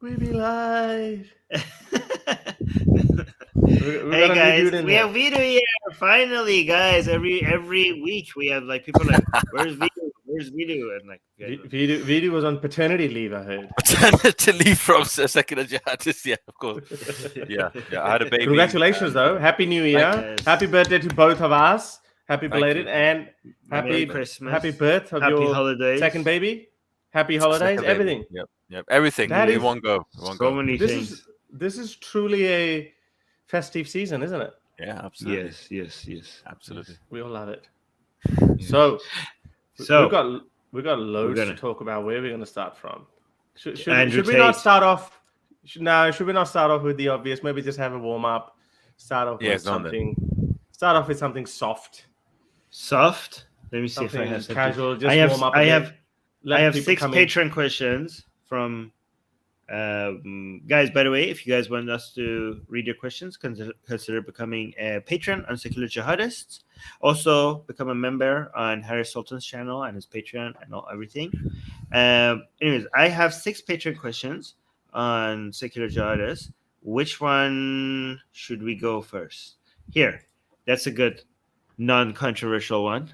We be live. Hey guys, we have Veedu here. Finally, guys, every week we have like people like, "Where's Veedu? Where's Veedu?" And like, Veedu was on paternity leave. I heard paternity leave from Secular Jihadists. Yeah, of course. Yeah. I had a baby. Congratulations, though. Happy New Year. Happy birthday to both of us. Happy belated and happy Christmas. Happy birth of Happy your holidays. second baby. Happy holidays. Second everything. Baby. Yep. Everything. That in is one go. Many things. This is truly a festive season, isn't it? Yeah, absolutely. Yes. Absolutely. We all love it. Yes. So we got loads gonna- to talk about. Where are we going to start from? Should Andrew we not Tate. start off? Should we not start off with the obvious? Maybe just have a warm up. Start off with something. Start off with something soft. Soft. Let me see if I Something have something. casual. Just warm up. I have Let people 6 come in. Patreon questions from guys. By the way, if you guys want us to read your questions, consider becoming a patron on Secular Jihadists. Also, become a member on Harry Sultan's channel and his Patreon and everything. Anyways, I have 6 Patreon questions on Secular Jihadists. Which one should we go first? Here, that's a good non-controversial one.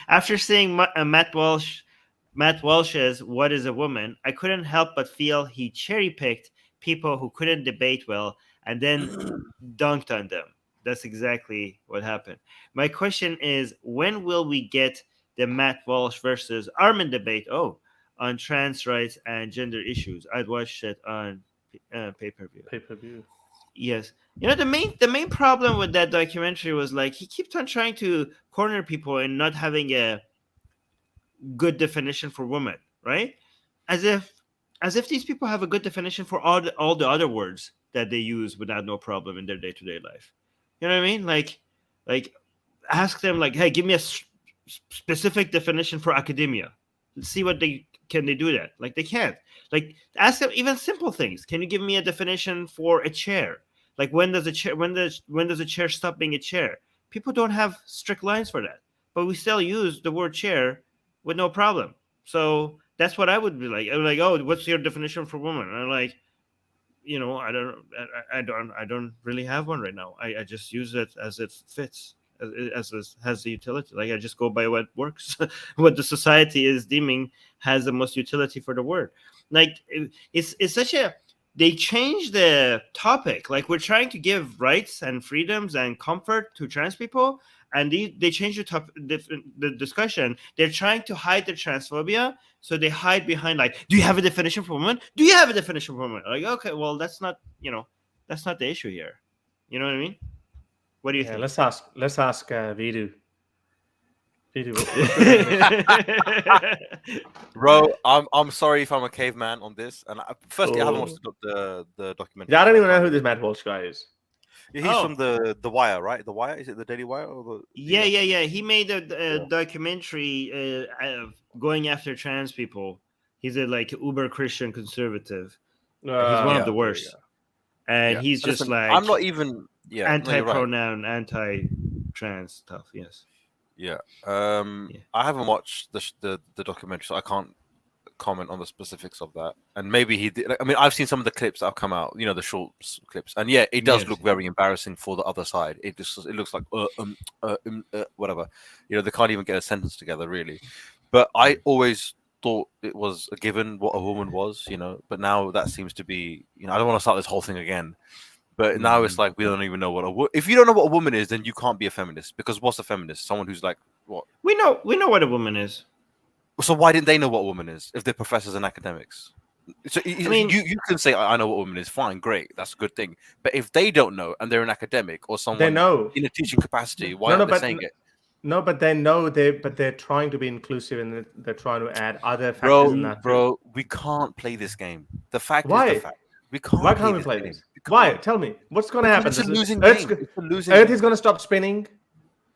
After seeing Matt Walsh's "What is a Woman," I couldn't help but feel he cherry-picked people who couldn't debate well and then dunked on them. That's exactly what happened. My question is, when will we get the Matt Walsh versus Armin debate? On trans rights and gender issues. I'd watched it on pay-per-view. Yes. You know, the main problem with that documentary was like he kept on trying to corner people and not having a good definition for woman, right? As if these people have a good definition for all the other words that they use without no problem in their day-to-day life. You know what I mean? Like ask them like, hey, give me a specific definition for academia. Let's see what can they do that? Like they can't. Like ask them even simple things. Can you give me a definition for a chair? Like when does a chair stop being a chair? People don't have strict lines for that, but we still use the word chair with no problem. So that's what I would be like. I'm like, oh, what's your definition for woman? And I'm like, you know, I don't really have one right now. I just use it as it fits, as has the utility. Like I just go by what works, what the society is deeming has the most utility for the word. Like it's such a. They change the topic. Like we're trying to give rights and freedoms and comfort to trans people, and they change the discussion. They're trying to hide the transphobia, so they hide behind like, do you have a definition for woman? Do you have a definition for woman? Like, okay, well, that's not the issue here. You know what I mean? What do you think? Let's ask Veedu. Bro, I'm sorry if I'm a caveman on this. And firstly, I haven't watched the documentary. Yeah, I don't even know who this Matt Walsh guy is. Yeah, he's from the Wire, right? The Wire, is it the Daily Wire or the? Yeah. He made a documentary going after trans people. He's a like uber Christian conservative. He's one of the worst, and he's just like I'm not even anti-pronoun, anti-trans stuff. Yes. Yeah. I haven't watched the documentary, so I can't comment on the specifics of that. And maybe he did. I mean, I've seen some of the clips that have come out. You know, the short clips, and yeah, it does look very embarrassing for the other side. It looks like whatever. You know, they can't even get a sentence together, really. But I always thought it was a given what a woman was. You know, but now that seems to be. You know, I don't want to start this whole thing again. But now it's like we don't even know what if you don't know what a woman is, then you can't be a feminist. Because what's a feminist? Someone who's like what? We know what a woman is. So why didn't they know what a woman is if they're professors and academics? So I mean, you can say I know what a woman is. Fine, great, that's a good thing. But if they don't know and they're an academic or someone they know in a teaching capacity, why aren't they saying it? No, but they know they're trying to be inclusive and they're trying to add other factors in that. Bro, we can't play this game. The fact is the fact. Why can't we play this? Why? Tell me. What's going to happen? It's a losing game. Earth is going to stop spinning.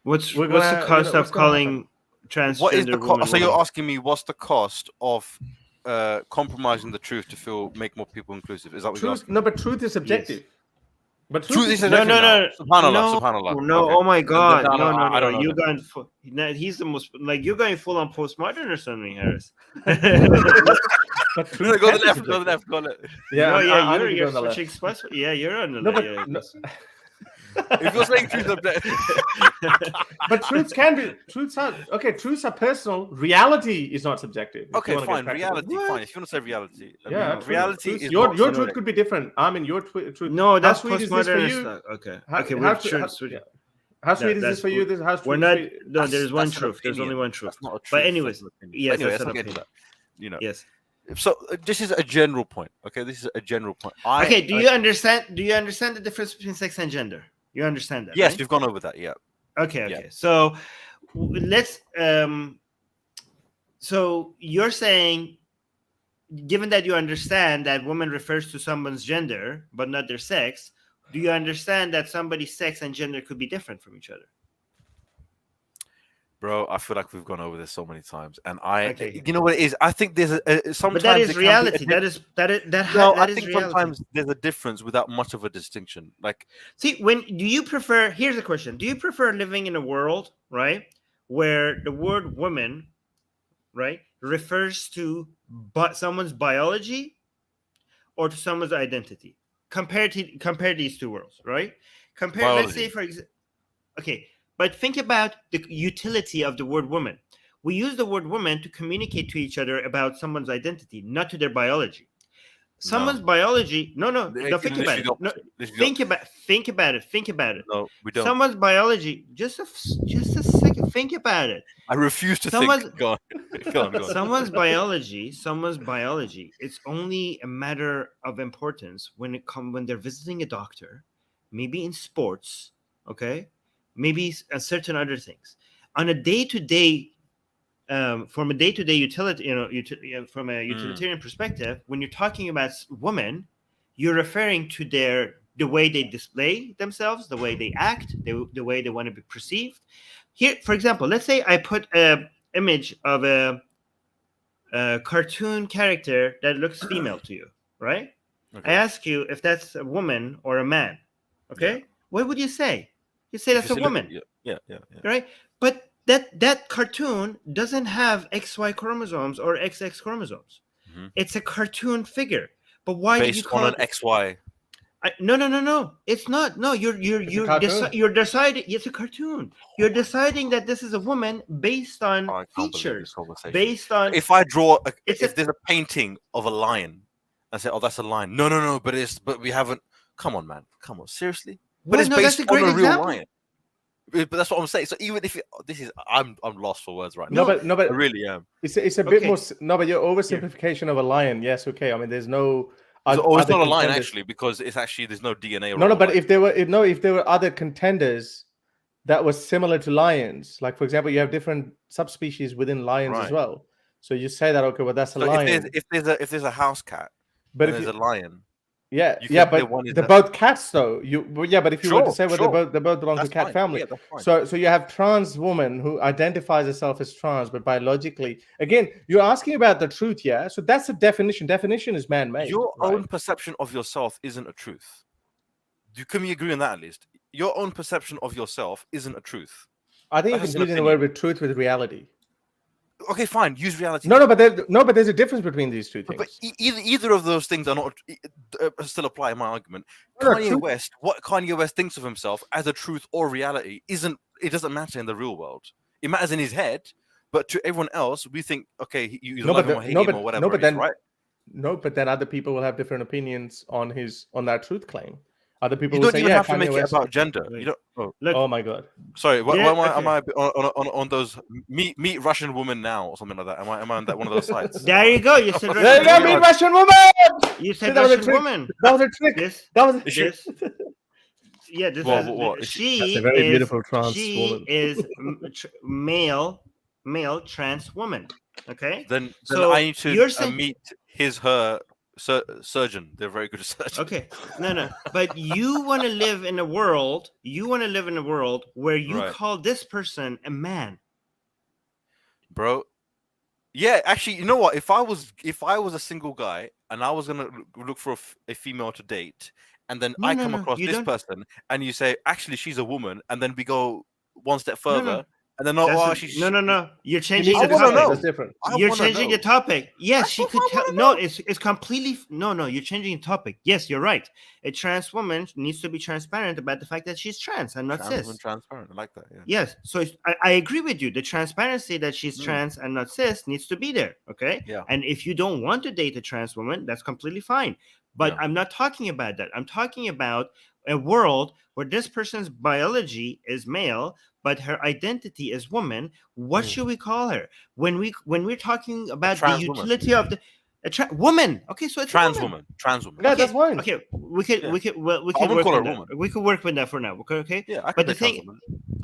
What's the cost of calling transgender? What is the cost? So you're asking me what's the cost of compromising the truth to make more people inclusive? Is that what you're asking? No, but truth is subjective. Yes. But truth is subjective. No. Subhanallah. No. Okay. Oh my God. No. I don't know. You're going. He's the most like you're going full on postmodern or something, Harris. But go to the left, go to the left, go to the left. Yeah, you're switching spots. Yeah, you're on the left. No. If you're saying truth objective, but truths are personal. Reality is not subjective. Okay, fine. Reality, fine. If you want to say reality, reality is your truth could be different. I mean, your truth. No, that's postmodern. Okay. How sweet is this for you? We're not. No, there's one truth. There's only one truth. Not a truth. But anyways, yes, anyway, that's an opinion. Yes. So this is a general point. Okay, this is a general point. Do you understand? Do you understand the difference between sex and gender? You understand that? Yes, right? we've gone over that. Yeah. Okay. Yeah. So let's. So you're saying, given that you understand that woman refers to someone's gender but not their sex, do you understand that somebody's sex and gender could be different from each other? Bro, I feel like we've gone over this so many times, and you know what it is? I think there's sometimes. But that is reality. I think reality. Sometimes there's a difference without much of a distinction. Like, see, do you prefer? Here's a question: do you prefer living in a world, right, where the word woman, right, refers to someone's biology, or to someone's identity? Compare these two worlds, right? Biology. Let's say, for example, okay. But think about the utility of the word woman. We use the word woman to communicate to each other about someone's identity, not to their biology. Someone's biology. No. Think about it. No, think about it. No, we don't. Someone's biology. Just a second. Think about it. I refuse to think. Go on. Someone's biology. It's only a matter of importance when they're visiting a doctor, maybe in sports. Okay. Maybe certain other things on a day-to-day, from a day-to-day utility, from a utilitarian perspective. When you're talking about women, you're referring to the way they display themselves, the way they act, the way they want to be perceived. Here, for example, let's say I put an image of a cartoon character that looks female to you, right? Okay. I ask you if that's a woman or a man. Okay, yeah. What would you say? You say that's a woman. Yeah. Right? But that cartoon doesn't have XY chromosomes or XX chromosomes. Mm-hmm. It's a cartoon figure. But why did you call it an XY? No. It's not. No, you're deciding. It's a cartoon. You're deciding that this is a woman based on features. Based on if I draw, if there's a painting of a lion, I say, oh, that's a lion. No, but we haven't. Come on, man. Come on, seriously. But it's based on a real lion. But that's what I'm saying. So even if I'm lost for words right now. No, but I really am. It's a bit more. No, but your oversimplification of a lion. Yes, okay. I mean, there's no. It's not a lion actually, because there's no DNA. No, but if there were other contenders that was similar to lions, like for example, you have different subspecies within lions as well. So you say that that's a lion. If there's a house cat, but if there's a lion. Yeah, but they're both cats, though. But if you were to say, they both belong to cat family. Yeah, so you have trans woman who identifies herself as trans, but biologically, again, you're asking about the truth, yeah. So that's a definition. Definition is man-made. Your own perception of yourself isn't a truth. Can we agree on that at least? Your own perception of yourself isn't a truth. I think you're confusing the word with truth with reality. Okay, fine. Use reality. No, but there's a difference between these two things. But either of those things are not still apply in my argument. What Kanye West thinks of himself as a truth or reality doesn't matter in the real world. It matters in his head, but to everyone else, we think, okay, you love him or hate him or whatever. Right? No, but then other people will have different opinions on that truth claim. Other people you will don't say, even have to Kanye make West. it about gender. You don't. Oh my god! Sorry, am I on those meet Russian woman now or something like that? Am I on that one of those sites? There you go. You said there you go. Meet Russian woman. You said Russian woman. That was a trick. This. Yeah, this what? She That's a very beautiful trans woman. Is male trans woman. Okay. Then I need to meet her. Surgeon, they're very good at surgeon. Okay, no, but you want to live in a world. Where you call this person a man, bro. Yeah, actually, you know what? If I was a single guy and I was gonna look for a female to date, and then I come across this person, and you say, actually, she's a woman, and then we go one step further, And then no. You're changing the topic. topic. That's different. You're changing the topic. Yes, she could tell. No, it's completely no. You're changing the topic. Yes, you're right. A trans woman needs to be transparent about the fact that she's trans and not cis. Transparent. I like that. Yeah. Yes, so I agree with you. The transparency that she's trans and not cis needs to be there. Okay. Yeah. And if you don't want to date a trans woman, that's completely fine. But I'm not talking about that. I'm talking about a world where this person's biology is male, but her identity is woman. What should we call her when we're talking about the utility of the woman? Okay, so it's trans woman. Yeah, that's fine. Okay, we could work with that. We could work with that for now. Okay. Yeah, but the thing,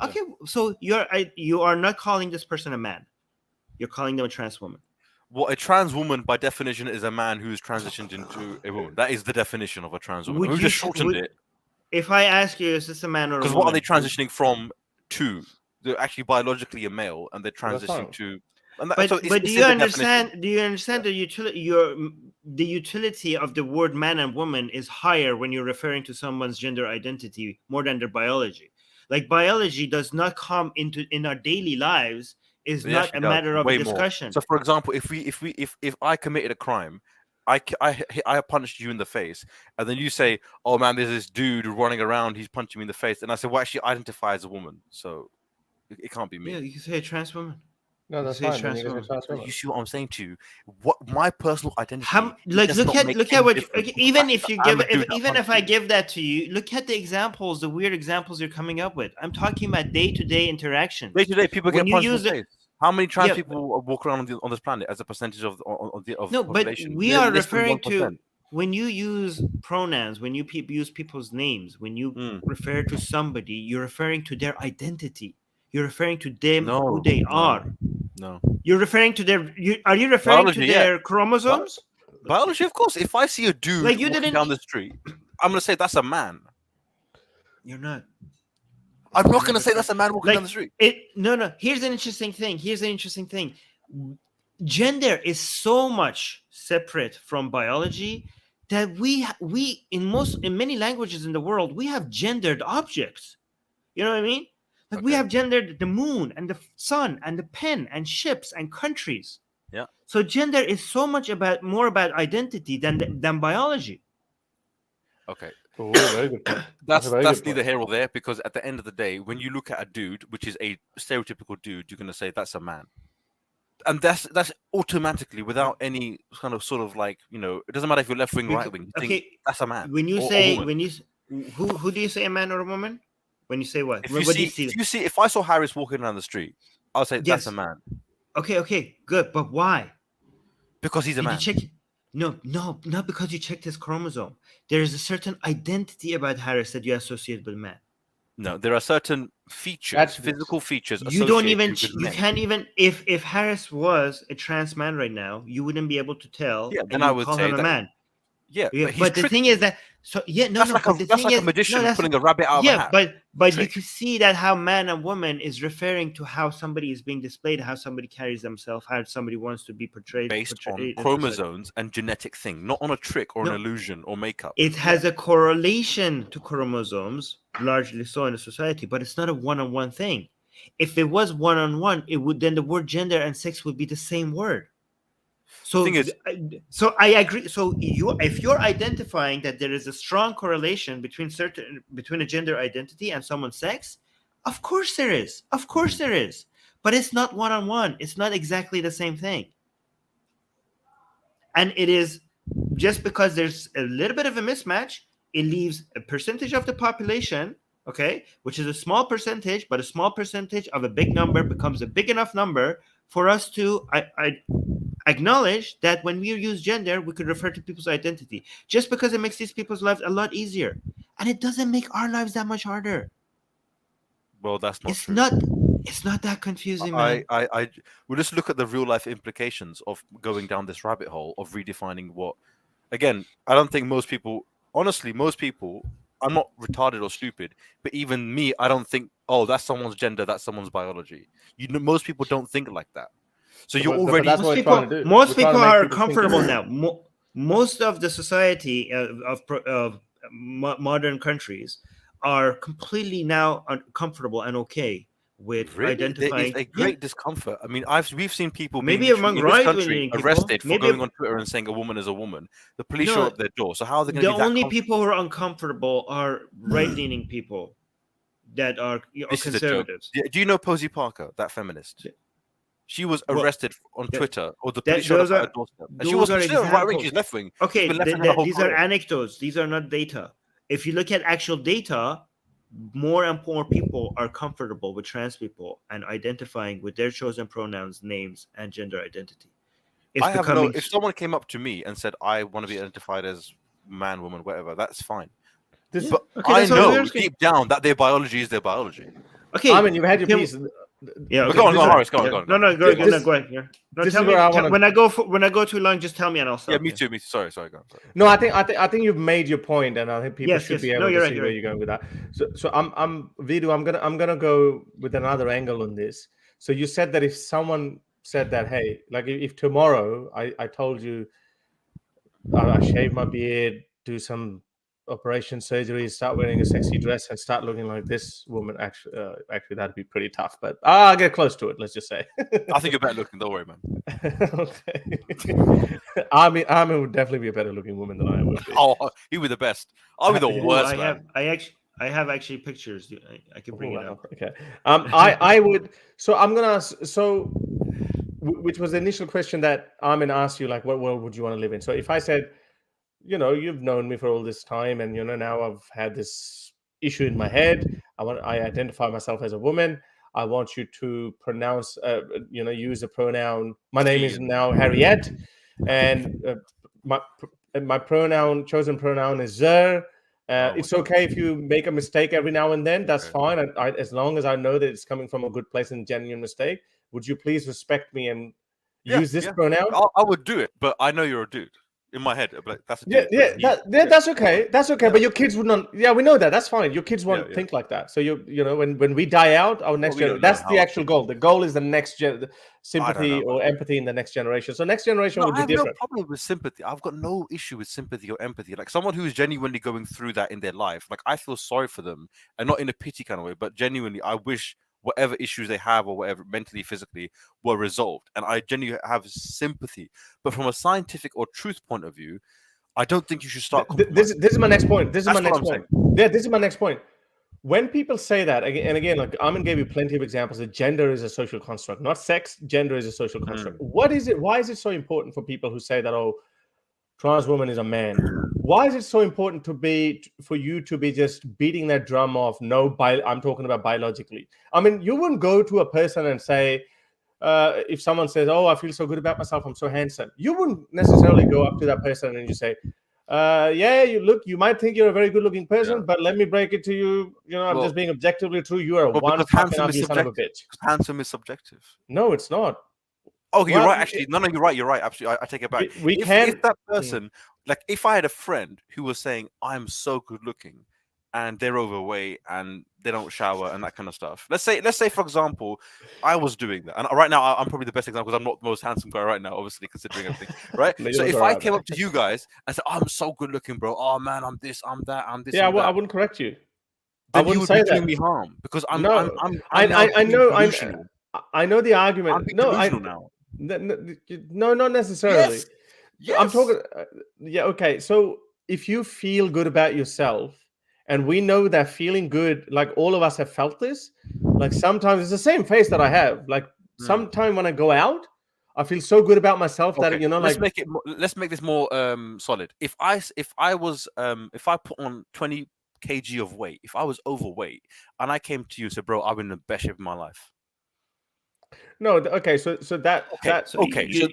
okay, so you are not calling this person a man. You're calling them a trans woman. Well, a trans woman, by definition, is a man who's transitioned into a woman. That is the definition of a trans woman. We've just shortened it. If I ask you, is this a man or a woman? Because what are they transitioning from to? They're actually biologically a male, and they're transitioning to. And but do you understand? Do you understand the utility of the word man and woman is higher when you're referring to someone's gender identity more than their biology? Like biology does not come in our daily lives. Is not a matter of discussion. More. So, for example, if I committed a crime, I punched you in the face, and then you say, "Oh man, there's this dude running around. He's punching me in the face," and I say, "Well, actually, identify as a woman, so it can't be me." Yeah, you can say a trans woman. No, that's fine. You see what I'm saying to you? What my personal identity? Look at what. Even if you give, if I give that to you, look at the examples, the weird examples you're coming up with. I'm talking about day-to-day interactions. Day-to-day, people get punched in the face. How many trans people walk around on this planet as a percentage of the population? But we are referring to when you use pronouns, when you use people's names, when you refer to somebody, you're referring to their identity. You're referring to them who they are. No. You're referring to their. Are you referring to their chromosomes? Biology, of course. If I see a dude walking down the street, I'm gonna say that's a man. You're not. I'm not gonna say that's a man walking down the street. No. Here's an interesting thing. Gender is so much separate from biology that we in many languages in the world we have gendered objects. You know what I mean? Like we have gendered the moon and the sun and the pen and ships and countries. Yeah. So gender is so much more about identity than biology. Okay. Oh, very good. That's neither here or there, because at the end of the day, when you look at a dude, which is a stereotypical dude, you're gonna say that's a man. And that's automatically, without any kind of sort of like, it doesn't matter if you're left wing, right wing. You think that's a man. When you who do you say, a man or a woman? When you say what? If I saw Harris walking down the street, I'll say that's a man. Okay, good. But why? Because he's a man. No, not because you checked his chromosome. There is a certain identity about Harris that you associate with man. No, there are certain features, physical features. You can't even. If Harris was a trans man right now, you wouldn't be able to tell. Yeah, then I would say him a man. Yeah, but the thing is that that's like a magician pulling a rabbit out of a hat. But you can see that how man and woman is referring to how somebody is being displayed, how somebody carries themselves, how somebody wants to be portrayed based on chromosomes and genetic thing, not on a trick or an illusion or makeup. It has a correlation to chromosomes, largely so in a society, but it's not a one-on-one thing. If it was one-on-one, then the word gender and sex would be the same word. So I agree. So if you're identifying that there is a strong correlation between a gender identity and someone's sex, of course there is. But it's not one-on-one. It's not exactly the same thing. And it is just because there's a little bit of a mismatch, it leaves a percentage of the population, okay, which is a small percentage, but a small percentage of a big number becomes a big enough number for us to acknowledge that when we use gender, we could refer to people's identity, just because it makes these people's lives a lot easier, and it doesn't make our lives that much harder. Well, that's not true. It's not that confusing, man. We'll just look at the real life implications of going down this rabbit hole of redefining what. Again, I don't think most people, honestly, I'm not retarded or stupid, but even me, I don't think, oh, that's someone's gender, that's someone's biology. Most people don't think like that. So you're already. Most people are comfortable now. Most of the society of modern countries are completely now comfortable and okay with really? identifying. There is a great discomfort. I mean, we've seen people maybe being among in this country arrested for maybe going on Twitter and saying a woman is a woman. The police show up at their door. So how are they going to be the only people who are uncomfortable are right-leaning people that are conservatives. Do you know Posey Parker, that feminist? She was arrested on Twitter, or the police showed up at her doorstep. And she wasn't right wing; she's left wing. Okay, these are anecdotes. These are not data. If you look at actual data, more and more people are comfortable with trans people and identifying with their chosen pronouns, names, and gender identity. If someone came up to me and said, "I want to be identified as man, woman, whatever," that's fine. But I know deep down that their biology is their biology. Okay, I mean, you've had your piece. Yeah, okay. Go on, Horace. Go on. No, go ahead. Yeah. No, tell me when I go too long. Just tell me, and I'll stop. Yeah, me too. Sorry. Go on. Sorry. No, I think you've made your point, and I think people should be able to see where you're going with that. So I'm Veedu. I'm gonna go with another angle on this. So you said that if someone said that, hey, like if tomorrow I told you I shave my beard, do some operation surgery, start wearing a sexy dress, and start looking like this woman, actually that'd be pretty tough, but I'll get close to it, let's just say. I think you're better looking, don't worry, man. Okay. Armin would definitely be a better looking woman than I would be. Oh, he'd be the best. I'll be the worst, man. I have actually pictures. I can bring it up. Okay. I would. So I'm gonna ask. So, which was the initial question that Armin asked you, like, what world would you want to live in? So if I said, you've known me for all this time, and now I've had this issue in my head. I identify myself as a woman. I want you to pronounce, use a pronoun. My name is now Harriet, and my chosen pronoun is Zer. It's okay if you make a mistake every now and then. That's fine. As long as I know that it's coming from a good place and genuine mistake. Would you please respect me and use this pronoun? I would do it, but I know you're a dude. In my head, like, that's a dude. That's okay. That's okay. But your kids would not. Yeah, we know that. That's fine. Your kids won't think like that. So when we die out, our next generation. That's the actual goal. The goal is the next sympathy or empathy in the next generation. So next generation would be different. I have no problem with sympathy. I've got no issue with sympathy or empathy. Like someone who is genuinely going through that in their life. Like I feel sorry for them, and not in a pity kind of way, but genuinely, I wish whatever issues they have or whatever mentally, physically were resolved. And I genuinely have sympathy. But from a scientific or truth point of view, I don't think you should start. This is my next point. This is my next point. When people say that, and again, like Armin gave you plenty of examples that gender is a social construct, not sex. Gender is a social construct. What is it? Why is it so important for people who say that, trans woman is a man? Why is it so important for you to be just beating that drum off? I'm talking about biologically. I mean, you wouldn't go to a person and say, if someone says, I feel so good about myself, I'm so handsome. You wouldn't necessarily go up to that person and you say, you might think you're a very good looking person, but let me break it to you. I'm just being objectively true. You are one fucking ugly son of a bitch. Handsome is subjective. No, it's not. Oh, you're right. Actually, no, you're right. You're right. Absolutely, I take it back. If that person, like, if I had a friend who was saying I'm so good looking, and they're overweight and they don't shower and that kind of stuff. Let's say, for example, I was doing that, and right now I'm probably the best example because I'm not the most handsome guy right now, obviously considering everything, right? So if I came up to you guys and said, "I'm so good looking, bro. Oh man, I'm this, I'm that, I'm this." Yeah, I wouldn't correct you. I wouldn't say that. Doing me harm because I know. I know the argument. No, not necessarily. Yes. I'm talking. Okay. So if you feel good about yourself, and we know that feeling good, like all of us have felt this. Like sometimes it's the same face that I have. Like sometime when I go out, I feel so good about myself that let's make this more solid. If I put on 20 kg of weight, if I was overweight, and I came to you and said, "Bro, I'm in the best shape of my life." No, okay, so that that's okay. You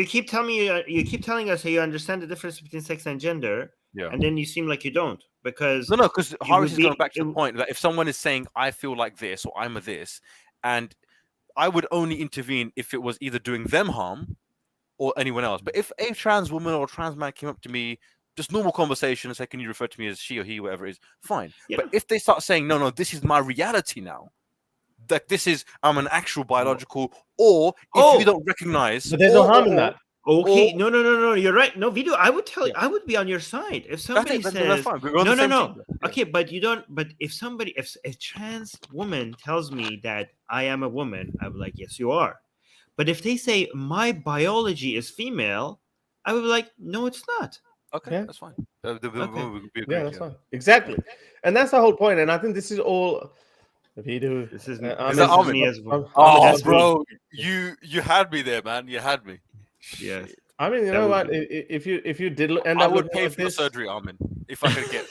keep telling us how you understand the difference between sex and gender, and then you seem like you don't because because Horace is going back to the point that if someone is saying I feel like this or I'm a this, and I would only intervene if it was either doing them harm or anyone else. But if a trans woman or a trans man came up to me, just normal conversation and say, "Can you refer to me as she or he, whatever it is?" Fine. Yeah. But if they start saying, "No, this is my reality now," that I'm an actual biological, or if you don't recognize, but there's no harm in that. Okay, no. You're right. No, Veedu, I would tell you, I would be on your side if somebody says that's fine. no. Okay, but you don't. But if a trans woman tells me that I am a woman, I would be like, yes, you are. But if they say my biology is female, I would be like, no, it's not. Okay, that's fine. That's fine. Exactly, and that's the whole point. And I think this is all. Veedu. This is me as well. Bro, you had me there, man. You had me. Yes. I mean, you know what? If you did end up, I would pay for your surgery, Armin, if I could get.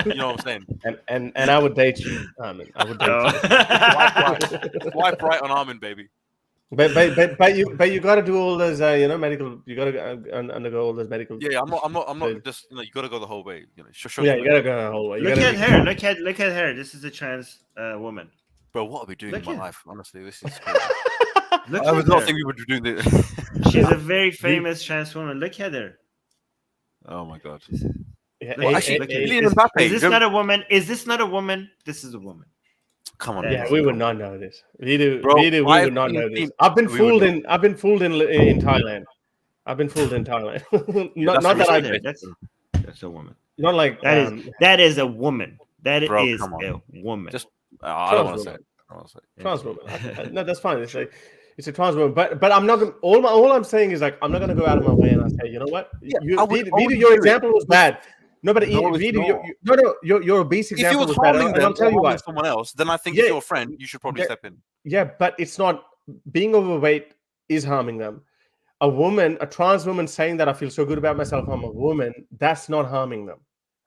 You know what I'm saying? And I would date you, Armin. I would date you. Swipe right on Armin, baby. But you got to do all those medical. You got to undergo all those medical. Yeah, I'm not just you got to go the whole way. Sure. Yeah, you got to go the whole way. Look at her. Look at her. This is a trans woman. Bro, what are we doing in my life? Honestly, this is crazy. I was not thinking we were doing this. She's a very famous trans woman. Look at her. Oh my god. Is this not a woman? Is this not a woman? This is a woman. Come on. Yeah, we would not know this. Veedu, we would not know this. I've been fooled in Thailand. I've been fooled in Thailand. not that I did. That's a woman. Not like that is a woman. That is a woman. Just I don't want to say it. Trans woman. No, that's fine. It's a trans woman. But I'm not gonna, all I'm saying is like I'm not gonna go out of my way and I say, you know what? Veedu, your example was bad. No, but Veedu, your basic example was bad. I'll tell you why. Someone else, then I think if you're a friend, you should probably step in. Yeah, but it's not being overweight is harming them. A trans woman saying that I feel so good about myself, I'm a woman, that's not harming them.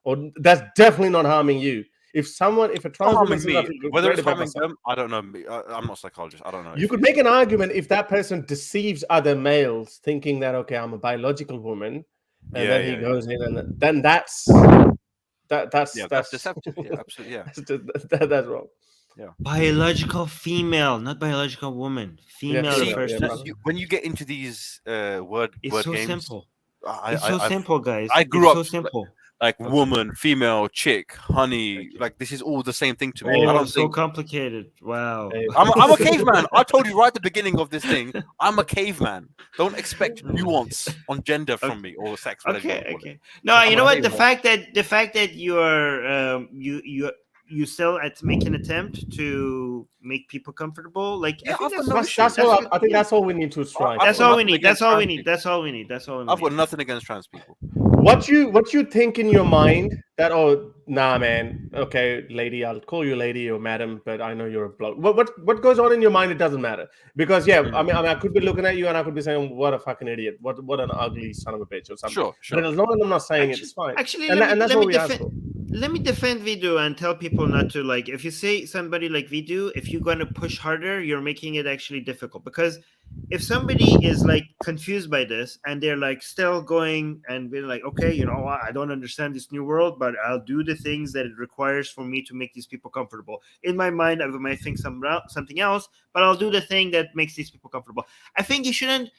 Or that's definitely not harming you. If a trans woman says whether it's harming them, I don't know. I'm not a psychologist. I don't know. You could make an argument if that person deceives other males, thinking that I'm a biological woman, and then he goes in, and then that's deceptive. Yeah, absolutely. Yeah, that's wrong. Yeah, biological female, not biological woman. Female first. When you get into these word games, simple. It's so simple, guys. I grew up so simple. Like woman, female, chick, honey, like this is all the same thing to me. I don't think so complicated. Wow. I'm a caveman. I told you right at the beginning of this thing. I'm a caveman. Don't expect nuance on gender from me or sex. Okay. No, you know what? The fact that you are you still make an attempt to make people comfortable. Like I think that's all we need to strive. That's all we need. That's all we need. I've got nothing against trans people. What you think in your mind that man, okay, lady, I'll call you lady or madam, but I know you're a bloke. What goes on in your mind? It doesn't matter because I mean I could be looking at you and I could be saying what a fucking idiot, what an ugly son of a bitch or something. Sure. But as long as I'm not saying it's fine. Actually, let me defend Veedu and tell people not to like. If you say somebody like Veedu, if you're going to push harder, you're making it actually difficult because if somebody is like confused by this and they're like still going and being like, okay, I don't understand this new world, but I'll do the things that it requires for me to make these people comfortable. In my mind, I might think something else, but I'll do the thing that makes these people comfortable. I think you shouldn't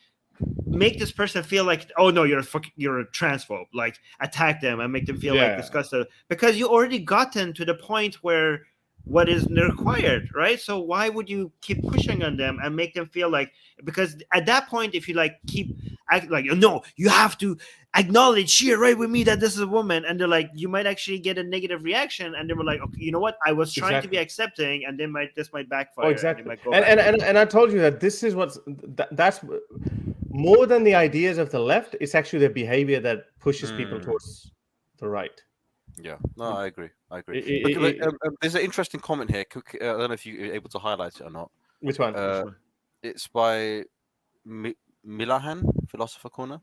make this person feel like, oh no, you're a transphobe, like attack them and make them feel like disgusted because you already gotten to the point where what is required, right? So why would you keep pushing on them and make them feel like, because at that point, if you like keep acting like, no, you have to acknowledge, share right with me that this is a woman, and they're like, you might actually get a negative reaction, and they were like, okay, you know what? I was trying to be accepting, and this might backfire. Oh, exactly. And I told you that this is that's more than the ideas of the left. It's actually the behavior that pushes people towards the right. Yeah, no, I agree. There's an interesting comment here. I don't know if you're able to highlight it or not. Which one? It's by Milahan, Philosopher Corner.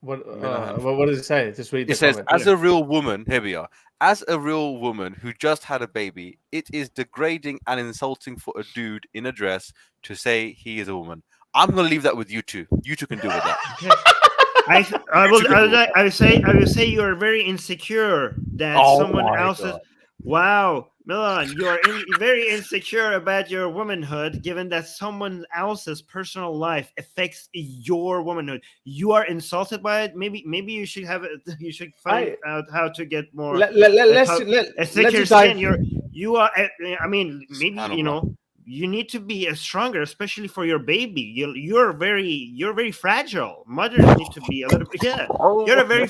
What does it say? Just read. It says, "As a real woman, here we are. As a real woman who just had a baby, it is degrading and insulting for a dude in a dress to say he is a woman." I'm gonna leave that with you two. You two can deal with that. I will say you are very insecure that someone else's. Wow, Milan, you are very insecure about your womanhood, given that someone else's personal life affects your womanhood. You are insulted by it. Maybe you should find out how to get more. Let's thicker skin. You are. I mean, maybe need to be stronger, especially for your baby. You're very fragile. Mothers need to be a little bit. Yeah, you're a very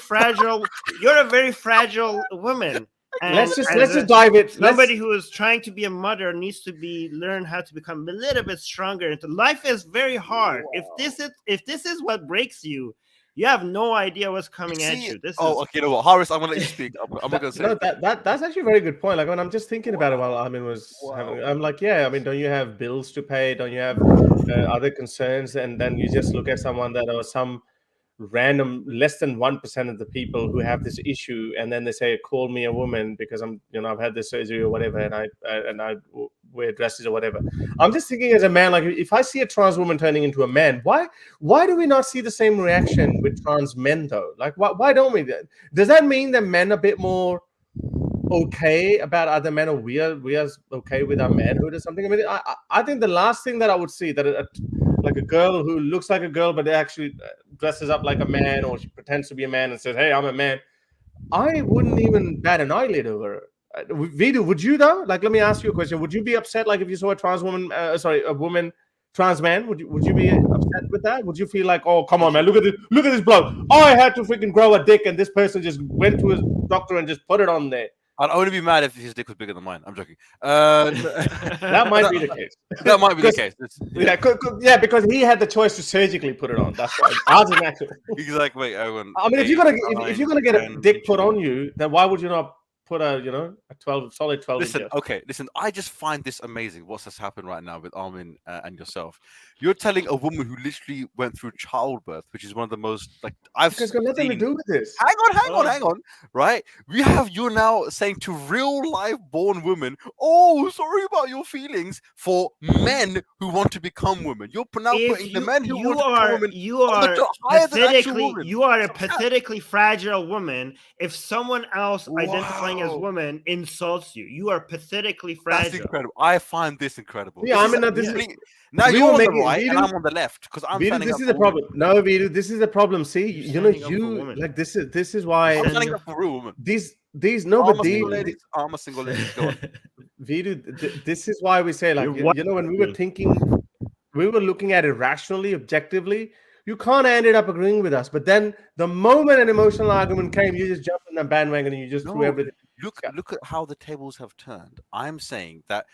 fragile woman. And let's just dive it. Somebody who is trying to be a mother needs to learn how to become a little bit stronger. Life is very hard. Wow. If this is what breaks you, you have no idea what's coming at you. Okay, you know what, Harris, I'm gonna let you speak. I'm not gonna say that's actually a very good point. Like when I'm just thinking about it while Armin was having, I'm like, yeah, I mean, don't you have bills to pay? Don't you have other concerns? And then you just look at someone that or some random less than 1% of the people who have this issue, and then they say, call me a woman because I've had this surgery or whatever, and I wear dresses or whatever. I'm just thinking as a man, like if I see a trans woman turning into a man, why do we not see the same reaction with trans men though? Like why don't we? Does that mean that men are a bit more okay about other men, or we are okay with our manhood or something? I mean, I think the last thing that I would see that like a girl who looks like a girl but actually dresses up like a man, or she pretends to be a man and says, hey, I'm a man, I wouldn't even bat an eyelid over her. Veedu, would you though? Like, let me ask you a question. Would you be upset like if you saw a trans woman, a woman trans man? Would you be upset with that? Would you feel like, oh, come on, man, look at this bloke. I had to freaking grow a dick and this person just went to his doctor and just put it on there? I'd only be mad if his dick was bigger than mine. I'm joking. That might be the case. That might be the case. Yeah, because he had the choice to surgically put it on. That's why. Ours is natural. Exactly. I mean, if you're gonna get a dick put on you, then why would you not put a solid 12? Listen. I just find this amazing. What's has happened right now with Armin and yourself? You're telling a woman who literally went through childbirth, which is one of the most It's got nothing to do with this. Hang on. Right? You're now saying to real life born women, oh, sorry about your feelings, for men who want to become women. You're now putting the men who want to become women. You are a pathetically fragile woman. If someone else identifying as woman insults you, you are pathetically fragile. That's incredible. I find this incredible. Yeah, now you're on the right and I'm on the left because I'm Veedu, this is the problem. No, Veedu, this is the problem. See, this is why I'm standing up for a real woman. I'm a single lady. Go on. Veedu, this is why we say, like, when we were thinking, we were looking at it rationally, objectively. You kind of ended up agreeing with us, but then the moment an emotional argument came, you just jumped in the bandwagon and you just threw everything. Look at how the tables have turned. I'm saying that,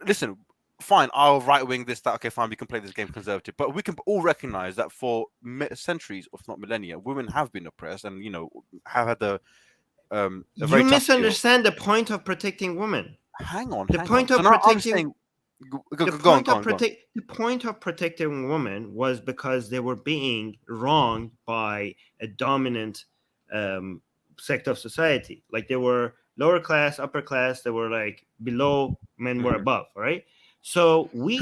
listen, fine, I'll right wing this, that, okay, fine, we can play this game conservative, but we can all recognize that for centuries, if not millennia, women have been oppressed and, have had the you misunderstand the point of protecting women. Hang on. The point of protecting women was because they were being wronged by a dominant sect of society. Like they were lower class, upper class. They were like below, men were above. Right. So we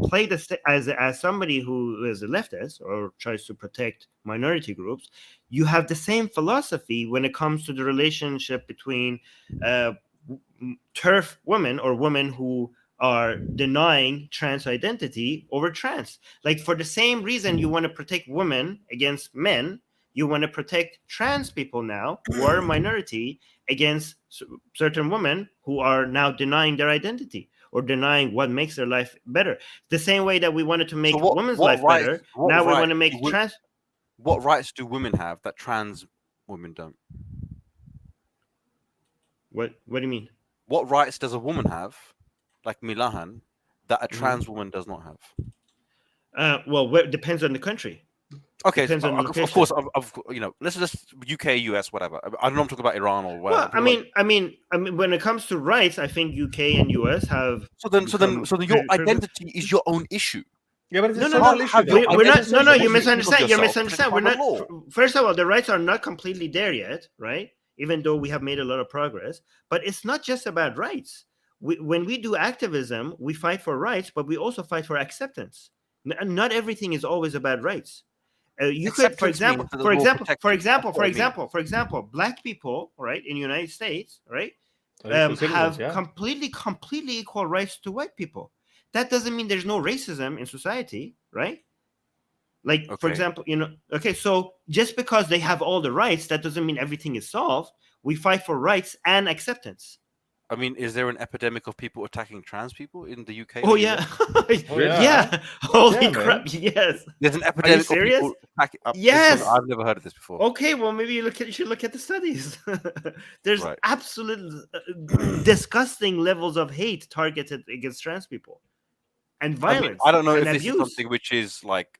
play as somebody who is a leftist or tries to protect minority groups. You have the same philosophy when it comes to the relationship between TERF women or women who are denying trans identity over trans. Like for the same reason you want to protect women against men, you want to protect trans people now who are a minority against certain women who are now denying their identity or denying what makes their life better. The same way that we wanted to make women's life better, now we want to make trans. What rights do women have that trans women don't? What do you mean? What rights does a woman have, like Milahan, that a trans woman does not have? Well, it depends on the country. Okay, of course, let's just UK, US, whatever. I don't know. I'm talking about Iran or whatever. Well, I mean, when it comes to rights, I think UK and US have. So then, your identity is your own issue. Yeah, but we're not. No, you misunderstand. You misunderstand. We're not. First of all, the rights are not completely there yet, right? Even though we have made a lot of progress, but it's not just about rights. When we do activism, we fight for rights, but we also fight for acceptance. Not everything is always about rights. You could, for example, black people, right, in the United States, right, have completely equal rights to white people. That doesn't mean there's no racism in society, right? Like, for example, so just because they have all the rights, that doesn't mean everything is solved. We fight for rights and acceptance. I mean, is there an epidemic of people attacking trans people in the UK? Oh yeah, yeah. Holy crap! Yes. There's an epidemic. Are you serious? Of people attacking. Yes. I've never heard of this before. Okay, well maybe you should look at the studies. There's absolute disgusting levels of hate targeted against trans people and violence. I don't know if abuse. This is something which is like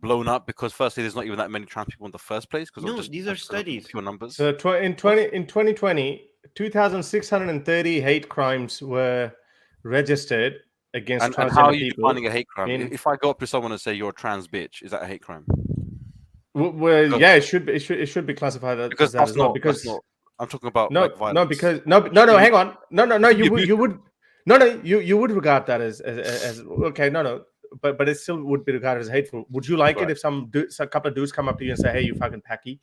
blown up because firstly, there's not even that many trans people in the first place. Because these are studies, pure numbers. So in 2020. 2,630 hate crimes were registered against transgender people. And how are you defining a hate crime? If I go up to someone and say you're a trans bitch, is that a hate crime? Well, yeah, it should be. It should be classified as that as well. Because I'm talking about no, like violence. no, because no. Hang on, no. You would regard that as okay. No. But it still would be regarded as hateful. Would you like it if a couple of dudes come up to you and say, "Hey, you fucking packy"?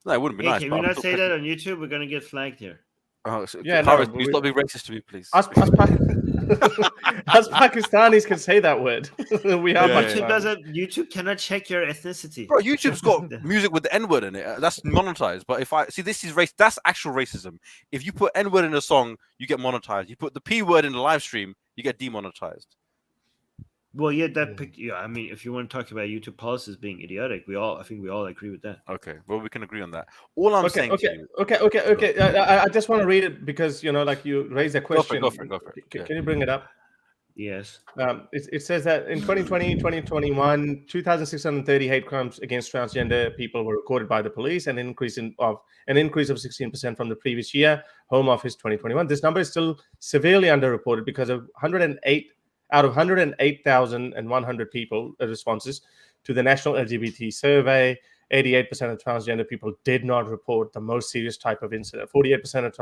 No, it wouldn't be nice. Can we not say that on YouTube? We're gonna get flagged here. Oh, yeah, Paris, you stop being racist to me, please. Us Pakistanis can say that word. We have YouTube cannot check your ethnicity. Bro, YouTube's got music with the N-word in it. That's monetized. But if I see this is race, that's actual racism. If you put N-word in a song, you get monetized. You put the P word in the live stream, you get demonetized. Well, yeah, I mean, if you want to talk about YouTube policies being idiotic, I think we all agree with that. Okay, well, we can agree on that. All I'm saying to you... Okay. I just want to read it because, like you raised a question. Go for it. Can you bring it up? Yes. It says that in 2020, 2021, 2,630 hate crimes against transgender people were recorded by the police, an increase of 16% from the previous year, Home Office 2021. This number is still severely underreported because of 108 out of 108,100 people responses to the National LGBT Survey. 88% of transgender people did not report the most serious type of incident. 48% of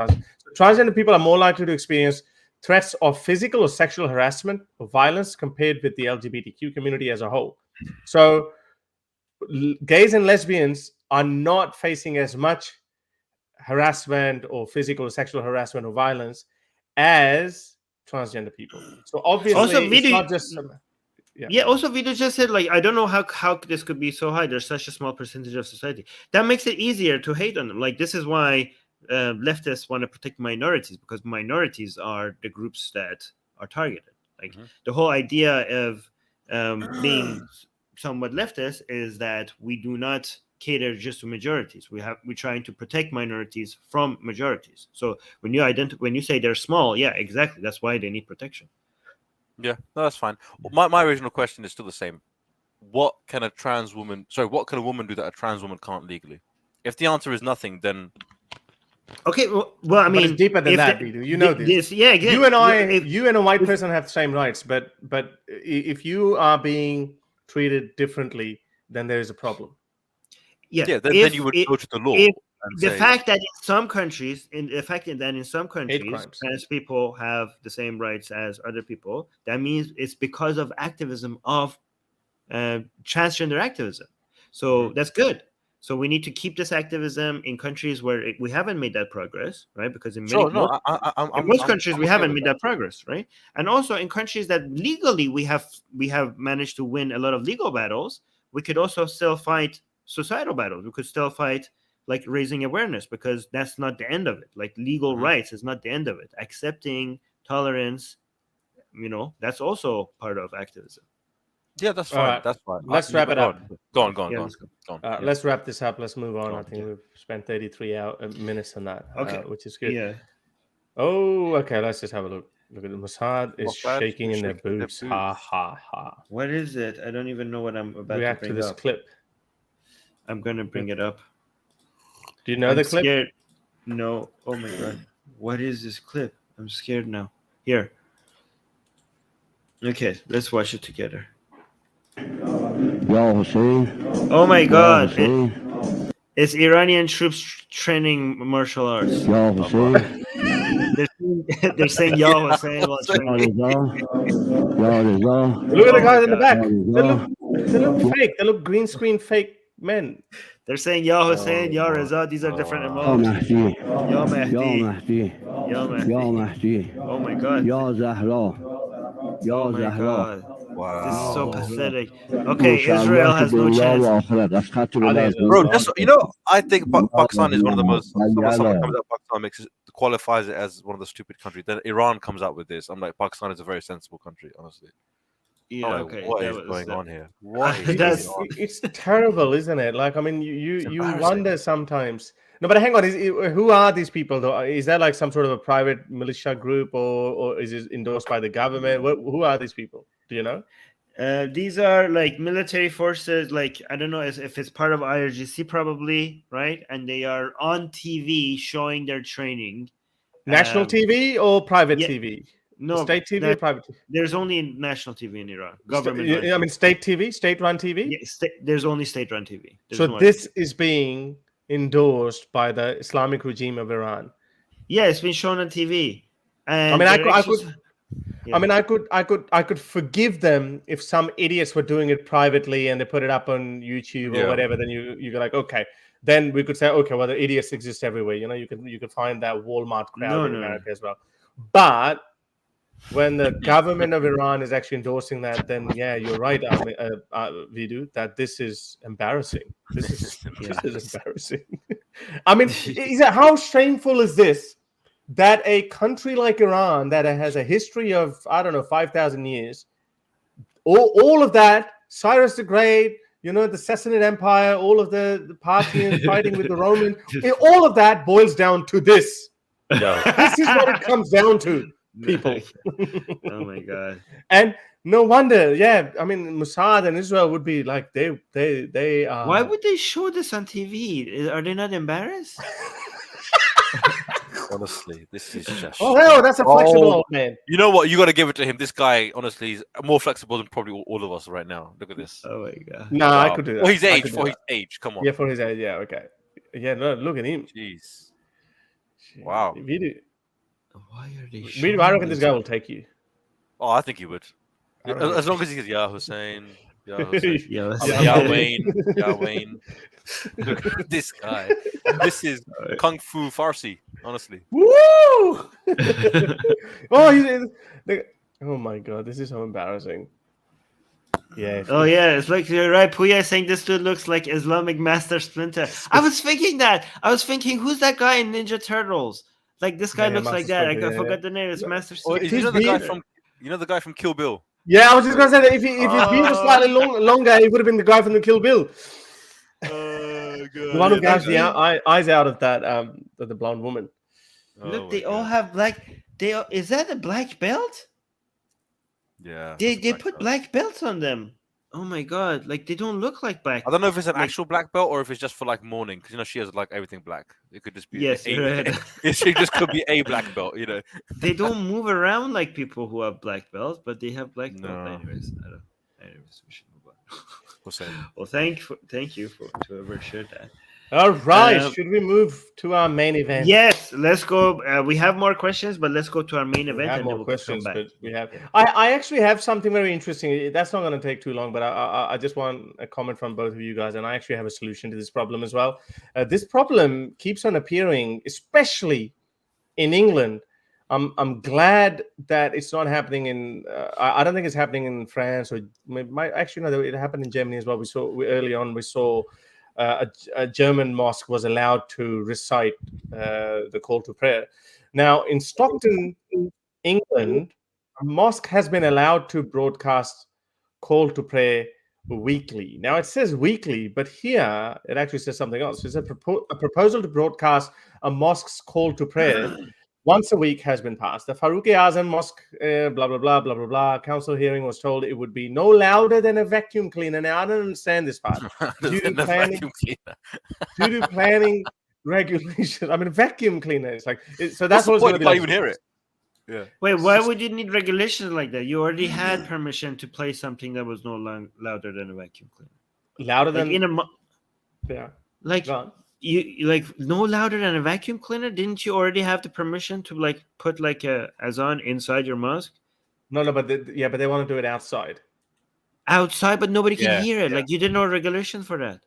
transgender people are more likely to experience threats of physical or sexual harassment or violence compared with the LGBTQ community as a whole. So gays and lesbians are not facing as much harassment or physical or sexual harassment or violence as transgender people. So obviously, also, it's not just also Veedu just said, I don't know how this could be so high. There's such a small percentage of society. That makes it easier to hate on them. This is why leftists want to protect minorities, because minorities are the groups that are targeted. The whole idea of being somewhat leftist is that we do not cater just to majorities. We're trying to protect minorities from majorities. So when you say they're small, yeah, exactly. That's why they need protection. Yeah, no, that's fine. My original question is still the same. What can a woman do that a trans woman can't legally? If the answer is nothing, then okay. Well, I mean, it's deeper than that, Veedu. You know this. Yeah, again, you and a white person have the same rights, but if you are being treated differently, then there is a problem. Yeah, then you would go to the law. The fact that in some countries, trans people have the same rights as other people, that means it's because of activism of transgender activism. So that's good. So we need to keep this activism in countries where we haven't made that progress, right? Because in most countries we haven't made that progress, right? And also in countries that legally we have managed to win a lot of legal battles, we could also still fight societal battles. We could still fight raising awareness, because that's not the end of it. Legal rights is not the end of it. Accepting, tolerance, that's also part of activism. Yeah, that's fine. Right. That's fine. Let's wrap it up. Go on. Let's wrap this up. Let's move on. I think we've spent 33 minutes on that, which is good. Yeah. Oh, okay. Let's just have a look. Look at the Mossad is shaking in their boots. Ha ha ha. What is it? I don't even know what I'm about React to bring to this up. clip. I'm gonna bring it up. Do you know the clip? Scared. No. Oh my god. What is this clip? I'm scared now. Here. Okay, let's watch it together. Oh my god. It's Iranian troops training martial arts. They're saying Yah Hussein while training. Look at the guys in the back. They look fake. They look green screen fake men. They're saying Yah Hussein, Yah Reza. These are different imams. Ya Mahdi. Ya Mahdi. Oh my god. Ya Zahra. Ya Oh my Zahra. god. Wow. This is so pathetic. Okay, Israel has no chance. Bro, just I think Pakistan is one of the most. Someone comes out, Pakistan qualifies it as one of the stupid countries. Then Iran comes out with this. I'm like, Pakistan is a very sensible country, honestly. Yeah, okay. What is going on here? What is going on? It's terrible, isn't it? Like, I mean, you wonder sometimes. No, but hang on. Who are these people, though? Is that like some sort of a private militia group, or is it endorsed by the government? Who are these people? Do you know? These are like military forces. Like, I don't know if it's part of IRGC, probably, right? And they are on TV showing their training. National TV or private TV? No, state TV or private TV? There's only national TV in Iran. Government. I mean, state TV, state-run TV. Yeah, there's only state-run TV. So this is being endorsed by the Islamic regime of Iran. Yeah, it's been shown on TV. And I mean, I could forgive them if some idiots were doing it privately and they put it up on YouTube or whatever. Then you're like, okay, then we could say, okay, well, the idiots exist everywhere. You know, you could find that Walmart crowd in America as well. But when the government of Iran is actually endorsing that, then yeah, you're right, Veedu, that this is embarrassing. This is embarrassing. I mean, how shameful is this that a country like Iran that has a history of, I don't know, 5,000 years, all of that, Cyrus the Great, the Sassanid Empire, all of the Parthians fighting with the Romans, all of that boils down to this. No. This is what it comes down to. People. Oh my god. And no wonder, I mean, Mossad and Israel would be like they are. Why would they show this on TV? Are they not embarrassed? Honestly, this is just. Oh hell, that's a flexible old man. You know what? You got to give it to him. This guy, honestly, is more flexible than probably all of us right now. Look at this. Oh my god. No, wow. I could do that. For his age, come on. Yeah, for his age. Yeah, okay. Yeah, no, look at him. Jeez. Wow. Why are they? I reckon this guy will take you. Oh, I think he would. As long as he says Hussein. Wayne. Look at this guy. This is Kung Fu Farsi, honestly. Woo! Oh my god, this is so embarrassing. Yeah. Oh yeah, it's like you're right. Puya is saying this dude looks like Islamic Master Splinter. I was thinking that. I was thinking, who's that guy in Ninja Turtles? Like this guy looks like that. I forgot the name. It's Master Splinter. The guy from Kill Bill. Yeah, I was just gonna say that if his beard was slightly longer, he would have been the guy from the Kill Bill. The one who gouges the eyes out of that the blonde woman. Look, they all have black. Is that a black belt? Yeah. They put black belts on them. Oh my god! Like they don't look like black. I don't know if it's an actual black belt or if it's just for like mourning, because she has like everything black. It could just be it just could be a black belt. They don't move around like people who have black belts, but they have black belts. Anyways, we should move on. Well, thank you for whoever shared that. All right, should we move to our main event? Yes, let's go. We have more questions, but let's go to our main event. We have more questions, but we have. I actually have something very interesting. That's not going to take too long, but I just want a comment from both of you guys, and I actually have a solution to this problem as well. This problem keeps on appearing, especially in England. I'm glad that it's not happening in. I don't think it's happening in France, or actually no, it happened in Germany as well. We saw. A German mosque was allowed to recite the call to prayer. Now, in Stockton, England, a mosque has been allowed to broadcast call to prayer weekly. Now, it says weekly, but here it actually says something else. It's a proposal to broadcast a mosque's call to prayer once a week has been passed. The Farooq-e-Azam Mosque, blah, blah, blah, blah, blah, blah. Council hearing was told it would be no louder than a vacuum cleaner. Now, I don't understand this part. Due to planning regulation. I mean, vacuum cleaner. It's like, so that's what's going to be. I can't even hear it. Yeah. Wait, why would you need regulations like that? You already had permission to play something that was no louder than a vacuum cleaner. Louder than yeah. Like you like no louder than a vacuum cleaner? Didn't you already have the permission to like put like a azan inside your mosque? No, but they want to do it outside. Outside, but nobody can hear it. Yeah. Like you didn't know regulations for that.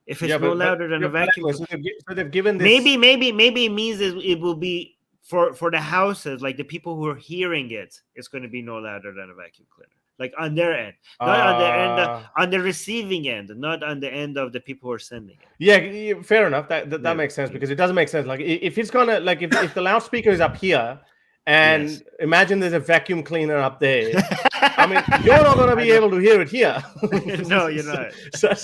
If it's no louder than a vacuum cleaner, so they've given this. Maybe it means it will be for the houses, like the people who are hearing it. It's going to be no louder than a vacuum cleaner. like on their end, not on the end, on the receiving end, not on the end of the people who are sending it. Yeah, fair enough. That makes sense, because it doesn't make sense. Like if it's gonna, like if the loudspeaker is up here, and imagine there's a vacuum cleaner up there. I mean, you're not going to be able to hear it here. No, you're not. So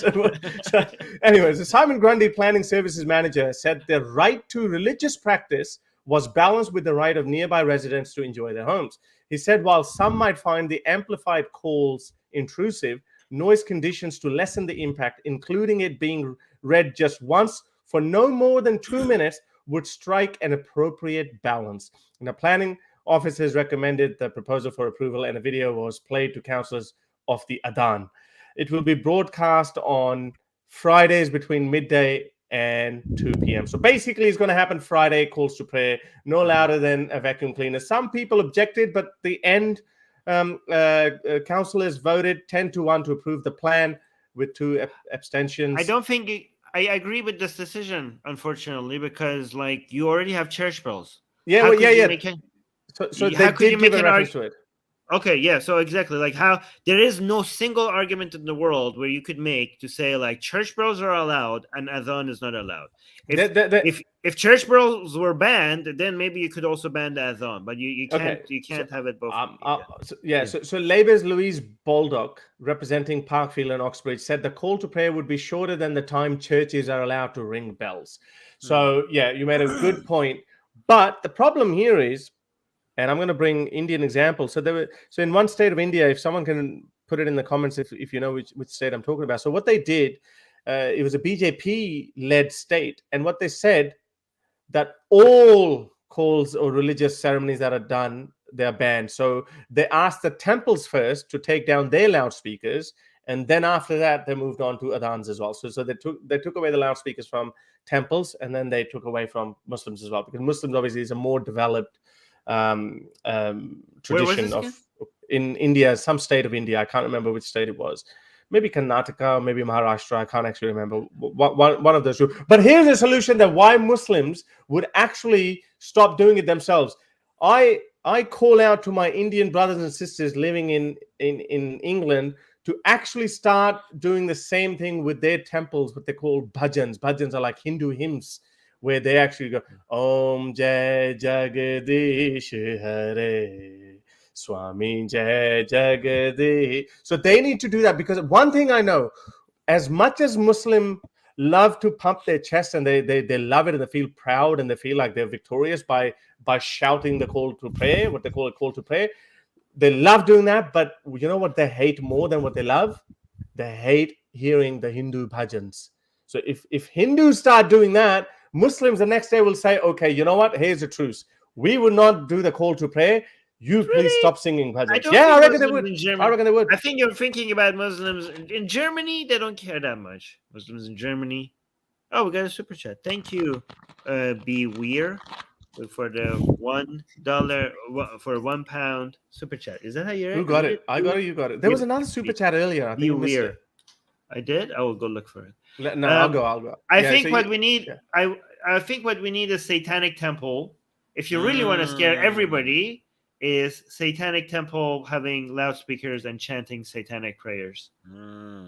anyways, the Simon Grundy Planning Services Manager said the right to religious practice was balanced with the right of nearby residents to enjoy their homes. He said while some might find the amplified calls intrusive, noise conditions to lessen the impact, including it being read just once for no more than 2 minutes, would strike an appropriate balance. And the planning officers recommended the proposal for approval, and a video was played to councillors of the Adhan. It will be broadcast on Fridays between midday and 2 p.m. So basically, it's going to happen Friday, calls to prayer, no louder than a vacuum cleaner. Some people objected, but the end councillors voted 10-1 to approve the plan with 2 abstentions. I don't think I agree with this decision, unfortunately, because like you already have church bells. Yeah, well, yeah. So they did give a reference to it. Okay, yeah, so exactly, like how there is no single argument in the world where you could make to say like church bells are allowed and adhan is not allowed. If church bells were banned, then maybe you could also ban the adhan, but you can't have it both. So Labour's Louise Baldock, representing Parkfield and Oxbridge, said the call to prayer would be shorter than the time churches are allowed to ring bells. So yeah, you made a good point, but the problem here is, and I'm going to bring Indian examples. So in one state of India, if someone can put it in the comments if you know which state I'm talking about. So what they did, it was a BJP-led state, and what they said that all calls or religious ceremonies that are done, they're banned. So they asked the temples first to take down their loudspeakers, and then after that they moved on to adhans as well. So they took away the loudspeakers from temples, and then they took away from Muslims as well, because Muslims obviously is a more developed tradition of in India, some state of India. I can't remember which state it was. Maybe Karnataka, maybe Maharashtra. I can't actually remember one of those two. But here's a solution that why Muslims would actually stop doing it themselves. I call out to my Indian brothers and sisters living in England to actually start doing the same thing with their temples, what they call bhajans. Bhajans are like Hindu hymns, where they actually go, Om Jai Jagadish Hare, Swami Jai Jagadish. So they need to do that, because one thing I know, as much as Muslim love to pump their chest and they love it and they feel proud and they feel like they're victorious by shouting the call to prayer, what they call a call to prayer, they love doing that. But you know what they hate more than what they love? They hate hearing the Hindu bhajans. So if Hindus start doing that, Muslims the next day will say, okay, you know what? Here's the truce. We will not do the call to prayer. You please stop singing bhajans. I reckon they would. I think you're thinking about Muslims in Germany. They don't care that much. Muslims in Germany. Oh, we got a super chat. Thank you, Be Weird, for the $1 for £1 super chat. Is that how you? Who got it? I got it. You got it. There was another super chat earlier. I think Be Weird. I did. I will go look for it. No, I'll go. I think what we need. Yeah. I think what we need is Satanic Temple. If you really want to scare everybody, is Satanic Temple having loudspeakers and chanting satanic prayers.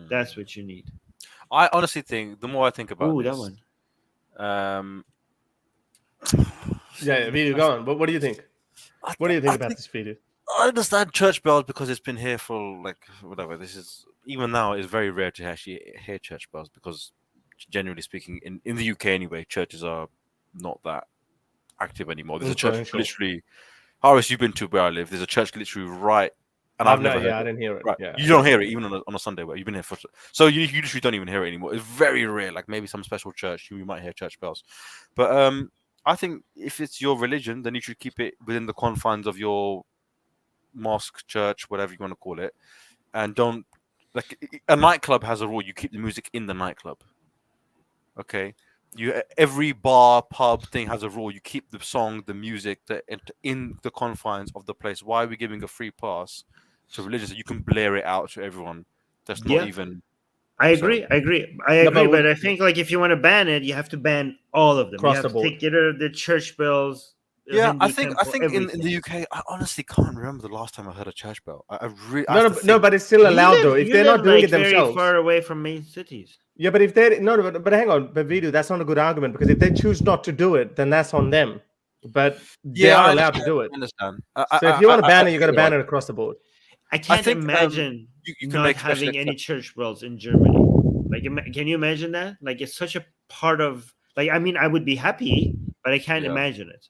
That's what you need. I honestly think the more I think about this, that one. Veedu, go on. What do you think? What do you think about this, Veedu? I understand church bells because it's been here for like whatever. This is even now it's very rare to actually hear church bells, because generally speaking, in the UK anyway, churches are not that active anymore. There's a church literally. Horace, you've been to where I live. There's a church literally right, and I've never heard it. I didn't hear it. Right. Yeah. You don't hear it even on a Sunday where you've been here for. So you literally don't even hear it anymore. It's very rare. Like maybe some special church you might hear church bells, but I think if it's your religion, then you should keep it within the confines of your mosque, church, whatever you want to call it, and don't like a nightclub has a rule. You keep the music in the nightclub. Okay. Every bar, pub thing has a rule. You keep the song, the music, in the confines of the place. Why are we giving a free pass to religions? You can blare it out to everyone. That's not even. I agree. But I think like if you want to ban it, you have to ban all of them. Across you have the board. to get rid of the church bells Yeah, I think in the UK, I honestly can't remember the last time I heard a church bell. I really no, but it's still allowed though. If they're not doing it themselves, very far away from main cities. Yeah, but if they but hang on, but Veedu, that's not a good argument because if they choose not to do it, then that's on them. But they are allowed to do it. I understand. So if you want to ban it, you got to ban it across the board. I can't imagine you not having any church bells in Germany. Like, can you imagine that? Like, it's such a part of. Like, I mean, I would be happy, but I can't imagine it.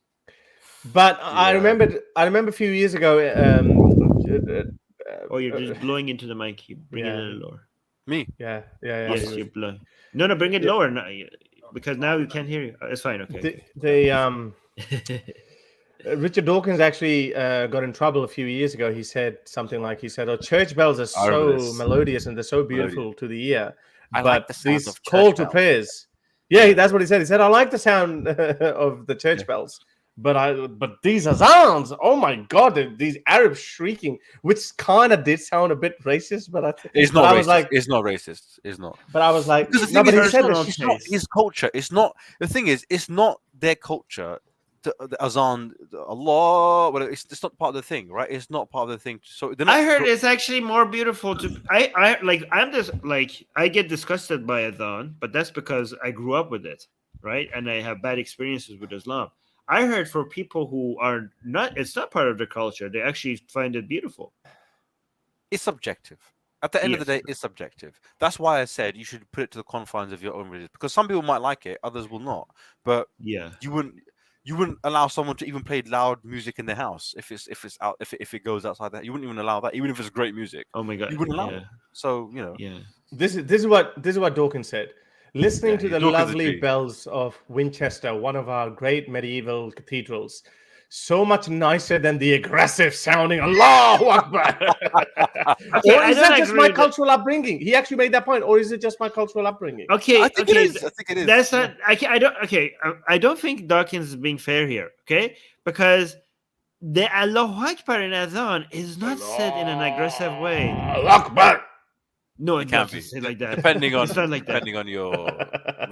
But I remember a few years ago. You're just blowing into the mic. You bring it a little lower. Me? Yeah. Yes, you're blowing. No, bring it lower now, because now you can't hear you. It's fine. Okay. Richard Dawkins actually got in trouble a few years ago. He said something like, "Oh, church bells are so melodious and they're so beautiful to the ear, but these call to prayers." Yeah, that's what he said. He said, "I like the sound of the church bells, but these azans, oh my God, these Arabs shrieking," which kind of did sound a bit racist. But it's not racist. It's not racist. It's not. But I was like, it's not his culture. It's not. The thing is, it's not their culture. The azan, Allah, it's not part of the thing, right? It's not part of the thing. So I heard it's actually more beautiful to. I get disgusted by azan, but that's because I grew up with it, right? And I have bad experiences with Islam. I heard for people who are not, it's not part of their culture. They actually find it beautiful. It's subjective. At the end of the day, it's subjective. That's why I said you should put it to the confines of your own religion, because some people might like it, others will not. But you wouldn't allow someone to even play loud music in their house if it goes outside that. You wouldn't even allow that, even if it's great music. Oh my God, you wouldn't allow it. So this is what Dawkins said. Listening to the lovely bells of Winchester, one of our great medieval cathedrals, so much nicer than the aggressive sounding Allahu Akbar. Or is that just my cultural upbringing? He actually made that point. Or is it just my cultural upbringing? Okay, I think it is. That's not. I don't think Dawkins is being fair here. Okay, because the Allahu Akbar in Adhan is not said in an aggressive way. Allahu Akbar. No, it can't be like that. Depending on your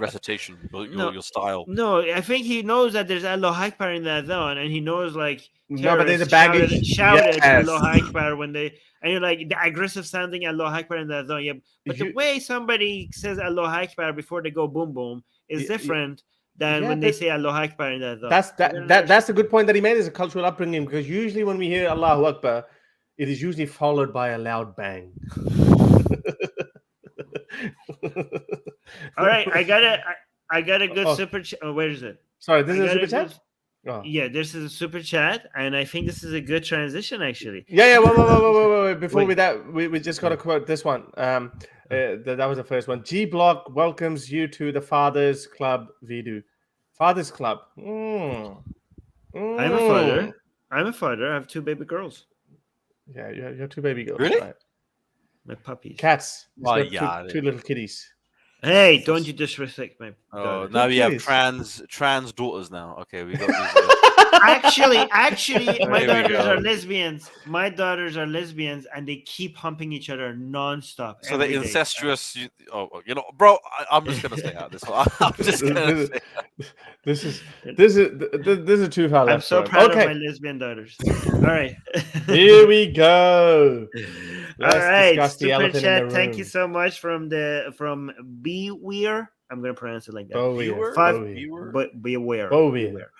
recitation, your style. No, I think he knows that there's Allahu Akbar in the Adhan, and he knows like but there's a baggage shouted Allahu Akbar when they, and you're like the aggressive sounding Allahu Akbar in the Adhan. Yeah, but the way somebody says Allahu Akbar before they go boom boom is different than when they say Allahu Akbar in the Adhan. That's a good point that he made as a cultural upbringing, because usually when we hear Allahu Akbar, it is usually followed by a loud bang. All right, I got a good super chat. Oh, where is it? Sorry, this is a super chat. Yeah, this is a super chat, and I think this is a good transition, actually. Yeah. Wait. Before we just got to quote this one. That was the first one. G Block welcomes you to the Fathers Club, Veedu. Fathers Club. I'm a father. I have 2 baby girls. Yeah, you have 2 baby girls. Really? Right? My puppies. Cats. Two little kitties. Hey, don't you disrespect my daughter. Now we have trans daughters now. Okay, we got these. Actually, my daughters are lesbians. My daughters are lesbians, and they keep humping each other nonstop. So they're incestuous. Bro, I'm just gonna stay out this one. I'm just gonna say this is too far left. I'm so proud of my lesbian daughters. All right, here we go. All right, super chat. Thank you so much from Beware. I'm gonna pronounce it like that. Beware.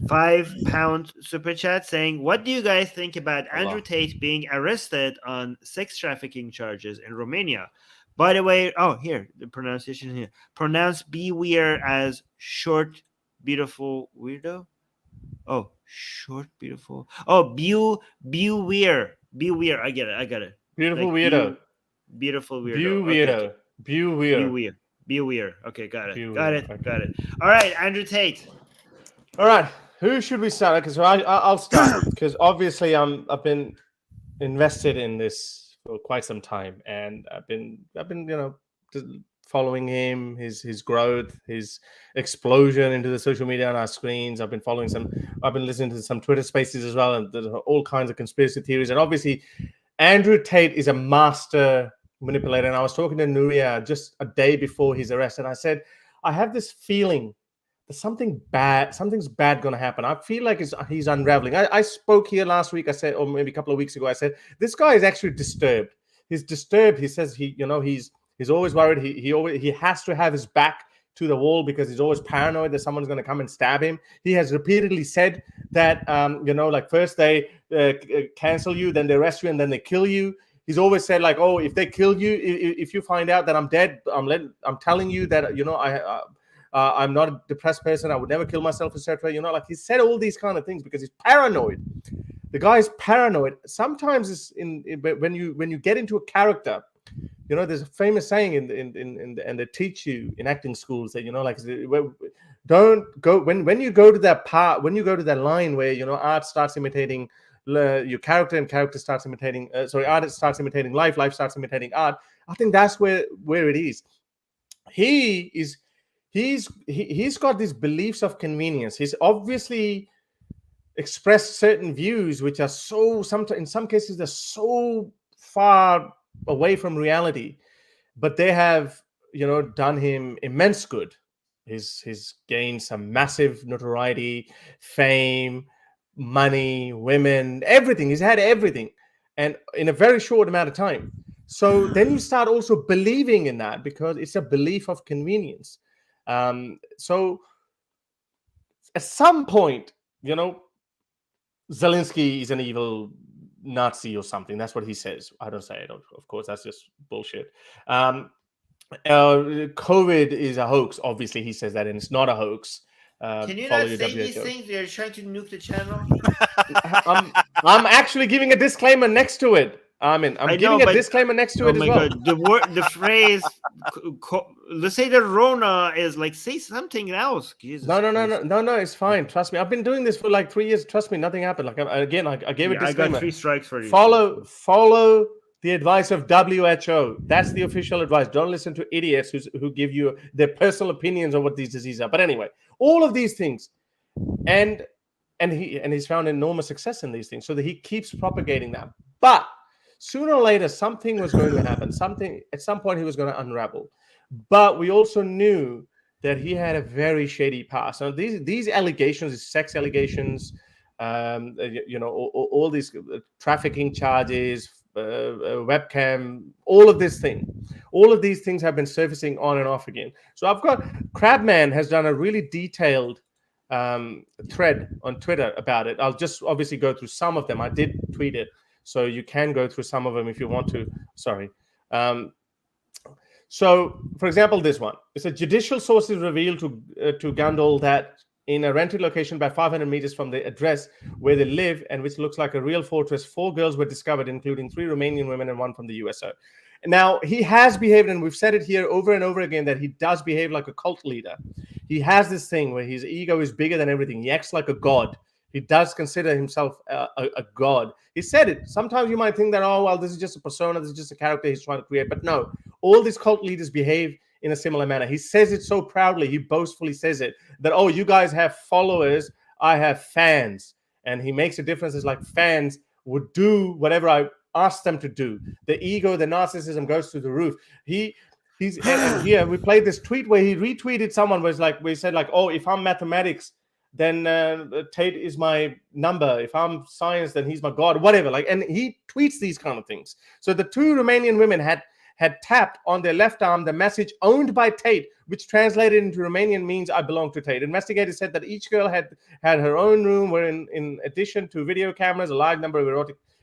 £5 super chat saying, "What do you guys think about Andrew Tate being arrested on sex trafficking charges in Romania?" By the way, here the pronunciation here. Pronounce Beware as short, beautiful weirdo. Oh, short, beautiful. Oh, Beware. I get it. Beautiful weirdo. Beautiful weirdo. Beware. Okay, got it. All right, Andrew Tate. All right, who should we start? Because I'll start, because obviously I've been invested in this for quite some time, and I've been following him, his growth, his explosion into the social media on our screens. I've been listening to some Twitter Spaces as well, and there's all kinds of conspiracy theories. And obviously, Andrew Tate is a master manipulator. And I was talking to Nuria just a day before his arrest, and I said, I have this feeling something's bad going to happen. I feel like he's unraveling. I spoke here last week. I said, or maybe a couple of weeks ago, I said, this guy is actually disturbed. He's disturbed. He says he's always worried. He has to have his back to the wall because he's always paranoid that someone's going to come and stab him. He has repeatedly said that, like first they cancel you, then they arrest you, and then they kill you. He's always said like, oh, if they kill you, if you find out that I'm dead, I'm telling you that, I'm not a depressed person. I would never kill myself, etc. Like he said all these kind of things because he's paranoid. The guy is paranoid. Sometimes it's when you get into a character. There's a famous saying and they teach you in acting schools that don't go when you go to that part, when you go to that line where art starts imitating your character and character starts imitating art starts imitating life starts imitating art. I think that's where it is. He's got these beliefs of convenience. He's obviously expressed certain views which are in some cases they're so far away from reality, but they have done him immense good. He's gained some massive notoriety, fame, money, women, everything. He's had everything, and in a very short amount of time. So then you start also believing in that because it's a belief of convenience. So at some point, Zelensky is an evil Nazi or something. That's what he says. I don't say it, of course. That's just bullshit. COVID is a hoax. Obviously, he says that, and it's not a hoax. Can you not say these things? You're trying to nuke the channel. I'm actually giving a disclaimer next to it. I'm giving a disclaimer next to it as well. God. The phrase, let's say the Rona is like, say something else. Jesus no, it's fine. Trust me. I've been doing this for like 3 years. Trust me, nothing happened. Like I gave a disclaimer. I got 3 strikes for you. Follow the advice of WHO. That's the official advice. Don't listen to idiots who give you their personal opinions on what these diseases are. But anyway, all of these things, and he's found enormous success in these things, so that he keeps propagating them. But sooner or later, something was going to happen. At some point, he was going to unravel. But we also knew that he had a very shady past. Now, these allegations, these sex allegations, all these trafficking charges, webcam, all of these things have been surfacing on and off again. So I've got Crabman has done a really detailed thread on Twitter about it. I'll just obviously go through some of them. I did tweet it, so you can go through some of them if you want to. Sorry. So, for example, this one. It's a judicial sources revealed to Gandol that in a rented location about 500 meters from the address where they live, and which looks like a real fortress, 4 girls were discovered, including 3 Romanian women and 1 from the USO. Now, he has behaved, and we've said it here over and over again, that he does behave like a cult leader. He has this thing where his ego is bigger than everything. He acts like a god. He does consider himself a god. He said it. Sometimes you might think that, oh, well, this is just a persona. This is just a character he's trying to create. But no, all these cult leaders behave in a similar manner. He says it so proudly. He boastfully says it that, oh, you guys have followers. I have fans. And he makes a difference. It's like fans would do whatever I ask them to do. The ego, the narcissism goes through the roof. And here we played this tweet where he retweeted someone where he said like, oh, if I'm mathematics, then Tate is my number. If I'm science, then he's my god, whatever. And he tweets these kind of things. So the 2 Romanian women had tapped on their left arm the message "owned by Tate," which translated into Romanian means "I belong to Tate." Investigators said that each girl had her own room where, in addition to video cameras, a large number of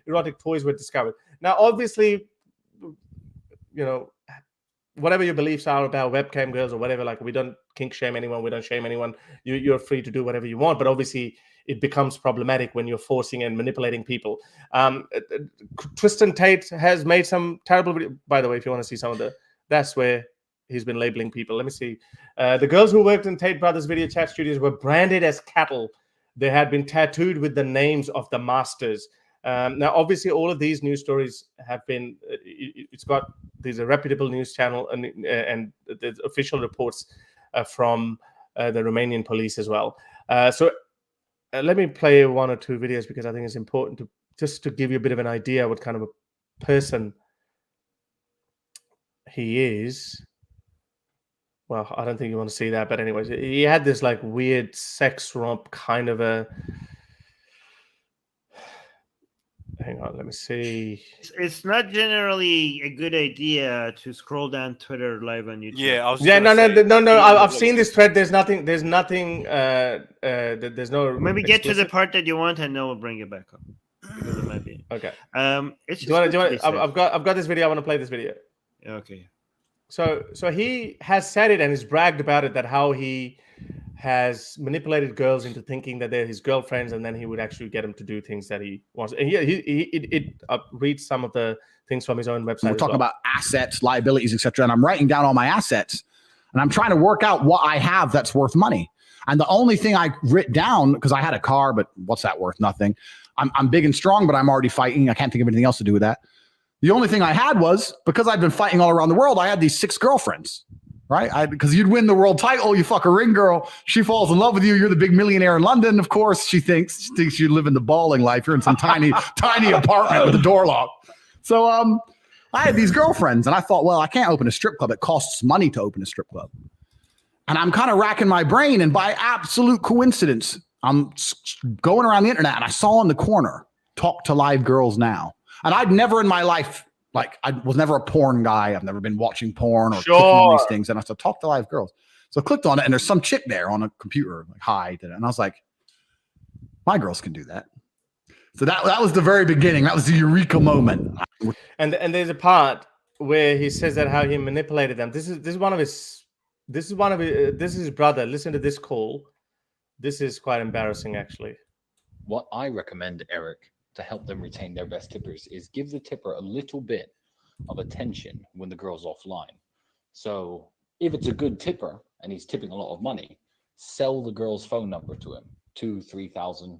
erotic toys were discovered. Now, obviously, whatever your beliefs are about webcam girls or whatever, we don't kink shame anyone, we don't shame anyone. You're free to do whatever you want, but obviously it becomes problematic when you're forcing and manipulating people. Tristan Tate has made some terrible video. By the way, if you want to see some of that's where he's been labeling people. Let me see. The girls who worked in Tate Brothers video chat studios were branded as cattle. They had been tattooed with the names of the masters. Now, obviously, all of these news stories have been. There's a reputable news channel and the official reports from the Romanian police as well. So let me play 1 or 2 videos because I think it's important to give you a bit of an idea what kind of a person he is. well, I don't think you want to see that, but anyways, he had this like weird sex romp kind of a. Hang on, let me see. It's not generally a good idea to scroll down Twitter live on YouTube. Yeah, no. I've seen this thread. There's nothing. There's no. Maybe get to the part that you want, and then we'll bring it back up. Because it might be okay. It's do you want? I've got this video. I want to play this video. Okay. So he has said it and he's bragged about it, that how he has manipulated girls into thinking that they're his girlfriends, and then he would actually get them to do things that he wants. And he reads some of the things from his own website. We're talking about assets, liabilities, etc. And I'm writing down all my assets, and I'm trying to work out what I have that's worth money. And the only thing I writ down, because I had a car, but what's that worth? Nothing. I'm big and strong, but I'm already fighting. I can't think of anything else to do with that. The only thing I had was, because I've been fighting all around the world, I had these 6 girlfriends. Right? Because you'd win the world title, you fuck a ring girl, she falls in love with you, you're the big millionaire in London, of course, she thinks you live in the balling life, you're in some tiny apartment with a door lock. So I had these girlfriends, and I thought, well, I can't open a strip club, it costs money to open a strip club. And I'm kind of racking my brain, and by absolute coincidence, I'm going around the internet, and I saw in the corner, Talk to Live Girls Now. And I'd never in my life, like, I was never a porn guy. I've never been watching porn or clicking on these things. And I said, Talk to Live Girls. So I clicked on it, and there's some chick there on a computer, like, hi. And I was like, my girls can do that. So that was the very beginning. That was the eureka moment. And there's a part where he says that how he manipulated them. This is his brother. Listen to this call. This is quite embarrassing, actually. What I recommend, Eric, to help them retain their best tippers is give the tipper a little bit of attention when the girl's offline. So if it's a good tipper and he's tipping a lot of money, sell the girl's phone number to him, 2,000-3,000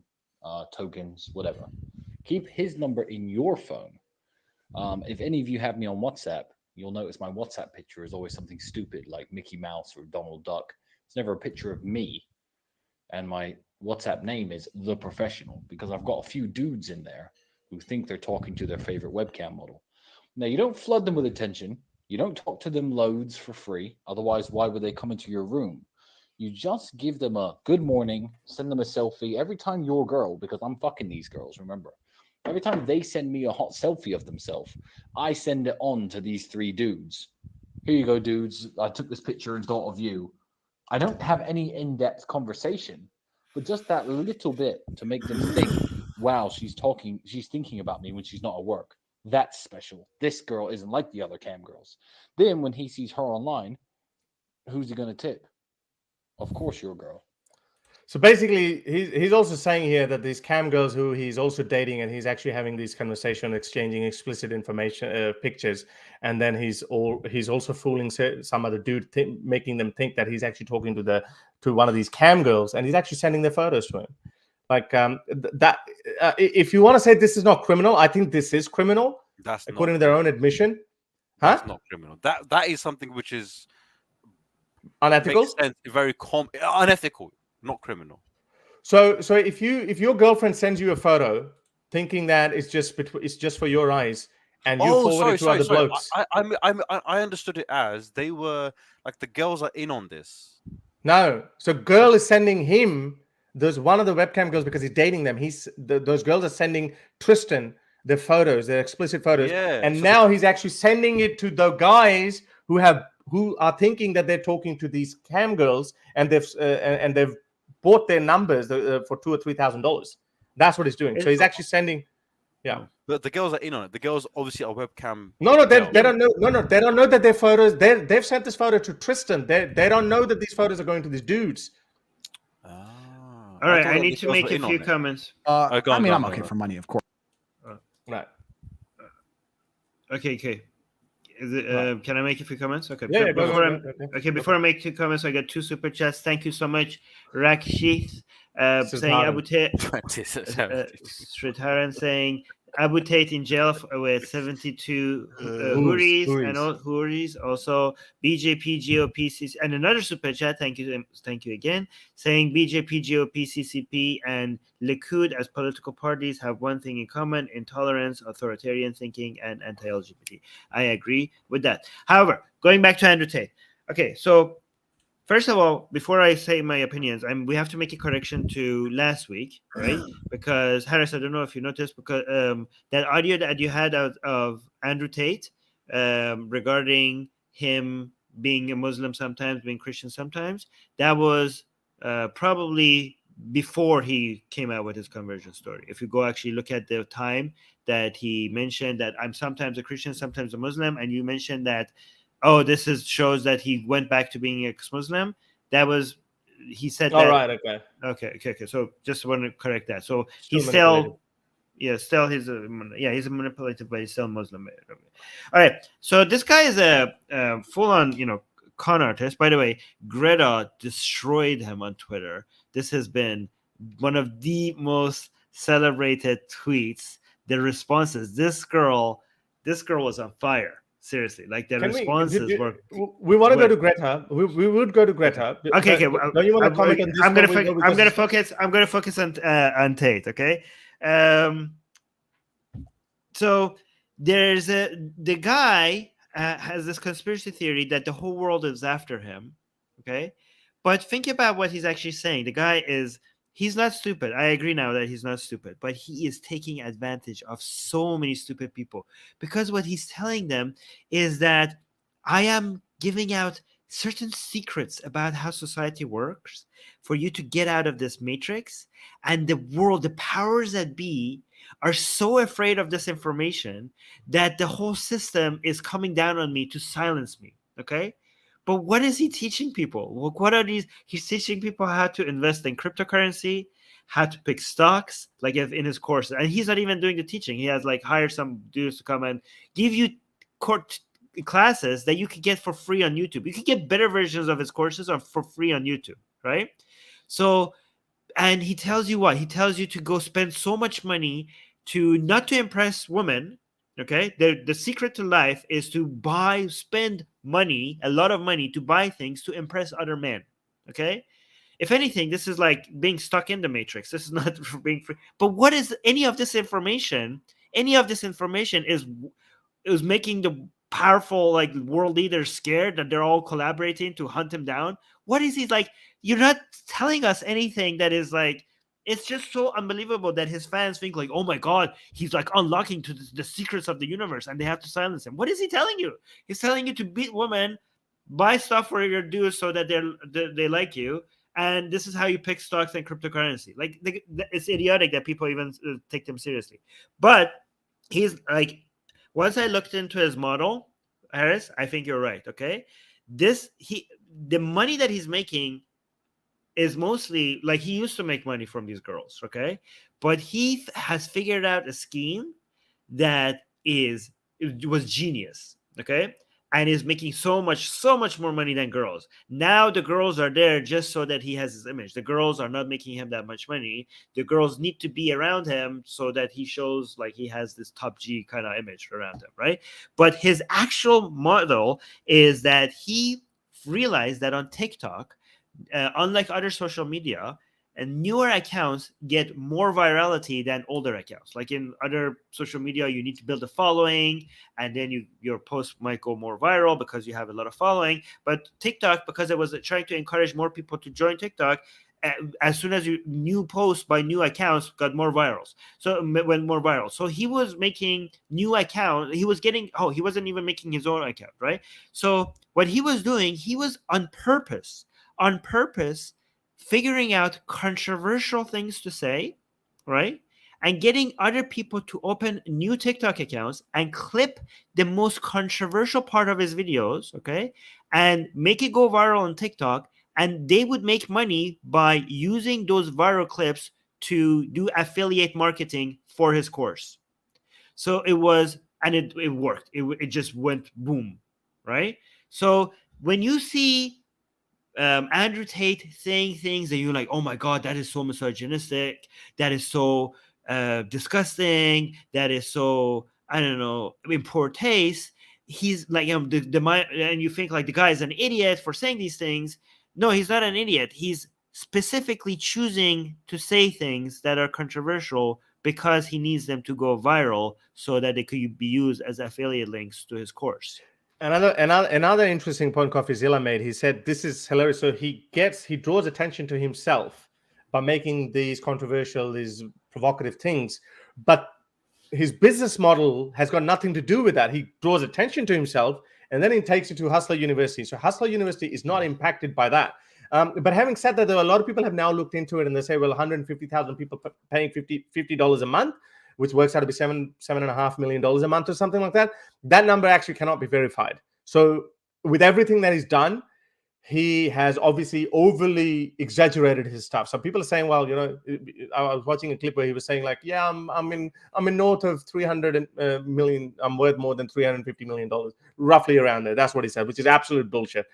tokens, whatever. Keep his number in your phone. If any of you have me on WhatsApp, you'll notice my WhatsApp picture is always something stupid like Mickey Mouse or Donald Duck. It's never a picture of me. And my WhatsApp name is The Professional, because I've got a few dudes in there who think they're talking to their favorite webcam model. Now, you don't flood them with attention. You don't talk to them loads for free. Otherwise, why would they come into your room? You just give them a good morning, send them a selfie every time your girl, because I'm fucking these girls, remember. Every time they send me a hot selfie of themselves, I send it on to these 3 dudes. Here you go, dudes. I took this picture and thought of you. I don't have any in-depth conversation, but just that little bit to make them think, wow, she's thinking about me when she's not at work. That's special. This girl isn't like the other cam girls. Then when he sees her online, who's he going to tip? Of course, your girl. So basically, he's also saying here that these cam girls who he's also dating, and he's actually having these conversations, exchanging explicit information, pictures, and then he's also fooling some other dude, making them think that he's actually talking to one of these cam girls, and he's actually sending their photos to him. Like if you want to say this is not criminal, I think this is criminal. That's according to their own admission. That's not criminal. That is something which is unethical. Makes sense, very unethical. Not criminal. So if your girlfriend sends you a photo thinking that it's just for your eyes, and you forward it to other blokes, I understood it as they were like, the girls are in on this. No, so girl is sending him. There's one of the webcam girls, because he's dating them. Those girls are sending Tristan their photos, their explicit photos, and now he's actually sending it to the guys who are thinking that they're talking to these cam girls, and they've bought their numbers for $2,000 or $3,000. That's what he's doing. So he's actually sending. Yeah, but the girls are in on it. The girls obviously are webcam. No, they don't know. No, they don't know that their photos. They've sent this photo to Tristan. They don't know that these photos are going to these dudes. All right, I need to make a few comments. I'm okay for money, of course. Right. Okay. Can I make a few comments? Okay. Yeah, before I make 2 comments, I got 2 super chats. Thank you so much, Rakshith, saying Abu Tate, Sridharan saying Abu Tate in jail with 72 Houris and all Houris. Also, BJP GOP and another super chat. Thank you again. Saying BJP GOP CCP and Likud as political parties have one thing in common: intolerance, authoritarian thinking, and anti-LGBT. I agree with that. However, going back to Andrew Tate. Okay, so First of all, before I say my opinions, we have to make a correction to last week, right? Because Harris, I don't know if you noticed, because that audio that you had of Andrew Tate regarding him being a Muslim sometimes, being Christian sometimes, that was probably before he came out with his conversion story. If you go actually look at the time that he mentioned that I'm sometimes a Christian, sometimes a Muslim, and you mentioned that, oh, shows that he went back to being ex-Muslim. That was, he said that. All right, okay. So just want to correct that. So he's still, he's a manipulative, but he's still Muslim. All right. So this guy is a full-on, con artist. By the way, Greta destroyed him on Twitter. This has been one of the most celebrated tweets. The responses. This girl was on fire. Seriously, like the responses were. We want to go to Greta. We would go to Greta. Okay. Don't you want to comment on this? I'm gonna focus. I'm gonna focus on Tate. Okay. So there's the guy has this conspiracy theory that the whole world is after him. Okay, but think about what he's actually saying. The guy he's not stupid. I agree now that he's not stupid, but he is taking advantage of so many stupid people, because what he's telling them is that I am giving out certain secrets about how society works for you to get out of this matrix. And the powers that be are so afraid of this information that the whole system is coming down on me to silence me. Okay. But what is he teaching people? What are these? He's teaching people how to invest in cryptocurrency, how to pick stocks, like in his courses. And he's not even doing the teaching. He has hired some dudes to come and give you classes that you could get for free on YouTube. You can get better versions of his courses for free on YouTube, right? So, and he tells you what? He tells you to go spend so much money not to impress women. Okay, the secret to life is to spend money, a lot of money, to buy things to impress other men. Okay, if anything, this is like being stuck in the matrix. This is not for being free. But what is any of this information? Any of this information is making the powerful world leaders scared that they're all collaborating to hunt him down. What is he like? You're not telling us anything that is it's just so unbelievable that his fans think oh my God, he's unlocking to the secrets of the universe and they have to silence him. What is he telling you? He's telling you to beat women, buy stuff for your dues so that they like you. And this is how you pick stocks and cryptocurrency. It's idiotic that people even take them seriously. But he's once I looked into his model, Harris, I think you're right. Okay. The money that he's making is mostly he used to make money from these girls, okay? But he has figured out a scheme that was genius, okay? And is making so much more money than girls. Now the girls are there just so that he has his image. The girls are not making him that much money. The girls need to be around him so that he shows he has this top G kind of image around him, right? But his actual model is that he realized that on TikTok, unlike other social media, and newer accounts get more virality than older accounts. Like in other social media, you need to build a following, and then your post might go more viral because you have a lot of following. But TikTok, because it was trying to encourage more people to join TikTok, as soon as new posts by new accounts got more virals. So went more viral. So he was making new accounts. He was getting, he wasn't even making his own account, right? So what he was doing, he was on purpose figuring out controversial things to say, right? And getting other people to open new TikTok accounts and clip the most controversial part of his videos, okay? And make it go viral on TikTok. And they would make money by using those viral clips to do affiliate marketing for his course. So it worked. It just went boom, right? So when you see Andrew Tate saying things that you're like, oh my God, that is so misogynistic, that is so disgusting, that is so, I don't know, in poor taste. He's like, and you think the guy is an idiot for saying these things. No, he's not an idiot. He's specifically choosing to say things that are controversial because he needs them to go viral so that they could be used as affiliate links to his course. Another interesting point Coffeezilla made. He said this is hilarious. So he draws attention to himself by making these controversial, these provocative things, but his business model has got nothing to do with that. He draws attention to himself, and then he takes it to Hustler University. So Hustler University is not impacted by that. But having said that, there are a lot of people have now looked into it, and they say, well, 150,000 people paying $50 a month, which works out to be $7.5 million a month or something like that. That number actually cannot be verified. So with everything that he's done, he has obviously overly exaggerated his stuff. So people are saying, well, I was watching a clip where he was saying like, yeah, I'm in north of 300 million. I'm worth more than $350 million, roughly around there. That's what he said, which is absolute bullshit.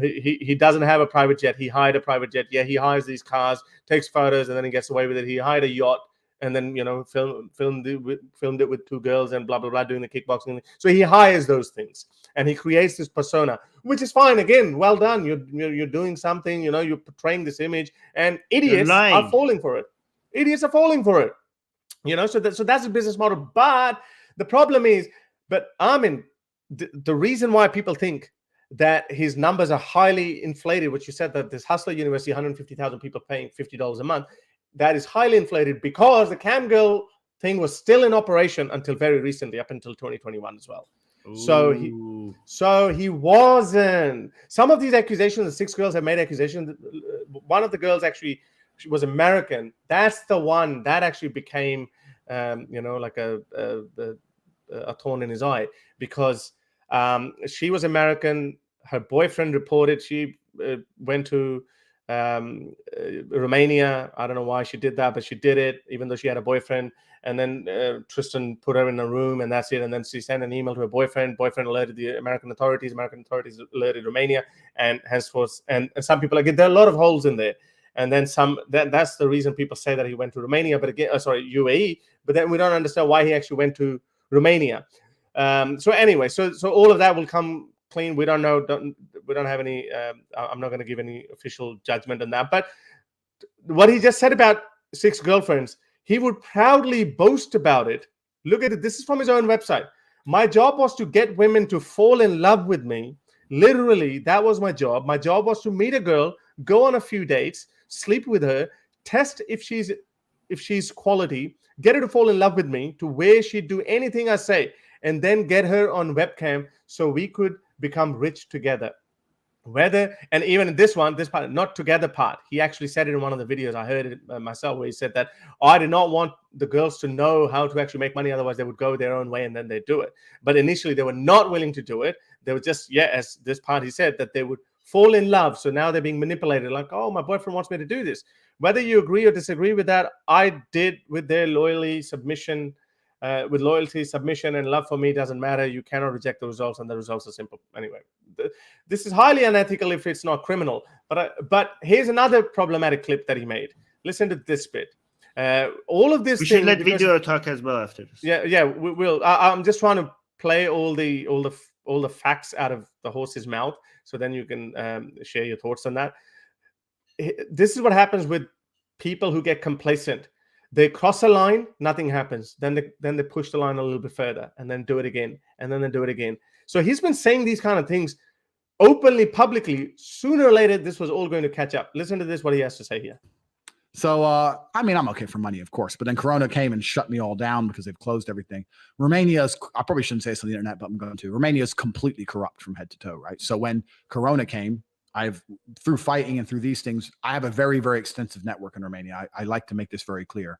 He doesn't have a private jet. He hired a private jet. Yeah, he hires these cars, takes photos, and then he gets away with it. He hired a yacht, and then filmed it with two girls and blah blah blah, doing the kickboxing. So he hires those things, and he creates this persona, which is fine. Again, well done. You're doing something. You're portraying this image, and idiots are falling for it. Idiots are falling for it. So that's a business model. But the problem is, Armin, the reason why people think that his numbers are highly inflated, which you said that this Hustler University, 150,000 people paying $50 a month, that is highly inflated because the cam girl thing was still in operation until very recently, up until 2021 as well. Ooh. So he wasn't. Some of these accusations, the 6 girls have made accusations. One of the girls actually, she was American. That's the one that actually became, like a thorn in his eye, because she was American. Her boyfriend reported she went to Romania. I don't know why she did that, but she did it, even though she had a boyfriend. And then Tristan put her in a room, and that's it. And then she sent an email to her boyfriend. Boyfriend alerted the American authorities. American authorities alerted Romania, and henceforth, and some people there are a lot of holes in there. And then that's the reason people say that he went to Romania, but again, UAE. But then we don't understand why he actually went to Romania. So anyway, so all of that will come clean. We don't know. We don't have any. I'm not going to give any official judgment on that. But what he just said about 6 girlfriends, he would proudly boast about it. Look at it. This is from his own website. My job was to get women to fall in love with me. Literally, that was my job. My job was to meet a girl, go on a few dates, sleep with her, test if she's quality, get her to fall in love with me, to where she'd do anything I say, and then get her on webcam so we could become rich together. And even in this part, not together part, he actually said it in one of the videos. I heard it myself, where he said that I did not want the girls to know how to actually make money. Otherwise, they would go their own way and then they'd do it. But initially, they were not willing to do it. They were just, as this part he said, that they would fall in love. So now they're being manipulated. Like, oh, my boyfriend wants me to do this. Whether you agree or disagree with that, I did with their loyalty, submission, and love for me doesn't matter. You cannot reject the results, and the results are simple. Anyway, this is highly unethical if it's not criminal. But here's another problematic clip that he made. Listen to this bit. All of this. We should let Veedu talk as well after this. Yeah, we will. I'm just trying to play all the facts out of the horse's mouth, so then you can share your thoughts on that. This is what happens with people who get complacent. They cross a line, nothing happens. Then they push the line a little bit further, and then do it again, and then they do it again. So he's been saying these kind of things openly, publicly. Sooner or later, this was all going to catch up. Listen to this, what he has to say here. So, I'm okay for money, of course, but then Corona came and shut me all down because they've closed everything. Romania's, I probably shouldn't say this on the internet, but I'm going to. Romania's completely corrupt from head to toe, right? So when Corona came, through fighting and through these things, I have a very, very extensive network in Romania. I like to make this very clear.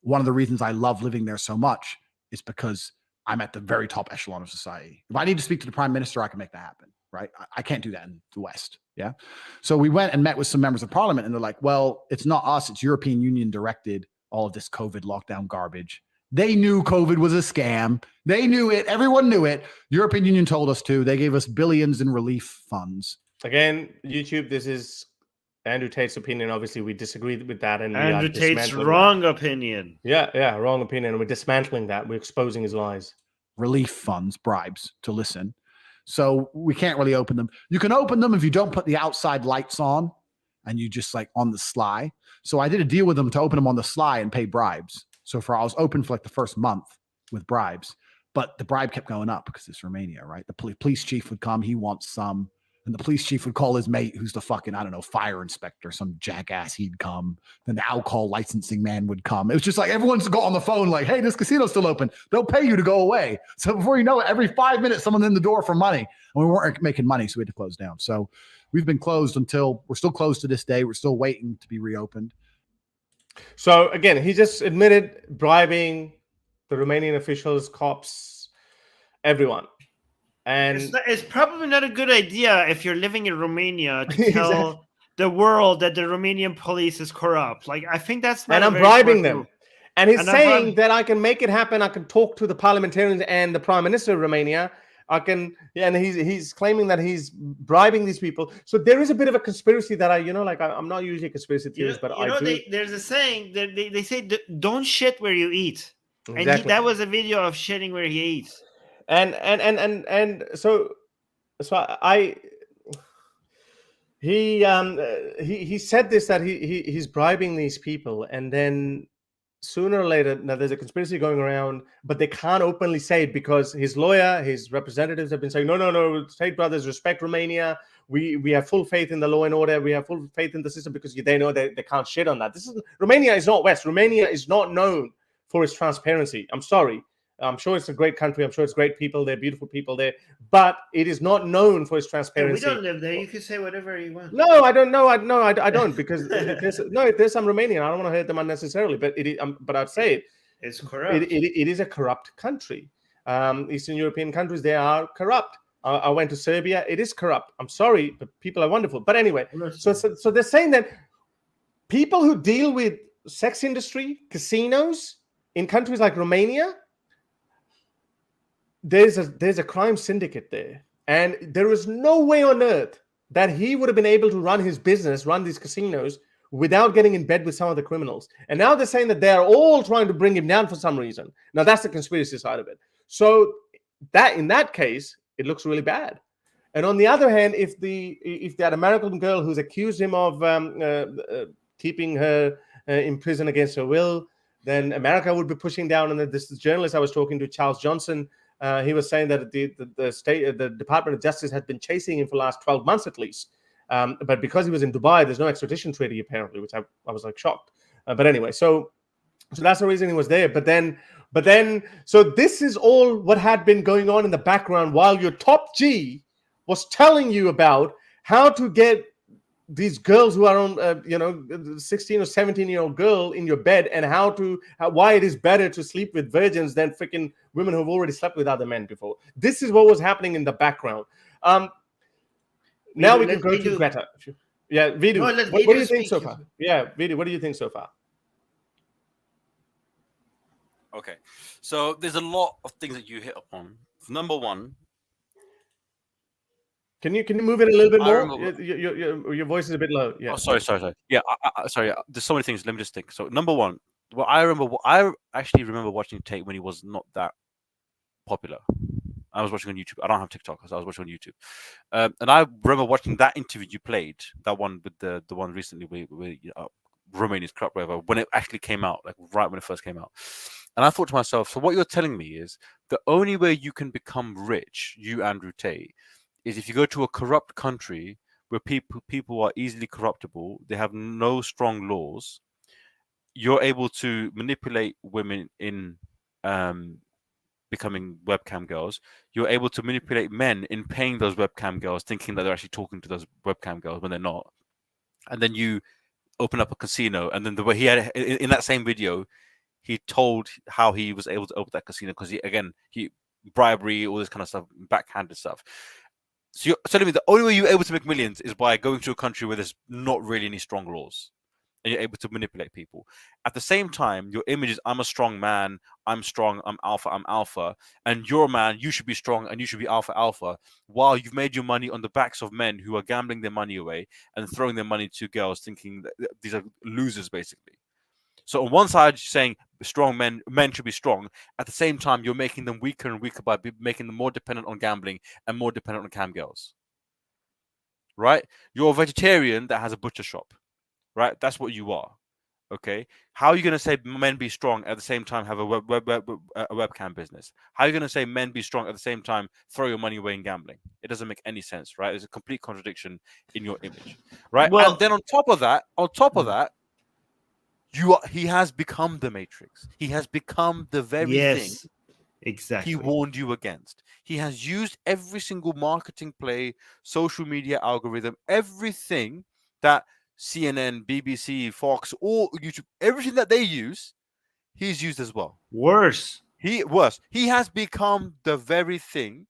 One of the reasons I love living there so much is because I'm at the very top echelon of society. If I need to speak to the prime minister, I can make that happen, right? I can't do that in the West. Yeah. So we went and met with some members of parliament, and they're like, well, it's not us. It's European Union directed all of this COVID lockdown garbage. They knew COVID was a scam. They knew it. Everyone knew it. European Union told us to. They gave us billions in relief funds. Again, YouTube, this is Andrew Tate's opinion. Obviously, we disagree with that. And Andrew Tate's wrong opinion. Yeah, wrong opinion. And we're dismantling that. We're exposing his lies. Relief funds, bribes to listen. So we can't really open them. You can open them if you don't put the outside lights on and you just like on the sly. So I did a deal with them to open them on the sly and pay bribes. So I was open for like the first month with bribes. But the bribe kept going up because it's Romania, right? The police chief would come, he wants some. And the police chief would call his mate, who's the fucking, I don't know, fire inspector, some jackass, he'd come. Then the alcohol licensing man would come. It was just like everyone's got on the phone like, hey, this casino's still open. They'll pay you to go away. So before you know it, every 5 minutes, someone's in the door for money. And we weren't making money, so we had to close down. So we've been closed we're still closed to this day. We're still waiting to be reopened. So again, he just admitted bribing the Romanian officials, cops, everyone. And it's probably not a good idea if you're living in Romania to tell the world that the Romanian police is corrupt. Like, I think that's not. And I'm bribing them. And he's saying that I can make it happen. I can talk to the parliamentarians and the prime minister of Romania. I can, and he's claiming that he's bribing these people. So there is a bit of a conspiracy that I'm not usually a conspiracy theorist, but I do. There's a saying that they say, don't shit where you eat. Exactly. And that was a video of shitting where he eats. And so he said this, that he's bribing these people, and then sooner or later, now there's a conspiracy going around, but they can't openly say it because his lawyer, his representatives have been saying, no, Tate brothers, respect Romania. We have full faith in the law and order. We have full faith in the system because they know they can't shit on that. Romania is not West. Romania is not known for its transparency. I'm sorry. I'm sure it's a great country. I'm sure it's great people. They're beautiful people there, but it is not known for its transparency. We don't live there. You can say whatever you want. No, I don't know. I don't, because there's some Romanian. I don't want to hurt them unnecessarily, but but I'd say it. It's corrupt. It is a corrupt country. Eastern European countries, they are corrupt. I went to Serbia. It is corrupt. I'm sorry, but people are wonderful. But anyway, so they're saying that people who deal with sex industry, casinos in countries like Romania, there's a crime syndicate there, and there is no way on earth that he would have been able to run his business, run these casinos, without getting in bed with some of the criminals. And now they're saying that they're all trying to bring him down for some reason. Now that's the conspiracy side of it. So that in that case, it looks really bad. And on the other hand, if that American girl who's accused him of keeping her in prison against her will, then America would be pushing down. And this journalist I was talking to, Charles Johnson, he was saying that the Department of Justice had been chasing him for the last 12 months at least. But because he was in Dubai, there's no extradition treaty apparently, which I was like shocked. But anyway, so that's the reason he was there. But then, so this is all what had been going on in the background while your top G was telling you about how to get these girls who are on, 16 or 17-year-old girl in your bed, and why it is better to sleep with virgins than freaking women who've already slept with other men before. This is what was happening in the background. Now we can go to Greta. Yeah, Veedu. What do you think so far? Yeah, Veedu, what do you think so far? Okay, so there's a lot of things that you hit upon. Number one, can you move it a little bit more? Your voice is a bit low. Yeah. Oh, sorry. Yeah, sorry. There's so many things. Let me just think. So number one, I actually remember watching Tate when he was not that popular. I was watching on YouTube. I don't have TikTok, so I was watching on YouTube. And I remember watching that interview you played, that one with the one recently with Romania's corrupt, whatever, when it actually came out, like right when it first came out. And I thought to myself, so what you're telling me is the only way you can become rich, you Andrew Tate, is if you go to a corrupt country where people are easily corruptible, they have no strong laws, you're able to manipulate women in becoming webcam girls. You're able to manipulate men in paying those webcam girls, thinking that they're actually talking to those webcam girls when they're not. And then you open up a casino, and then the way he had in that same video, he told how he was able to open that casino because he bribery, all this kind of stuff, backhanded stuff. So you're telling me the only way you're able to make millions is by going to a country where there's not really any strong laws, and you're able to manipulate people. At the same time, your image is, I'm a strong man, I'm strong, I'm alpha, and you're a man, you should be strong, and you should be alpha, while you've made your money on the backs of men who are gambling their money away and throwing their money to girls, thinking that these are losers, basically. So on one side, you're saying strong men should be strong. At the same time, you're making them weaker and weaker by making them more dependent on gambling and more dependent on cam girls. Right? You're a vegetarian that has a butcher shop. Right? That's what you are. Okay, how are you going to say men be strong at the same time have a webcam business? How are you going to say men be strong at the same time throw your money away in gambling? It doesn't make any sense, right? There's a complete contradiction in your image, right? Well, and then on top of that, he has become the Matrix. He has become the very thing exactly he warned you against. He has used every single marketing play, social media algorithm, everything that CNN, BBC, Fox, all YouTube, everything that they use, he's used as well. Worse. He has become the very thing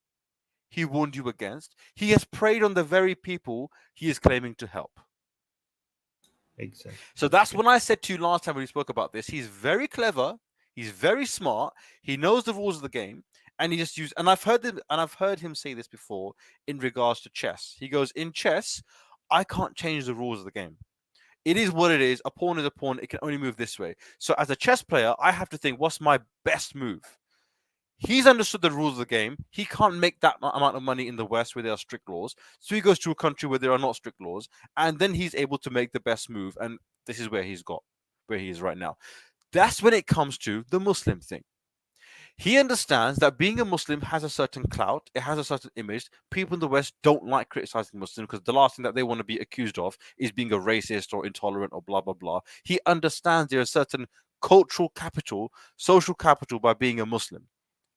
he warned you against. He has preyed on the very people he is claiming to help. Exactly. So that's when I said to you last time when we spoke about this, he's very clever, he's very smart, he knows the rules of the game, and he just used, and I've heard him say this before in regards to chess. He goes, in chess, I can't change the rules of the game. It is what it is. A pawn is a pawn. It can only move this way. So as a chess player, I have to think, what's my best move? He's understood the rules of the game. He can't make that amount of money in the West where there are strict laws. So he goes to a country where there are not strict laws. And then he's able to make the best move. And this is where he is right now. That's when it comes to the Muslim thing. He understands that being a Muslim has a certain clout. It has a certain image. People in the West don't like criticizing Muslims because the last thing that they want to be accused of is being a racist or intolerant or blah, blah, blah. He understands there's a certain cultural capital, social capital by being a Muslim.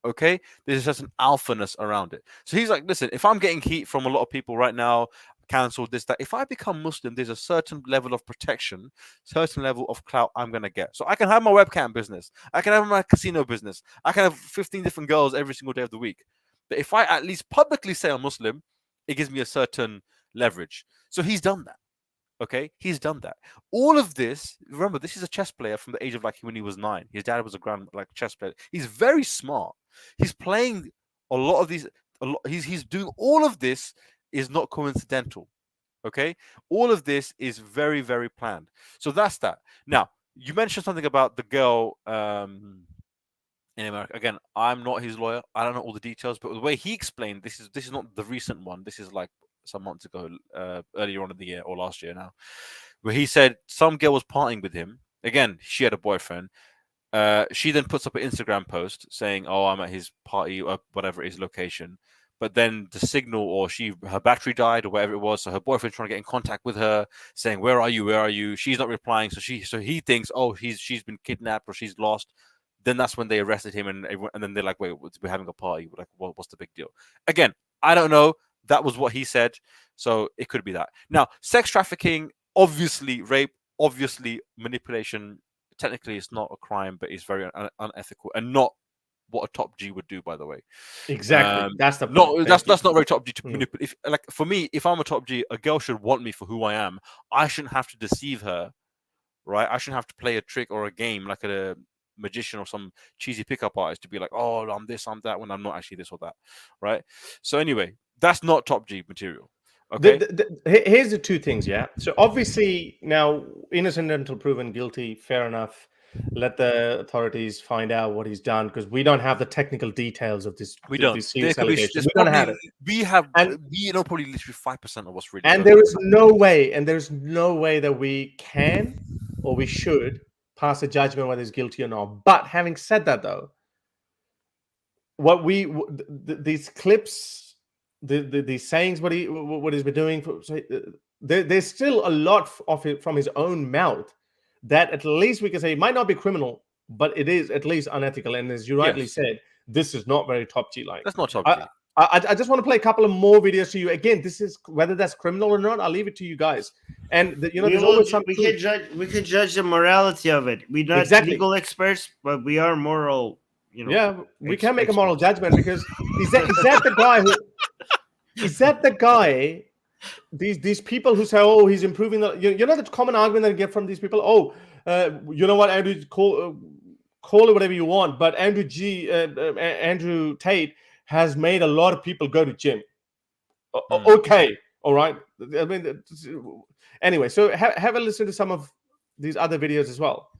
Okay, there's a certain alphaness around it. So he's like, listen, if I'm getting heat from a lot of people right now, cancelled this, that, if I become Muslim, there's a certain level of protection, certain level of clout I'm going to get. So I can have my webcam business. I can have my casino business. I can have 15 different girls every single day of the week. But if I at least publicly say I'm Muslim, it gives me a certain leverage. So he's done that. Okay, he's done that. All of this, remember, this is a chess player from the age of like when he was 9. His dad was a chess player. He's very smart. He's playing a lot of these. He's doing all of this is not coincidental. Okay, all of this is very, very planned. So that's that. Now you mentioned something about the girl in America. Again, I'm not his lawyer. I don't know all the details, but the way he explained this is not the recent one. This is like some months ago, earlier on in the year or last year now, where he said some girl was partying with him. Again, she had a boyfriend. She then puts up an Instagram post saying, "Oh, I'm at his party or whatever his location." But then the signal or her battery died or whatever it was. So her boyfriend's trying to get in contact with her, saying, "Where are you? Where are you?" She's not replying. So he thinks, "Oh, she's been kidnapped or she's lost." Then that's when they arrested him, and then they're like, "Wait, we're having a party. Like, what's the big deal?" Again, I don't know. That was what he said. So it could be that. Now, sex trafficking, obviously rape, obviously manipulation. Technically, it's not a crime, but it's very unethical and not what a top G would do, by the way. Exactly. That's the point. No, that's not very top G to manipulate. For me, if I'm a top G, a girl should want me for who I am. I shouldn't have to deceive her, right? I shouldn't have to play a trick or a game like a magician or some cheesy pickup artist to be like, "Oh, I'm this, I'm that," when I'm not actually this or that, right? So anyway, that's not top G material. Okay. Here's the two things, yeah. So obviously now innocent until proven guilty, fair enough. Let the authorities find out what he's done because we don't have the technical details of this. We don't. We don't have it. We know probably literally 5% of what's really. And there is no way, that we can or we should pass a judgment whether he's guilty or not. But having said that, though, these clips. The sayings, what he's been doing, there's still a lot of it from his own mouth that at least we can say it might not be criminal, but it is at least unethical. And as you rightly said, this is not very top G like. That's not top G. I just want to play a couple of more videos to you. Again, this is whether that's criminal or not. I'll leave it to you guys. And there's always something we can judge the morality of it. We're not legal experts, but we are moral. Yeah, we can make a moral judgment because is that the guy who? Is that the guy? These people who say, "Oh, he's improving." You know the common argument that I get from these people. "Oh, you know what, Andrew, call it whatever you want." But Andrew Tate has made a lot of people go to gym. Okay, all right. I mean, anyway, so have a listen to some of these other videos as well.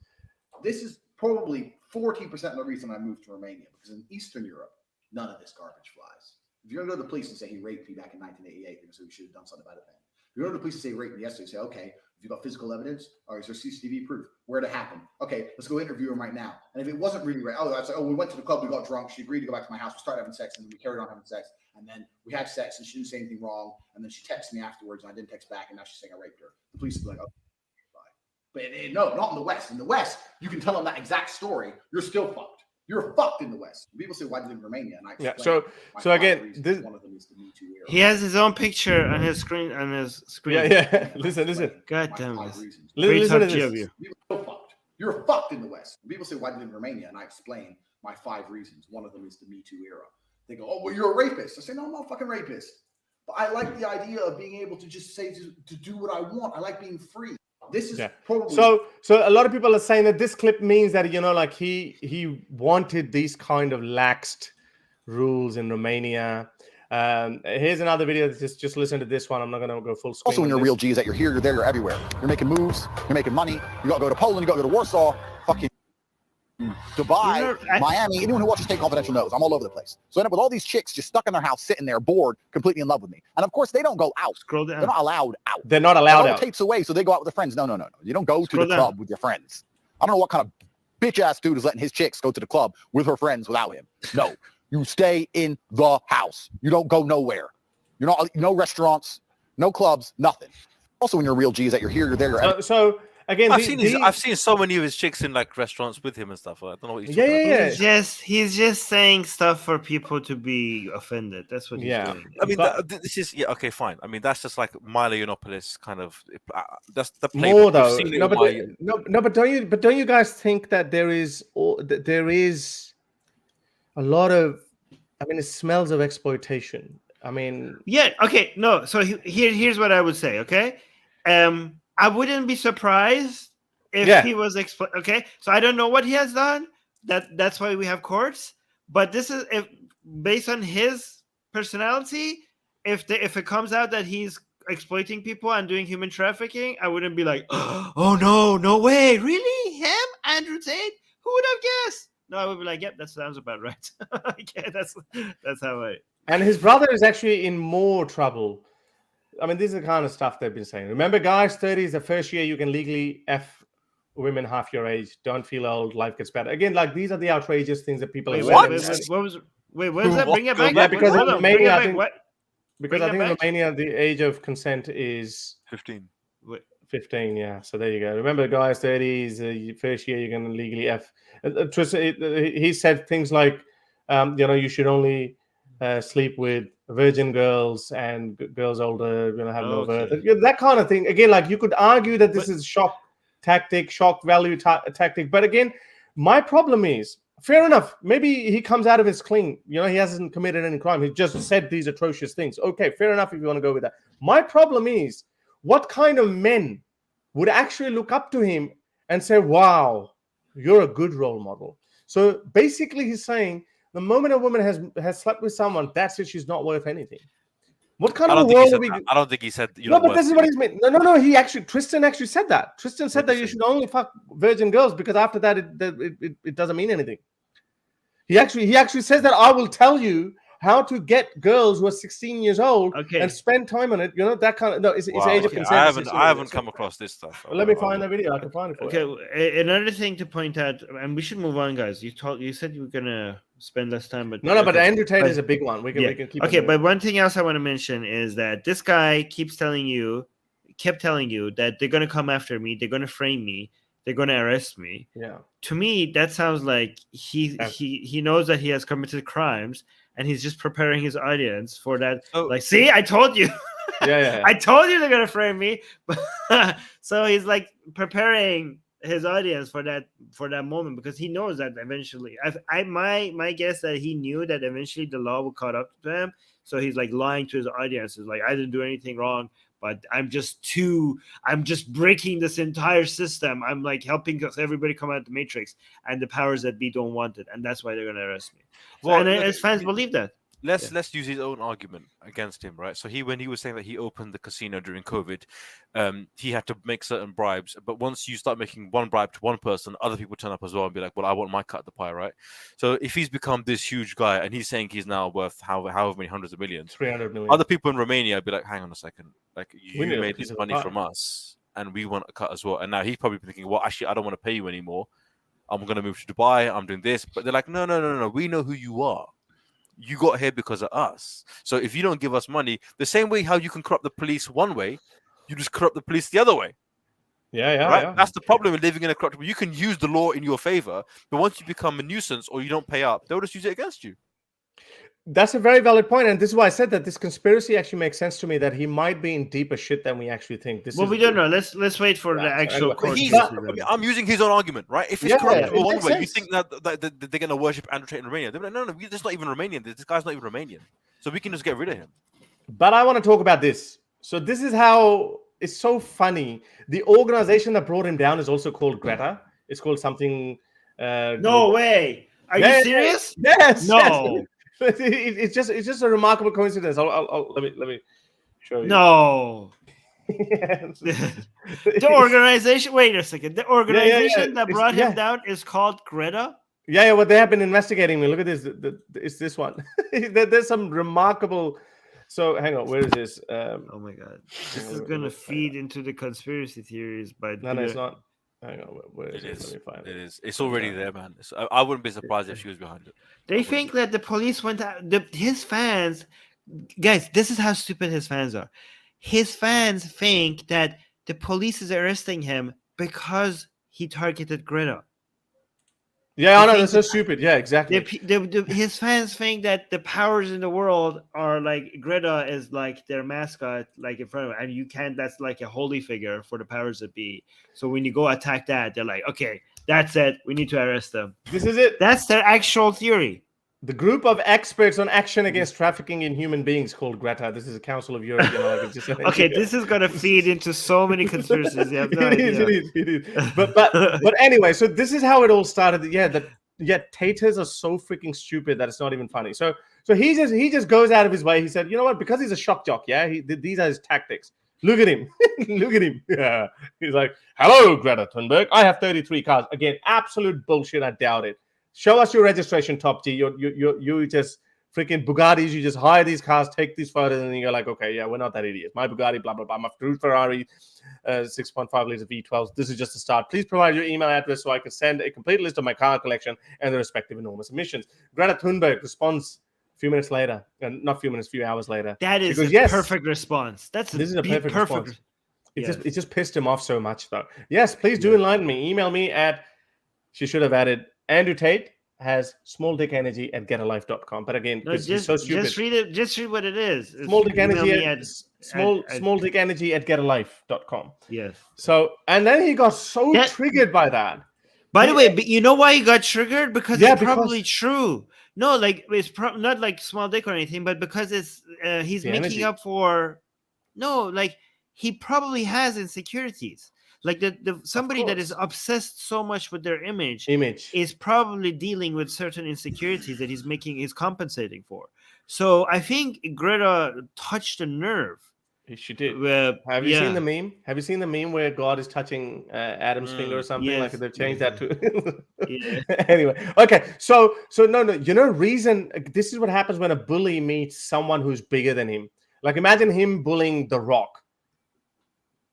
This is probably 40% of the reason I moved to Romania because in Eastern Europe, none of this garbage flies. If you're going to go to the police and say he raped me back in 1988, they're going to say we should have done something about it then. You go to the police and say rape me yesterday. You say, okay, if you got physical evidence, or is there CCTV proof? Where did it happen? Okay, let's go interview him right now. And if it wasn't really rape, that's like, we went to the club, we got drunk, she agreed to go back to my house, we started having sex, and then we carried on having sex, and then we had sex, and she didn't say anything wrong, and then she texted me afterwards, and I didn't text back, and now she's saying I raped her. The police are like, okay, bye. But no, not in the West. In the West, you can tell them that exact story, you're still fucked. You're fucked in the West. People say, why do you live in Romania? And I so again, this, one of them is the Me Too era. He has his own picture on his screen. Yeah. Listen. God damn it. Listen to this. You're still fucked. You're fucked in the West. People say, why do you live in Romania? And I explain my 5 reasons. One of them is the Me Too era. They go, oh, well, you're a rapist. I say, no, I'm not a fucking rapist. But I like the idea of being able to just say to do what I want. I like being free. This is probably so a lot of people are saying that this clip means that, you know, like he wanted these kind of laxed rules in Romania. Here's another video. Just listen to this one. I'm not going to go full screen. Also, when you're real G is that you're here, you're there, you're everywhere. You're making moves, you're making money. You got to go to Poland, you got to go to Warsaw, fucking Dubai, Miami. Anyone who watches Take Confidential knows I'm all over the place. So I end up with all these chicks just stuck in their house, sitting there, bored, completely in love with me. And of course, they don't go out. Scroll down. They're not allowed out. They're not allowed out. Tapes away, so they go out with their friends. No. You don't go to the club with your friends. I don't know what kind of bitch ass dude is letting his chicks go to the club with her friends without him. No, you stay in the house. You don't go nowhere. You're not no restaurants, no clubs, nothing. Also, when you're real G is that you're here, you're there, you're everywhere. So again, I've seen so many of his chicks in like restaurants with him and stuff. I don't know what he's talking about. He's just saying stuff for people to be offended. That's what he's doing. I mean, this is okay, fine. I mean, that's just like Milo Yiannopoulos kind of. That's the play. More though. But don't you guys think that there is a lot of? I mean, it smells of exploitation. I mean, yeah. Okay. No. So here's what I would say. Okay. I wouldn't be surprised if he was okay. So I don't know what he has done. That's why we have courts. But this is based on his personality. If it comes out that he's exploiting people and doing human trafficking, I wouldn't be like, oh no way, really him, Andrew Tate? Who would have guessed? No, I would be like, yep, that sounds about right. Okay, that's how I. And his brother is actually in more trouble. I mean, this is the kind of stuff they've been saying. Remember, guys, 30 is the first year you can legally F women half your age. Don't feel old. Life gets better. Again, like these are the outrageous things that people are saying. What was that? Bring it back. Yeah, because in Romania, I think in Romania, the age of consent is 15. 15, yeah. So there you go. Remember, guys, 30 is the first year you can legally F. He said things like, you should only sleep with virgin girls and girls older, have no birth. That kind of thing. Again, like you could argue that this is shock value tactic. But again, my problem is, fair enough. Maybe he comes out of his clean. He hasn't committed any crime. He just said these atrocious things. Okay, fair enough if you want to go with that. My problem is, what kind of men would actually look up to him and say, wow, you're a good role model? So basically he's saying, the moment a woman has slept with someone, that's it. She's not worth anything. What kind of a world are we? I don't think he said. No, but this is what he's meant. No. Tristan actually said that. Tristan said that you should only fuck virgin girls because after that it doesn't mean anything. He actually says that I will tell you how to get girls who are 16 years old and spend time on it. That kind of it's age of consent. I haven't come across this stuff. Well, let me find that video. I can find it for you. Okay, another thing to point out, and we should move on, guys. You said you were gonna spend less time, but but Andrew Tate is a big one. We can keep. Okay, but one thing else I want to mention is that this guy kept telling you that they're gonna come after me, they're gonna frame me, they're gonna arrest me. Yeah. To me, that sounds like he knows that he has committed crimes. And he's just preparing his audience for that. Like, see, I told you. Yeah. I told you they're gonna frame me. So he's like preparing his audience for that moment because he knows that eventually. My guess that he knew that eventually the law will caught up to him. So he's like lying to his audience. He's like, I didn't do anything wrong, but I'm just breaking this entire system. I'm like helping everybody come out of the matrix, and the powers that be don't want it, and that's why they're gonna arrest me. Well, and his fans believe that. let's use his own argument against him, right? So when he was saying that he opened the casino during COVID, he had to make certain bribes. But once you start making one bribe to one person, other people turn up as well and be like, well, I want my cut of the pie, right? So if he's become this huge guy and he's saying he's now worth however many hundreds of millions, 300 million, other people in Romania be like, hang on a second, like you made this money from us and we want a cut as well. And now he's probably thinking, well, actually, I don't want to pay you anymore. I'm going to move to Dubai. I'm doing this. But they're like, no. We know who you are. You got here because of us. So if you don't give us money, the same way how you can corrupt the police one way, you just corrupt the police the other way. Yeah. That's the problem with living in a corrupt. You can use the law in your favor, but once you become a nuisance or you don't pay up, they'll just use it against you. That's a very valid point, and this is why I said that this conspiracy actually makes sense to me. That he might be in deeper shit than we actually think. We don't know. Let's wait for the actual. I'm using his own argument, right? If it's corrupt one way, you think that they're going to worship Andrew Tate in Romania? They're like, no, this is not even Romanian. This guy's not even Romanian, so we can just get rid of him. But I want to talk about this. So this is how it's so funny. The organization that brought him down is also called Greta. It's called something. No way. Are you serious? Yes. No. Yes. It's just a remarkable coincidence. Let me show you. No. The organization. Wait a second. The organization that brought him down is called Greta. Yeah. Well, they have been investigating me. Look at this. It's this one. There's some remarkable. So hang on. Where is this? Oh my god. This is gonna feed into the conspiracy theories. No, it's not. Hang on, where is it? Let me find it is. It's already there, man. I wouldn't be surprised if she was behind it. They think that the police went out. His fans, guys, this is how stupid his fans are. His fans think that the police is arresting him because he targeted Greta. Yeah, I know, that's so stupid. Yeah, exactly. His fans think that the powers in the world are like Greta is like their mascot, like in front of him, and you can't. That's like a holy figure for the powers that be. So when you go attack that, they're like, okay, that's it. We need to arrest them. This is it. That's their actual theory. The group of experts on action against trafficking in human beings called Greta. This is a Council of Europe. Okay, this is gonna feed into so many conspiracies. You have no idea. It is. But anyway, so this is how it all started. Yeah, Taters are so freaking stupid that it's not even funny. So he just goes out of his way. He said, you know what? Because he's a shock jock. Yeah, these are his tactics. Look at him. Look at him. Yeah, he's like, hello, Greta Thunberg. I have 33 cars. Again, absolute bullshit. I doubt it. Show us your registration, Top G. You just freaking Bugattis. You just hire these cars, take these photos, and you're like, okay, yeah, we're not that idiots. My Bugatti, blah, blah, blah. My Ferrari, 6.5 liter V12. This is just a start. Please provide your email address so I can send a complete list of my car collection and the respective enormous emissions. Greta Thunberg responds a few minutes later, and not a few minutes, few hours later. That is a perfect response. This is a perfect response. It just pissed him off so much, though. Yes, please do enlighten me. Email me at, she should have added, Andrew Tate has smalldickenergy@getalife.com. But again, it's so stupid. Just read it. Just read what it is. smalldickenergy@getalife.com. Yes. So, and then he got so triggered by that. By the way, but you know why he got triggered? Because it's probably true. No, like it's not like small dick or anything, but because it's he's making up for. No, like he probably has insecurities. Like somebody that is obsessed so much with their image is probably dealing with certain insecurities that he's compensating for. So I think Greta touched a nerve. She did. Have you seen the meme? Have you seen the meme where God is touching Adam's finger or something? Yes. Like they've changed that to. Anyway, okay. So no. You know, reason. This is what happens when a bully meets someone who's bigger than him. Like imagine him bullying The Rock.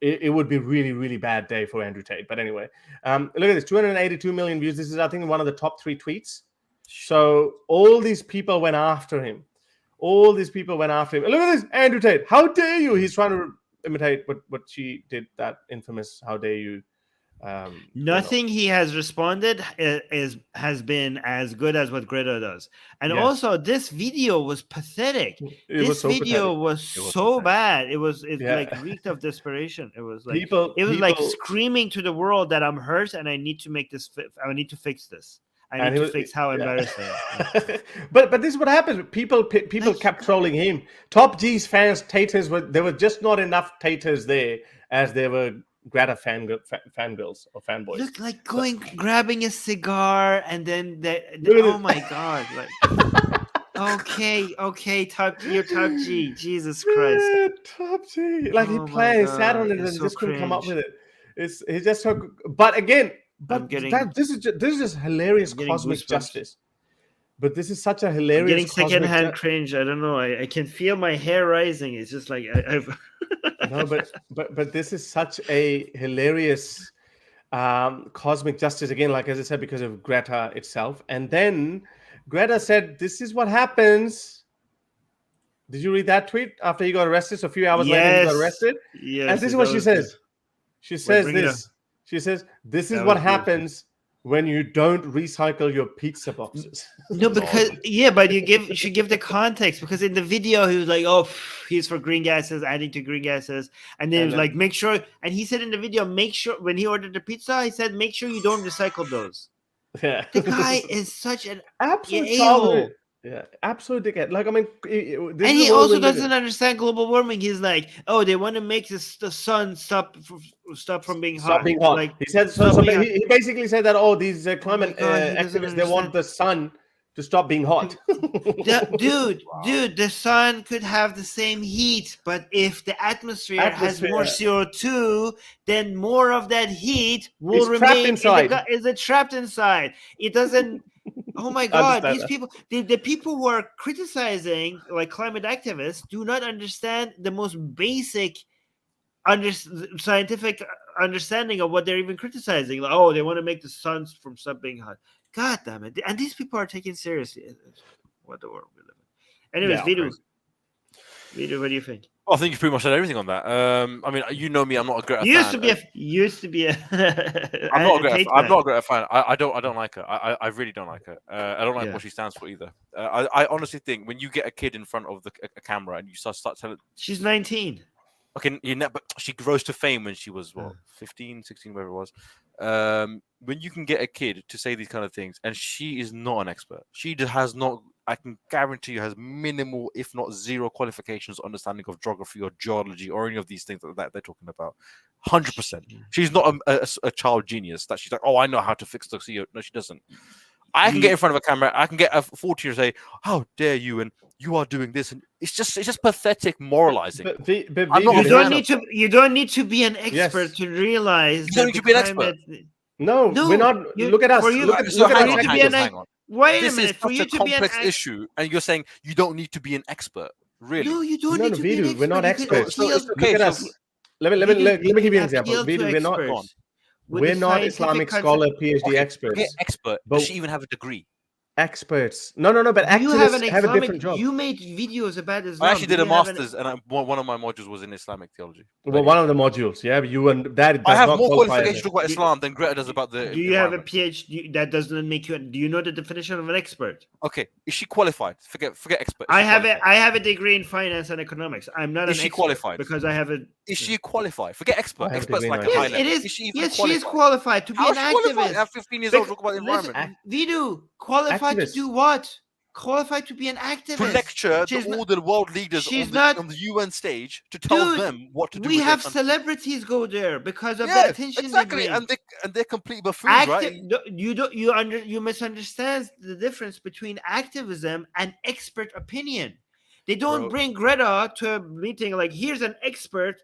It would be really, really bad day for Andrew Tate. But anyway, look at this, 282 million views. This is, I think, one of the top 3 tweets. So all these people went after him. Look at this, Andrew Tate. How dare you? He's trying to imitate what she did, that infamous, how dare you. Nothing he has responded has been as good as what Greta does. And also, this video was pathetic. This video was so bad. It like reeked of desperation. It was like like screaming to the world that I'm hurt and I need to make this. I need to fix this. I need to fix how embarrassing. But this is what happens. People kept trolling him. Top G's fans, Taters there were just not enough Taters there as there were Greta fangirls or fanboys. Look, like grabbing a cigar and then oh my god! Like, Okay, top G. Jesus Christ. Yeah, top G. Like he sat on it and just couldn't come up with it. He just took. But again, this is just hilarious cosmic justice. But this is such a hilarious. I'm getting secondhand cringe. I don't know. I can feel my hair rising. It's just like I've. No, but this is such a hilarious cosmic justice again. Like as I said, because of Greta itself, and then Greta said, "This is what happens." Did you read that tweet after he got arrested? So a few hours later, he got arrested. Yes. And this is what she says. She says this. She says, "This is what happens when you don't recycle your pizza boxes." No, because but you should give the context, because in the video he was like, "Oh, he's for green gases, adding to green gases," and then he was like, "Make sure." And he said in the video, "Make sure when he ordered the pizza, he said, make sure you don't recycle those." Yeah, the guy is such an absolute absolute dickhead. Like I mean, and he also doesn't understand global warming. He's like, "Oh, they want to make the sun stop from being hot." Stop being hot. Like, he said. So he basically said that these climate activists, they want the sun to stop being hot. Dude, the sun could have the same heat, but if the atmosphere has more CO2, then more of that heat will remain inside. Is it trapped inside? It doesn't. Oh my God! These people, the people who are criticizing like climate activists, do not understand the most basic scientific understanding of what they're even criticizing. Like, oh, they want to make the sun from stop being hot. God damn it! And these people are taken seriously. What the world we live in. Anyways, Veedu, what do you think? I think you pretty much said everything on that. I mean, you know me; I'm not a Greta fan. Used to be a. I'm not a Greta fan. I don't like her. I really don't like her. I don't like what she stands for either. I honestly think when you get a kid in front of a camera and you start telling, she's 19. Okay, but she rose to fame when she was 15, 16, whatever it was. When you can get a kid to say these kind of things, and she is not an expert. She has not. I can guarantee you has minimal, if not zero, qualifications, understanding of geography or geology or any of these things that they're talking about. 100%. She's not a child genius that she's like, oh, I know how to fix the CO. No, she doesn't. I can get in front of a camera. I can get a 14-year-old say, "How dare you?" and "You are doing this," and it's just pathetic moralizing. But you don't need to be an expert to realize. You don't need to be an expert. No, we're not. Look at us. Hang on. Wait a minute. This is such a complex issue, and you're saying you don't need to be an expert. Really? No, you don't need to be an expert. We're not experts. Look at us. Let me give you an example. Veedu, we're not Islamic scholar, PhD experts. Expert. Does she even have a degree? Experts. No. But activists have a different job. You made videos about Islam. I actually did a master's, and one of my modules was in Islamic theology. Well, one of the modules, yeah. But you and that. I have more qualifications to talk about Islam than Greta does about the. Do you have a PhD? That doesn't make you. Do you know the definition of an expert? Okay, is she qualified? Forget expert. I have a degree in finance and economics. I'm not. Is she qualified? Because I have a. Is she qualified? Forget expert. Experts like a high level. It is. Yes, she is qualified to be an activist. At 15 years old, talk about the environment. Veedu, qualified to do what? Qualified to be an activist. To lecture all the world leaders on the UN stage to tell them what to do. We have celebrities go there because of the attention they bring. And they're complete buffoons, right? You misunderstand the difference between activism and expert opinion. They don't bring Greta to a meeting like, here's an expert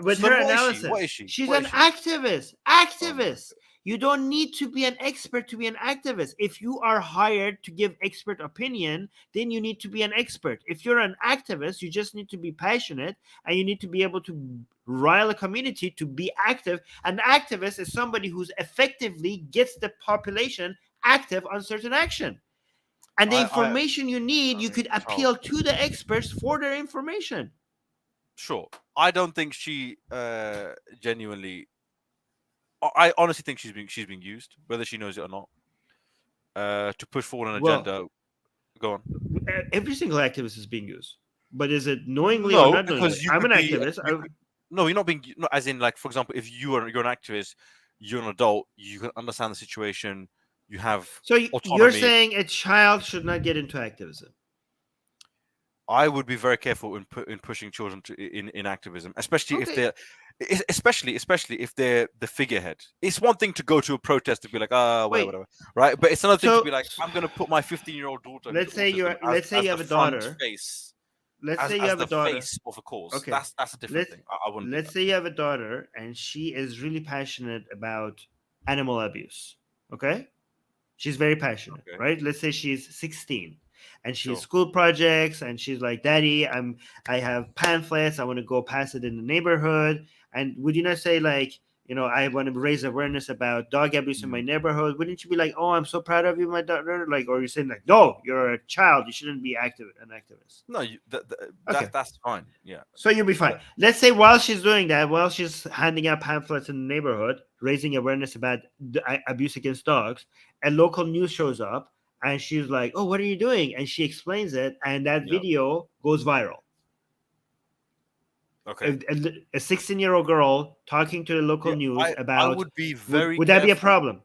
with her analysis. What is she? She's an activist. Activist. You don't need to be an expert to be an activist. If you are hired to give expert opinion, then you need to be an expert. If you're an activist, you just need to be passionate and you need to be able to rile a community to be active. An activist is somebody who's effectively gets the population active on certain action. And the information you need, you could appeal to the experts for their information. Sure. I don't think she genuinely... I honestly think she's being used, whether she knows it or not, to push forward an agenda. Go on. Every single activist is being used, but is it knowingly or not knowingly? I'm an activist. No, you're not being. No, as in, like, for example, if you're an activist, you're an adult, you can understand the situation. You have autonomy. You're saying a child should not get into activism? I would be very careful in pushing children in activism, especially if they're especially if they're the figurehead. It's one thing to go to a protest and be like, whatever, right? But it's another thing to be like, I'm going to put my 15-year-old daughter. Let's say you have a daughter. Let's say you have a daughter. Face of a cause. Okay. That's a different thing. I wouldn't. Let's say you have a daughter and she is really passionate about animal abuse. Okay, she's very passionate, right? Let's say she's 16. And she has school projects, and she's like, "Daddy, I have pamphlets. I want to go pass it in the neighborhood." And would you not say, like, I want to raise awareness about dog abuse in my neighborhood? Wouldn't you be like, "Oh, I'm so proud of you, my daughter"? Like, or you're saying like, "No, you're a child. You shouldn't be an activist." No, that's fine. Yeah. So you'll be fine. Yeah. Let's say while she's doing that, while she's handing out pamphlets in the neighborhood, raising awareness about abuse against dogs, a local news shows up. And she's like, "Oh, what are you doing?" And she explains it, and that video goes viral. Okay. A 16-year-old girl talking to the local news about. I would be very. Would that be a problem?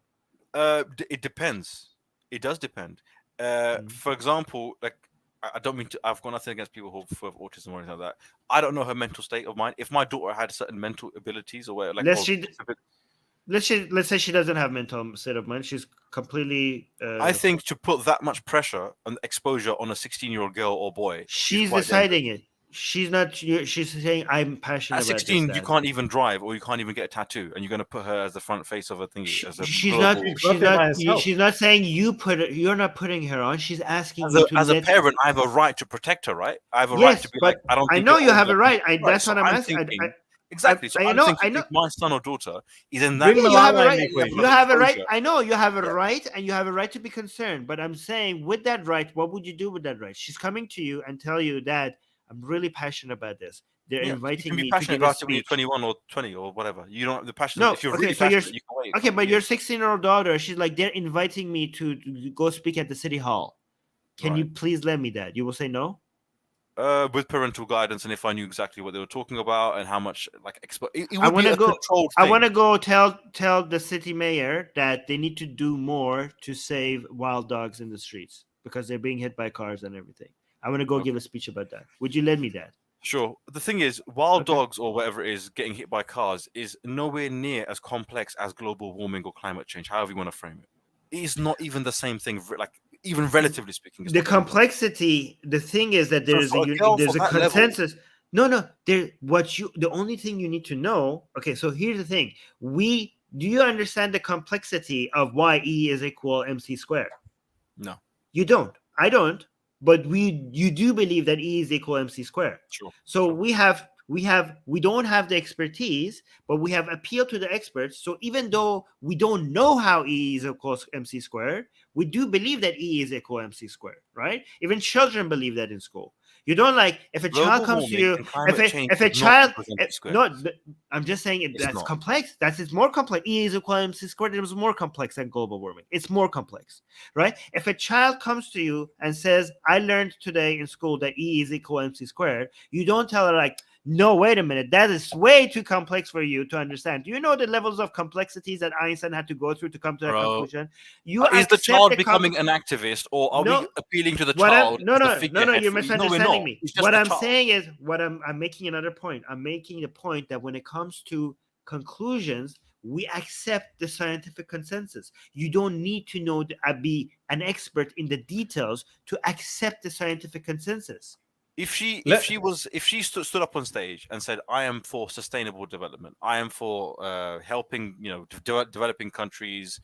It depends. It does depend. For example, like I don't mean to. I've got nothing against people who have autism or anything like that. I don't know her mental state of mind. If my daughter had certain mental abilities or where, like, let's say she doesn't have mental state of mind. She's completely. I think to put that much pressure and exposure on a 16-year-old girl or boy, she's deciding it. She's not. She's saying, "I'm passionate." At 16, you can't even drive, or you can't even get a tattoo, and you're going to put her as the front face of a thing. She's not saying you put it. You're not putting her on. She's asking as a parent. I have a right to protect her, right? I have a right to be like, I don't. I know you have a right. That's what I'm asking. Exactly. So I know. If my son or daughter is in that. You have a right. You have a right. I know you have a right, and you have a right to be concerned. But I'm saying, with that right, what would you do with that right? She's coming to you and tell you that I'm really passionate about this. They're inviting me. You can be passionate about it when you're 21 or 20 or whatever. You don't have the passion. No. If you're really passionate, you can wait. Okay, but your 16-year-old daughter, she's like, they're inviting me to go speak at the city hall. Can you please let me that? You will say no. With parental guidance, and if I knew exactly what they were talking about and how much, like, I want to go tell the city mayor that they need to do more to save wild dogs in the streets because they're being hit by cars and everything. I want to go give a speech about that. Would you let me that? Sure. The thing is, wild dogs or whatever it is getting hit by cars is nowhere near as complex as global warming or climate change, however you want to frame it. It is not even the same thing, like, even relatively speaking. The complexity, the thing is that there's a consensus. Level. The only thing you need to know, okay, so here's the thing. Do you understand the complexity of why E is equal MC squared? No. You don't. I don't. But you do believe that E is equal MC squared. Sure. So we don't have the expertise, but we have appealed to the experts. So even though we don't know how E is equal MC squared, we do believe that E is equal MC squared, right? Even children believe that in school. You don't if a child comes to you, if a child, I'm just saying that's complex. It's more complex. E is equal to MC squared. It was more complex than global warming. It's more complex, right? If a child comes to you and says, "I learned today in school that E is equal to MC squared," you don't tell her like, "No, wait a minute. That is way too complex for you to understand." Do you know the levels of complexities that Einstein had to go through to come to that conclusion? Is the child becoming an activist, or are we appealing to the child? No, you're misunderstanding me. What I'm saying is, I'm making another point. I'm making the point that when it comes to conclusions, we accept the scientific consensus. You don't need to be an expert in the details to accept the scientific consensus. If she stood up on stage and said, "I am for sustainable development. I am for helping developing countries,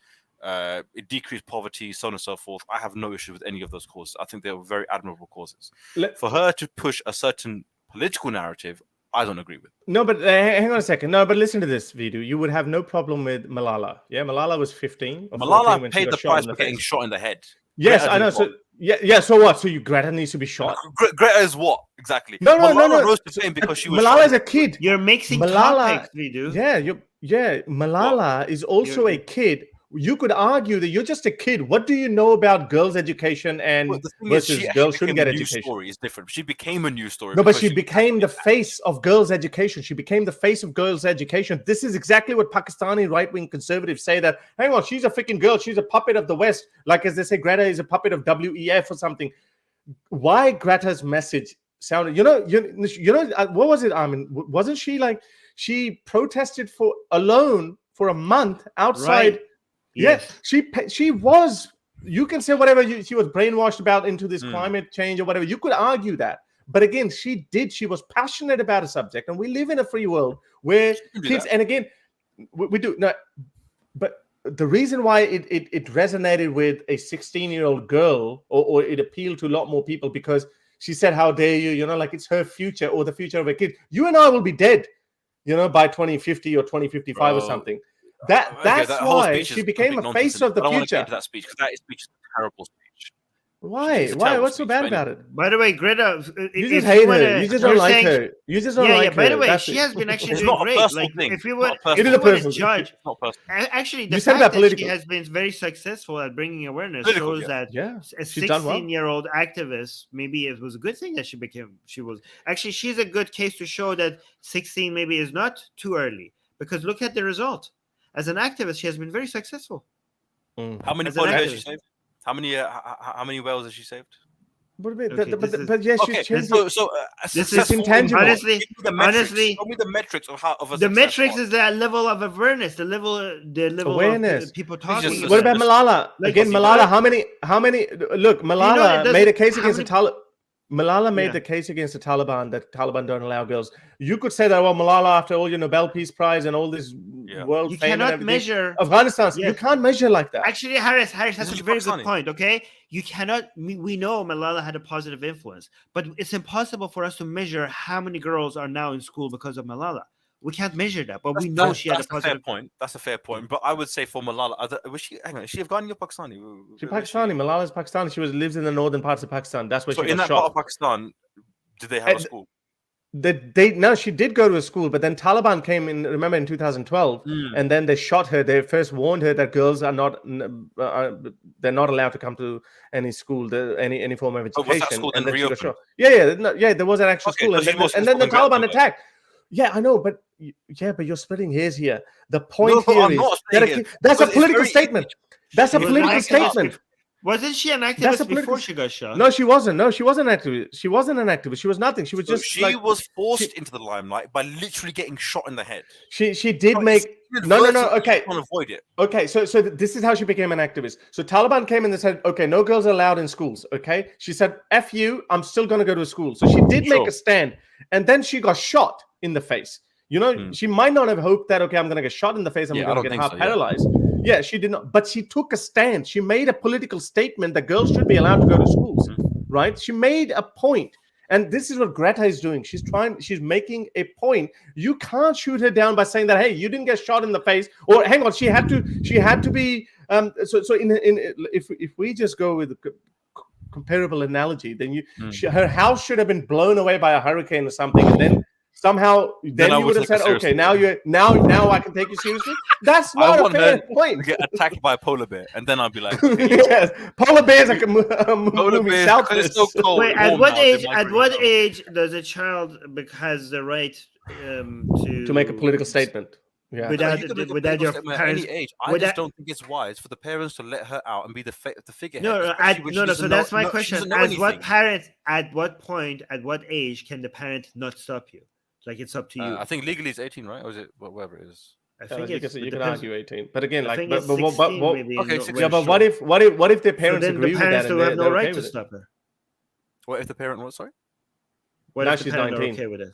decrease poverty, so on and so forth," I have no issue with any of those causes. I think they're very admirable causes. For her to push a certain political narrative, I don't agree with. No, but hang on a second. No, but listen to this, Veedu. You would have no problem with Malala. Yeah, Malala was 15. Malala paid the price for getting shot in the head. Yes, I know. So yeah. So what? So Greta needs to be shot. Greta is what exactly? No. Malala rose to fame because she was. Malala is a kid. You're mixing topics, Veedu. Yeah. Malala is also a kid. You could argue that you're just a kid. What do you know about girls' education and versus girls shouldn't get education? Story is different. She became a news story. No, but she became the face of girls' education. She became the face of girls' education. This is exactly what Pakistani right-wing conservatives say, that, hang on, she's a freaking girl. She's a puppet of the West. Like, as they say, Greta is a puppet of WEF or something. Why Greta's message sounded. What was it, Armin? Wasn't she like she protested alone for a month outside? Right. Yes, she was. You can say whatever she was brainwashed about into this climate change or whatever. You could argue that. But again, she was passionate about a subject, and we live in a free world where kids, and again, we do not. But the reason why it resonated with a 16-year-old girl, or it appealed to a lot more people, because she said, "How dare you?" Like it's her future or the future of a kid. You and I will be dead, by 2050 or 2055 or something. That's why she became a face of the future. I don't want to get into that speech because that speech is a terrible speech. Why? What's so bad about it? By the way, Greta, you just hate her. You just don't like her. You just don't like her. By the way, she has been actually doing great. Like, if we were to judge, actually, the fact that she has been very successful at bringing awareness shows that a 16-year-old activist, maybe it was a good thing that she's a good case to show that 16 maybe is not too early, because look at the result. As an activist, she has been very successful. How many polar bears she saved? How many whales has she saved? But yes, she's changed. So this is intangible. Honestly, show me the metrics of the metrics is that level of awareness, the level awareness. of people talking. What about Malala? Again, Malala. How many? Look, Malala made a case against the Taliban. Malala made the case against the Taliban that Taliban don't allow girls. You could say that, well, Malala, after all your Nobel Peace Prize and all this world fame and everything, measure Afghanistan. You can't measure like that. Actually, Harris has a very good point. Okay, you cannot. We know Malala had a positive influence, but it's impossible for us to measure how many girls are now in school because of Malala. We can't measure that, but we know she had a positive point. That's a fair point. But I would say for Malala, is she Afghani or Pakistani? She's Pakistani. Malala's Pakistani. She lives in the northern parts of Pakistan. That's where she was shot. So in that part of Pakistan, did they have a school? No, she did go to a school, but then Taliban came in. Remember in 2012, and then they shot her. They first warned her that girls are not, they're not allowed to come to any school, any form of education. Was that school then reopened? Yeah, there was an actual school, and then the Taliban attacked. Yeah, I know, but you're splitting hairs here. The point here is that's a political statement. That's a political statement. Wasn't she an activist before she got shot? No, she wasn't. No, she wasn't an activist. She wasn't an activist. She was nothing. She was just. She was forced into the limelight by literally getting shot in the head. She did make. No. Okay. To avoid it. Okay, so this is how she became an activist. So Taliban came in and said, okay, no girls are allowed in schools. Okay, she said, "F you, I'm still going to go to school." So she did make a stand, and then she got shot in the face. She might not have hoped that, okay, I'm going to get shot in the face, I'm going to get half paralyzed. Yeah, she did not. But she took a stand. She made a political statement that girls should be allowed to go to schools, right? She made a point. And this is what Greta is doing. She's making a point. You can't shoot her down by saying that, hey, you didn't get shot in the face. Or hang on, she had to be if we just go with a comparable analogy, then her house should have been blown away by a hurricane or something, and then somehow you would have said, okay, now I can take you seriously. That's not a fair point. Get attacked by a polar bear, and then I'll be like, yes, polar bears are moving southwest. So cold. Wait, at what age does a child has the right to make a political statement? Yeah. Without your parents, any age. I just don't think it's wise for the parents to let her out and be the figurehead. No. So that's my question. At what point, at what age can the parent not stop you? Like, it's up to you. I think legally it's 18, right? Or is it whatever it is? I think you can argue 18, but again, like, but what if their parents agree with that? So then the parents have no right to stop her. What if the parent what? Sorry. Now she's 19. Okay with it.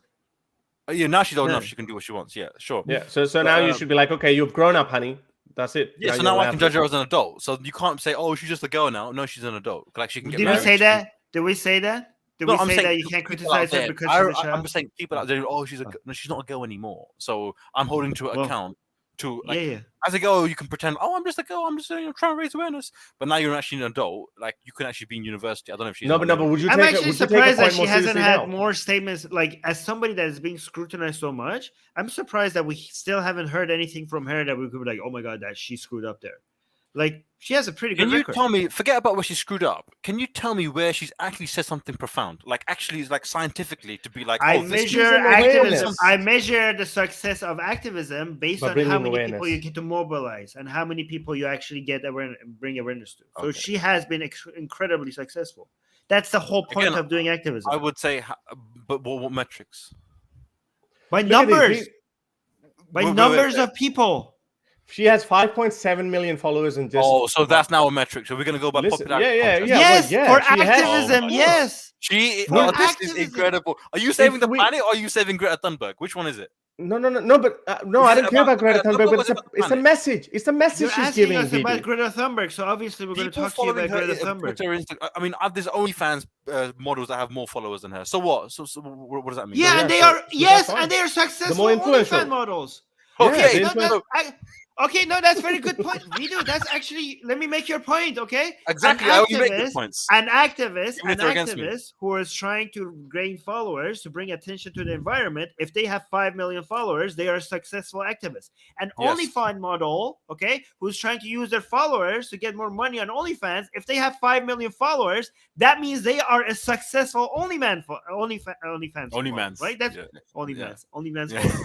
Yeah, now she's old enough. She can do what she wants. Yeah, sure. Yeah. So now you should be like, okay, you've grown up, honey. That's it. Yeah. So now I can judge her as an adult. So you can't say, oh, she's just a girl now. No, she's an adult. Like, she can get married. Did we say that? Did we say that? Did we say that you can't criticize her because she's a child? I'm just saying people out there. Oh, she's not a girl anymore. So I'm holding to account. As a girl, you can pretend, oh, I'm just a girl, I'm just trying to raise awareness. But now you're actually an adult, like, you can actually be in university. I don't know if she's but would you? I'm actually surprised that she hasn't had more statements. Like, as somebody that is being scrutinized so much, I'm surprised that we still haven't heard anything from her that we could be like, oh my god, that she screwed up there. Like, she has a pretty good record. Can you tell me, forget about where she screwed up, can you tell me where she's actually said something profound? Like, actually, like, scientifically, to be like, I measure activism. I measure the success of activism based on how many people you get to mobilize and how many people you actually bring awareness to. So she has been incredibly successful. That's the whole point of doing activism. I would say, but what metrics? By numbers. By numbers of people. She has 5.7 million followers in just. Oh, so that's now a metric. So we're going to go by popularity. Yes, for activism, yes. This is incredible. Are you saving the planet or are you saving Greta Thunberg? Which one is it? No, but I don't care about Greta Thunberg, but it's a message. It's a message she's giving. You're asking us about Greta Thunberg, so obviously we're going to talk to you about Greta Thunberg. I mean, there's OnlyFans models that have more followers than her. So what? So what does that mean? Yeah, and they are and they are successful OnlyFans models. Okay, okay, no, that's a very good point. Veedu, that's actually, let me make your point, okay? Exactly, I will make good points. An activist who is trying to gain followers to bring attention to the environment, if they have 5 million followers, they are a successful activist. An OnlyFans model, okay, who's trying to use their followers to get more money on OnlyFans, if they have 5 million followers, that means they are a successful OnlyFans, right? That's OnlyFans.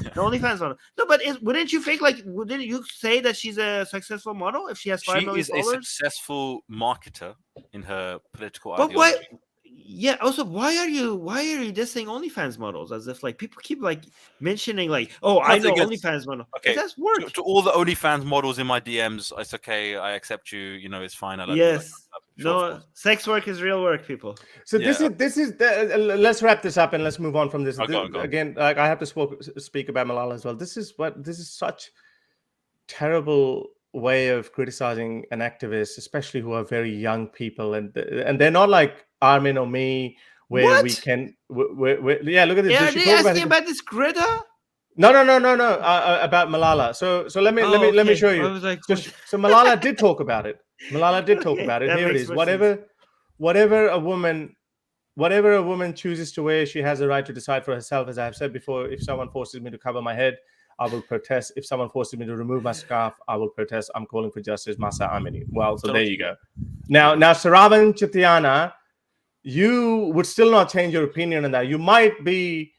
The OnlyFans model. No, but wouldn't you think, wouldn't you say that she's a successful model if she has 5 million followers? She is a successful marketer in her political ideology. Also, why are you dissing OnlyFans models as if people keep mentioning I know OnlyFans model. Okay, that's work. To all the OnlyFans models in my DMs, it's okay. I accept you. It's fine. I like you. Sex work is real work, people. So this is let's wrap this up and let's move on from this. Go. Again, I have to speak about Malala as well. This is such terrible way of criticizing an activist, especially who are very young people, and they're not like Armin or me, where we can. Look at this. Yeah, are they asking about this Greta? No. About Malala. So let me show you. So Malala did talk about it. Here it is. Whatever a woman chooses to wear, she has a right to decide for herself. As I have said before, if someone forces me to cover my head, I will protest. If someone forces me to remove my scarf, I will protest. I'm calling for justice, Masa Amini. Well, so there you go. Now, Saravan Chitiana, you would still not change your opinion on that. You might be,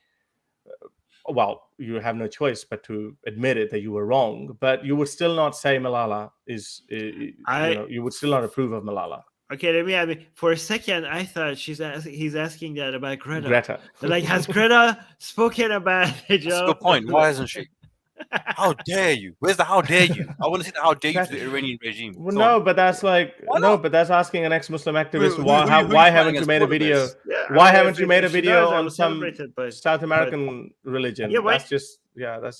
you have no choice but to admit it that you were wrong, but you would still not say Malala is, you would still not approve of Malala. Okay, for a second, I thought he's asking that about Greta. Has Greta spoken about it, Joe? That's a good point. Why hasn't she? How dare you? Where's the how dare you? I want to see the how dare you to the Iranian regime. Well, but that's that's asking an ex-Muslim activist why haven't you made a video? Why haven't you made a video on some South American religion? That's just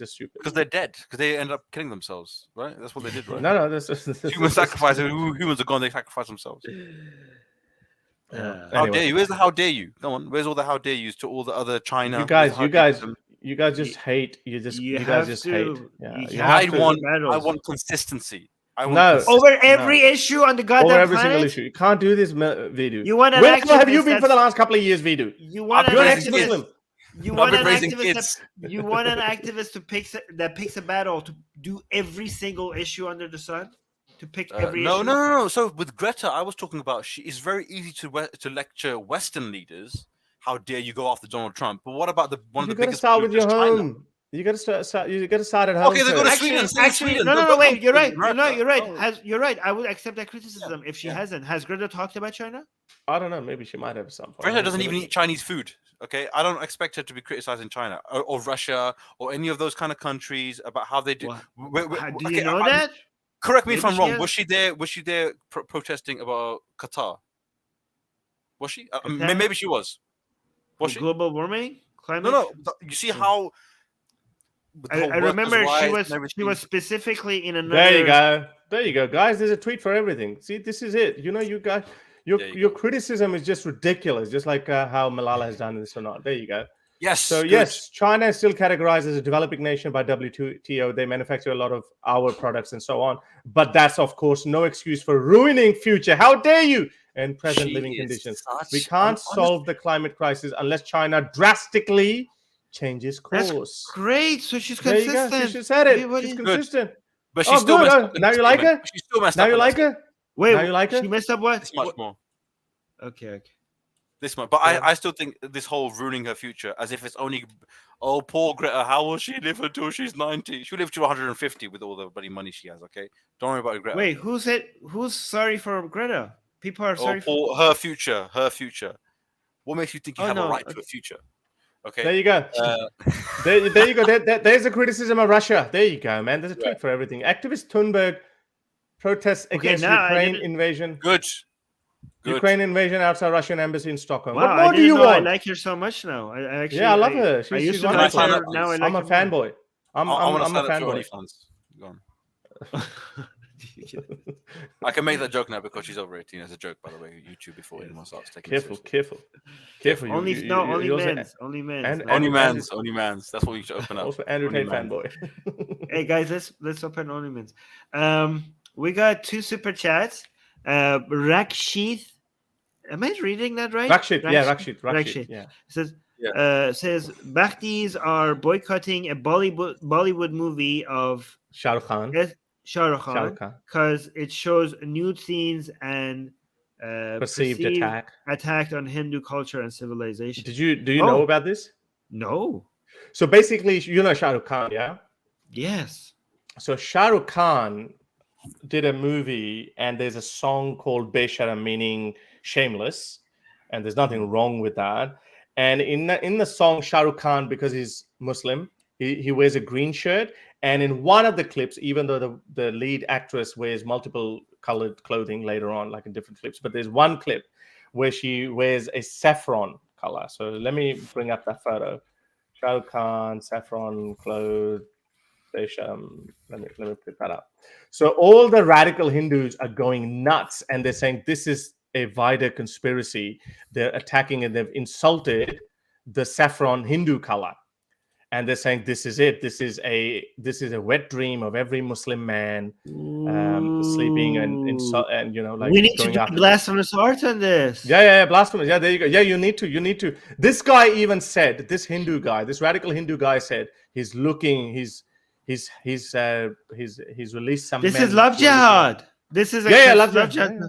stupid. Because they're dead. Because they end up killing themselves, right? That's what they did, right? No, this human sacrifice. Humans are gone. They sacrifice themselves. How dare you? Where's the how dare you? Come on. Where's all the how dare yous to all the other China? You guys just hate. You guys just hate. I want consistency. Over every issue on the goddamn over every planet? single issue. You can't do this, Veedu. Where have you been for the last couple of years, Veedu? You're an ex-Muslim. You want an activist that picks a battle to do every single issue under the sun. To pick every issue. No. So with Greta, I was talking about it's very easy to lecture Western leaders. How dare you go after Donald Trump? But what about one of the biggest? Start with your home. You got to start. You got to start at home. Okay, they go to Sweden. Actually, no. Wait, you're right. You're right. You're right. I would accept that criticism if she hasn't. Has Greta talked about China? I don't know. Maybe she might have some. Greta doesn't even eat Chinese food. Okay, I don't expect her to be criticizing China or Russia or any of those kind of countries about how they do. Do you know that? Correct me if I'm wrong. Was she there protesting about Qatar? Was she? Maybe she was. Was she? Global warming? Climate? No. You see how? I remember she was specifically in another. There you go, guys. There's a tweet for everything. See, this is it. You guys, your criticism is just ridiculous. Just like how Malala has done this or not. There you go. Yes. So yes, China is still categorized as a developing nation by WTO. They manufacture a lot of our products and so on. But that's of course no excuse for ruining future. How dare you? And present living conditions. We can't solve the climate crisis unless China drastically changes course. That's great. So she's consistent. There you go. She said it. She's consistent. But she's still messed up. Now you like her? She's still messed up. Now you like her? Wait, now you like her? She messed up what? This much more. Okay. This much. But I still think this whole ruining her future, as if it's only, poor Greta, how will she live until she's 90? She'll live to 150 with all the bloody money she has, okay? Don't worry about Greta. Wait, who's sorry for Greta? people are sorry for her future. Her future. What makes you think you have a right to a future? Okay. There you go. There you go. There's a criticism of Russia. There you go, man. There's a tweet for everything. Activist Thunburg protests against Ukraine invasion. Good. Ukraine invasion outside Russian embassy in Stockholm. Wow, what more do you want? I like her so much now. I love her. I used she's to like her. Now I'm a fanboy. I'm a fanboy. Go on. I can make that joke now because she's over 18 as a joke, by the way. YouTube before anyone starts taking it careful. Only mans. That's what you should open up. Also, Andrew Tate fanboy. Hey guys, let's open OnlyMans. We got 2 super chats. Rakshith, am I reading that right? Rakshith. Yeah. It says Bhaktis are boycotting a Bollywood movie of Shahrukh Khan. Shahrukh Khan, because it shows nude scenes and perceived attack on Hindu culture and civilization. Do you know about this? No. So basically, you know Shahrukh Khan, yeah? Yes. So Shahrukh Khan did a movie, and there's a song called Besharam, meaning shameless, and there's nothing wrong with that. And in the song, Shahrukh Khan, because he's Muslim, he wears a green shirt. And in one of the clips, even though the lead actress wears multiple colored clothing later on, like in different clips, but there's one clip where she wears a saffron color. So let me bring up that photo. Shahrukh Khan, saffron clothes. Let me pick that up. So all the radical Hindus are going nuts, and they're saying this is a wider conspiracy. They're attacking and they've insulted the saffron Hindu color. And they're saying this is it. This is a wet dream of every Muslim man sleeping and you know, like we need to do blasphemous art on this. Yeah, blasphemous. Yeah, there you go. Yeah, you need to. This guy even said, this Hindu guy, this radical Hindu guy said he's released some. This is love jihad. This is love jihad.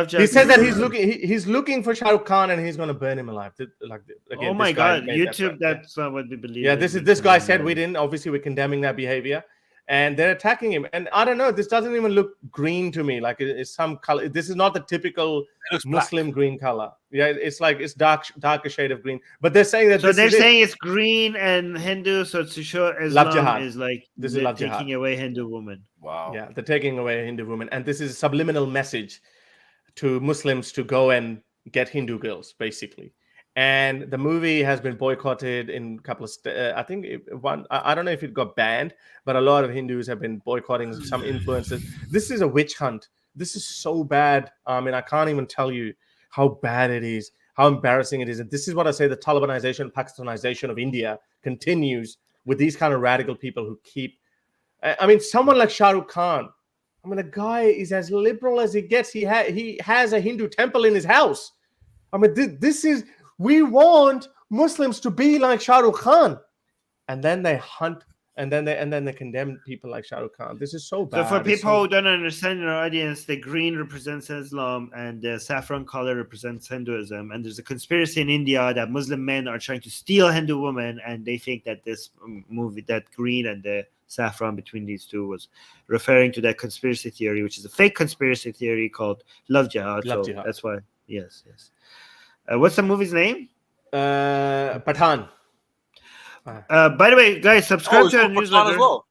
He says that he's looking for Shahrukh Khan and he's going to burn him alive. Like again, oh my God, YouTube! That's not what we believe. Yeah, this guy said we didn't. Obviously, we're condemning that behavior, and they're attacking him. And I don't know. This doesn't even look green to me. Like it's some color. This is not the typical Muslim green color. Yeah, it's like it's darker shade of green. But they're saying that. So they're saying it's green and Hindu. So to show Islam is like this is taking away Hindu woman. Wow. Yeah, they're taking away a Hindu woman, and this is a subliminal message to Muslims to go and get Hindu girls, basically. And the movie has been boycotted in a couple of I think I don't know if it got banned, but a lot of Hindus have been boycotting some influencers. This is a witch hunt. This is so bad. I mean, I can't even tell you how bad it is, how embarrassing it is. And this is what I say: the Talibanization, Pakistanization of India continues with these kind of radical people who keep. I mean, someone like Shahrukh Khan. I mean, the guy is as liberal as he gets. He has a Hindu temple in his house. I mean, this is. We want Muslims to be like Shahrukh Khan, and then they hunt, and then they condemn people like Shahrukh Khan. This is so bad. So for people who don't understand in our audience, the green represents Islam and the saffron color represents Hinduism. And there's a conspiracy in India that Muslim men are trying to steal Hindu women, and they think that this movie, that green and the saffron between these two, was referring to that conspiracy theory, which is a fake conspiracy theory called love jihad. Jihad. That's why. Yes. What's the movie's name? Pathan. By the way, guys, subscribe to our newsletter as well.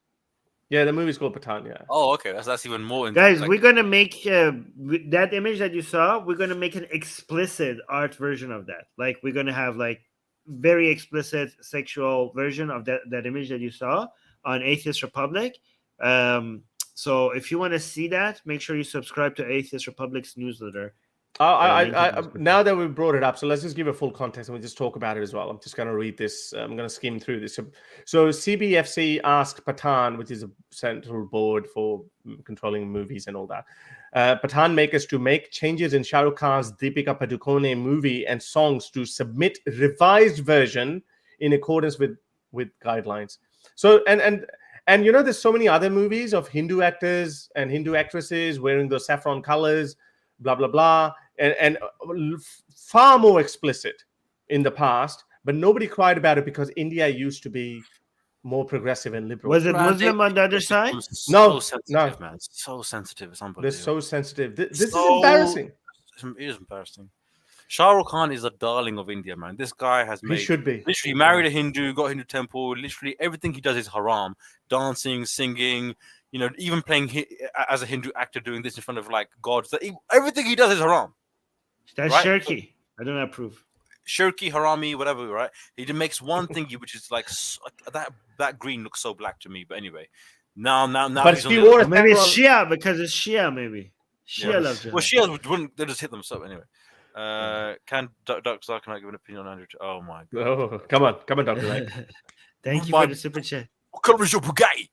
Yeah, the movie's called Pathan. Yeah. Oh, okay. That's even more. Guys, we're gonna make that image that you saw. We're gonna make an explicit art version of that. Like we're gonna have like very explicit sexual version of that image that you saw on Atheist Republic. So if you want to see that, make sure you subscribe to Atheist Republic's newsletter. Now that we've brought it up, so let's just give a full context and we just talk about it as well. I'm just going to read this. I'm going to skim through this. So CBFC asked Pathan, which is a central board for controlling movies and all that, Pathan makers to make changes in Shahrukh Khan's Deepika Padukone movie and songs to submit revised version in accordance with guidelines. So and you know, there's so many other movies of Hindu actors and Hindu actresses wearing those saffron colors, blah blah blah, and far more explicit in the past, but nobody cried about it because India used to be more progressive and liberal. Was it Muslim on the other side? No, man. It's so sensitive. It's unbelievable. They're so sensitive. This is embarrassing. it is embarrassing. Shahrukh Khan is a darling of India, man. This guy has made. He should be. Literally married a Hindu, got Hindu temple. Literally everything he does is haram. Dancing, singing, even playing as a Hindu actor, doing this in front of like gods. Everything he does is haram. That's right? shirky. I don't approve. Shirky, harami, whatever, right? He just makes one thing which is like that green looks so black to me. But anyway, now. But he's maybe it's Shia because it's Shia. Maybe Shia loves it. Well, Shia wouldn't. They just hit them up anyway. Can Dr. Zark give an opinion on Andrew? Oh my God! Oh, come on, Dr. Zark. Thank you for the super chat. What color is your Bugatti?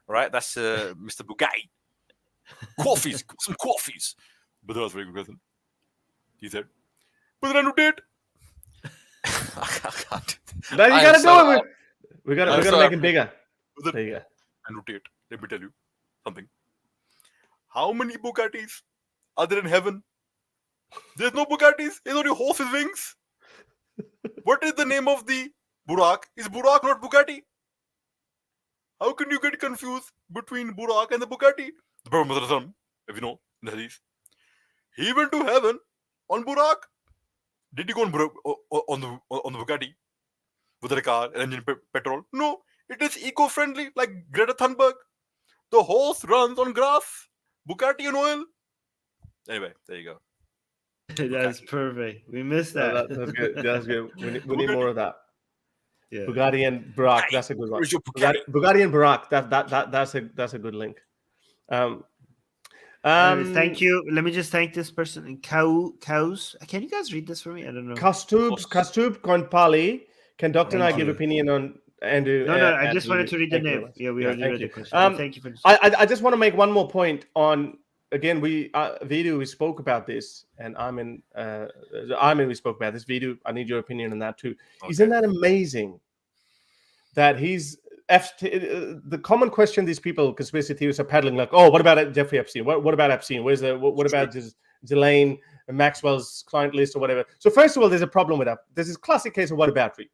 Right, that's Mr. Bugatti. Coffees, some coffees. But that was very good question. He said, "But then Andrew Tate." I can't. Now you gotta do it. We gotta make it bigger. There you go. Andrew Tate, let me tell you something. How many Bugattis are there in heaven? There's no Bugattis. It's only horse's wings. What is the name of the Burak? Is Burak not Bugatti? How can you get confused between Burak and the Bugatti? The Prophet, if you know, in the Hadith, he went to heaven on Burak. Did he go on the Bugatti with a car, engine, petrol? No, it is eco-friendly, like Greta Thunburg. The horse runs on grass, Bugatti and oil. Anyway, there you go. That's perfect. We missed that. That's good. That's good. We need more of that. Yeah. Bugatti and Barack. That's a good one. Bugatti and Barack. That's a good link. Thank you. Let me just thank this person. Cows. Can you guys read this for me? I don't know. Kastub Konpali. Can Dr. and I give opinion on Andrew? No. I just wanted to read the name. Yeah, we already read the question. Thank you for this. I just want to make one more point on. Again, Veedu, we spoke about this, and Armin, we spoke about this. Veedu, I need your opinion on that too. Okay. Isn't that amazing that he's the common question these people, conspiracy theorists, are peddling like, oh, what about Jeffrey Epstein? What about Epstein? What about Ghislaine Maxwell's client list or whatever? So first of all, there's a problem with that. This is a classic case of whataboutery.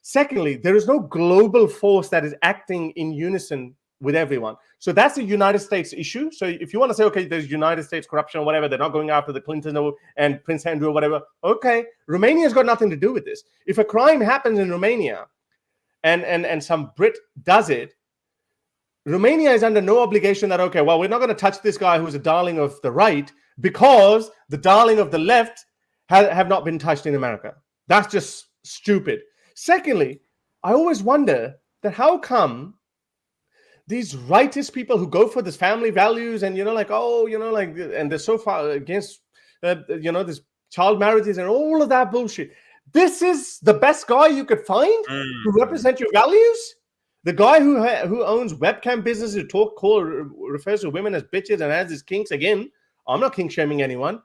Secondly, there is no global force that is acting in unison with everyone. So that's a United States issue. So if you want to say, okay, there's United States corruption or whatever, they're not going after the Clinton and Prince Andrew or whatever. Okay, Romania's got nothing to do with this. If a crime happens in Romania and some Brit does it, Romania is under no obligation that, okay, well, we're not going to touch this guy who's a darling of the right because the darling of the left have not been touched in America. That's just stupid. Secondly, I always wonder that how come these rightist people who go for this family values and, and they're so far against, this child marriages and all of that bullshit. This is the best guy you could find to represent your values? The guy who owns webcam businesses, refers to women as bitches and has his kinks. Again, I'm not kink shaming anyone,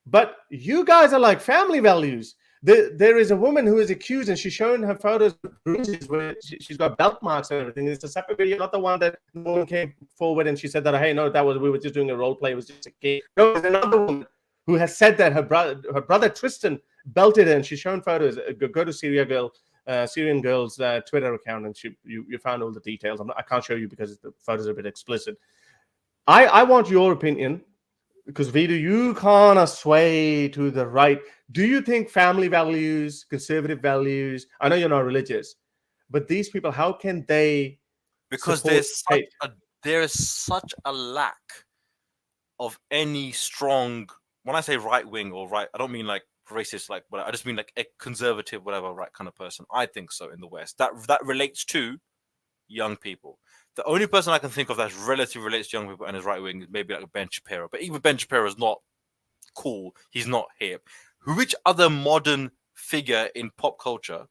but you guys are like family values. There is a woman who is accused, and she's shown her photos of bruises where she's got belt marks and everything. It's a separate video, not the one that the woman came forward and she said that, hey, no, we were just doing a role play. It was just a game. No, there's another woman who has said that her brother Tristan belted her, and she's shown photos. Go to Syrian Girl's Twitter account, and you found all the details. I can't show you because the photos are a bit explicit. I want your opinion. Because Veedu, you kind sway to the right. Do you think family values, conservative values? I know you're not religious, but these people, how can they? Because there is such a lack of any strong. When I say right wing or right, I don't mean like racist, like I just mean like a conservative, whatever, right kind of person. I think so in the West. That relates to young people. The only person I can think of that's relatively relates to young people and is right wing is maybe like Ben Shapiro. But even Ben Shapiro is not cool. He's not hip. Which other modern figure in pop culture,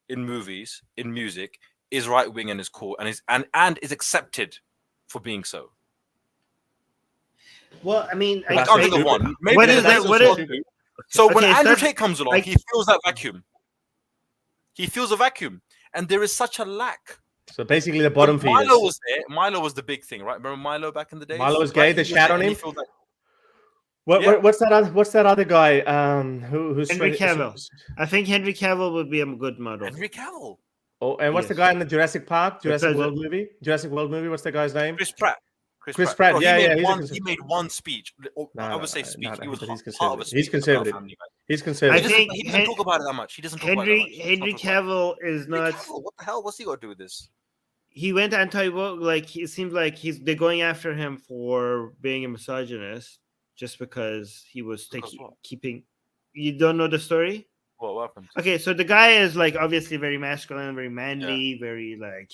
in movies, in music, is right wing and is cool and is accepted for being so? Well, I mean, I can't think of one. Maybe what is that? So when Andrew Tate comes along, he feels that vacuum. He feels a vacuum, and there is such a lack. So basically, the bottom feeders. Milo was there. Milo was the big thing, right? Remember Milo back in the day? Milo was gay. The shat on him. What's that other guy? Who's Henry Cavill? I think Henry Cavill would be a good model. Henry Cavill. Oh, and what's the guy in the Jurassic World movie? What's the guy's name? Chris Pratt. Chris Pratt. Bro, he made one speech. I would say speech. He was part of a speech. He's conservative. He's conservative. He doesn't talk about it that much. He doesn't talk about it that much. Henry Cavill is not. What the hell? What's he got to do with this? He went anti-woke. Like it seems like they're going after him for being a misogynist just because he was keeping. You don't know the story? What happened? Okay, so the guy is like obviously very masculine, very manly, very like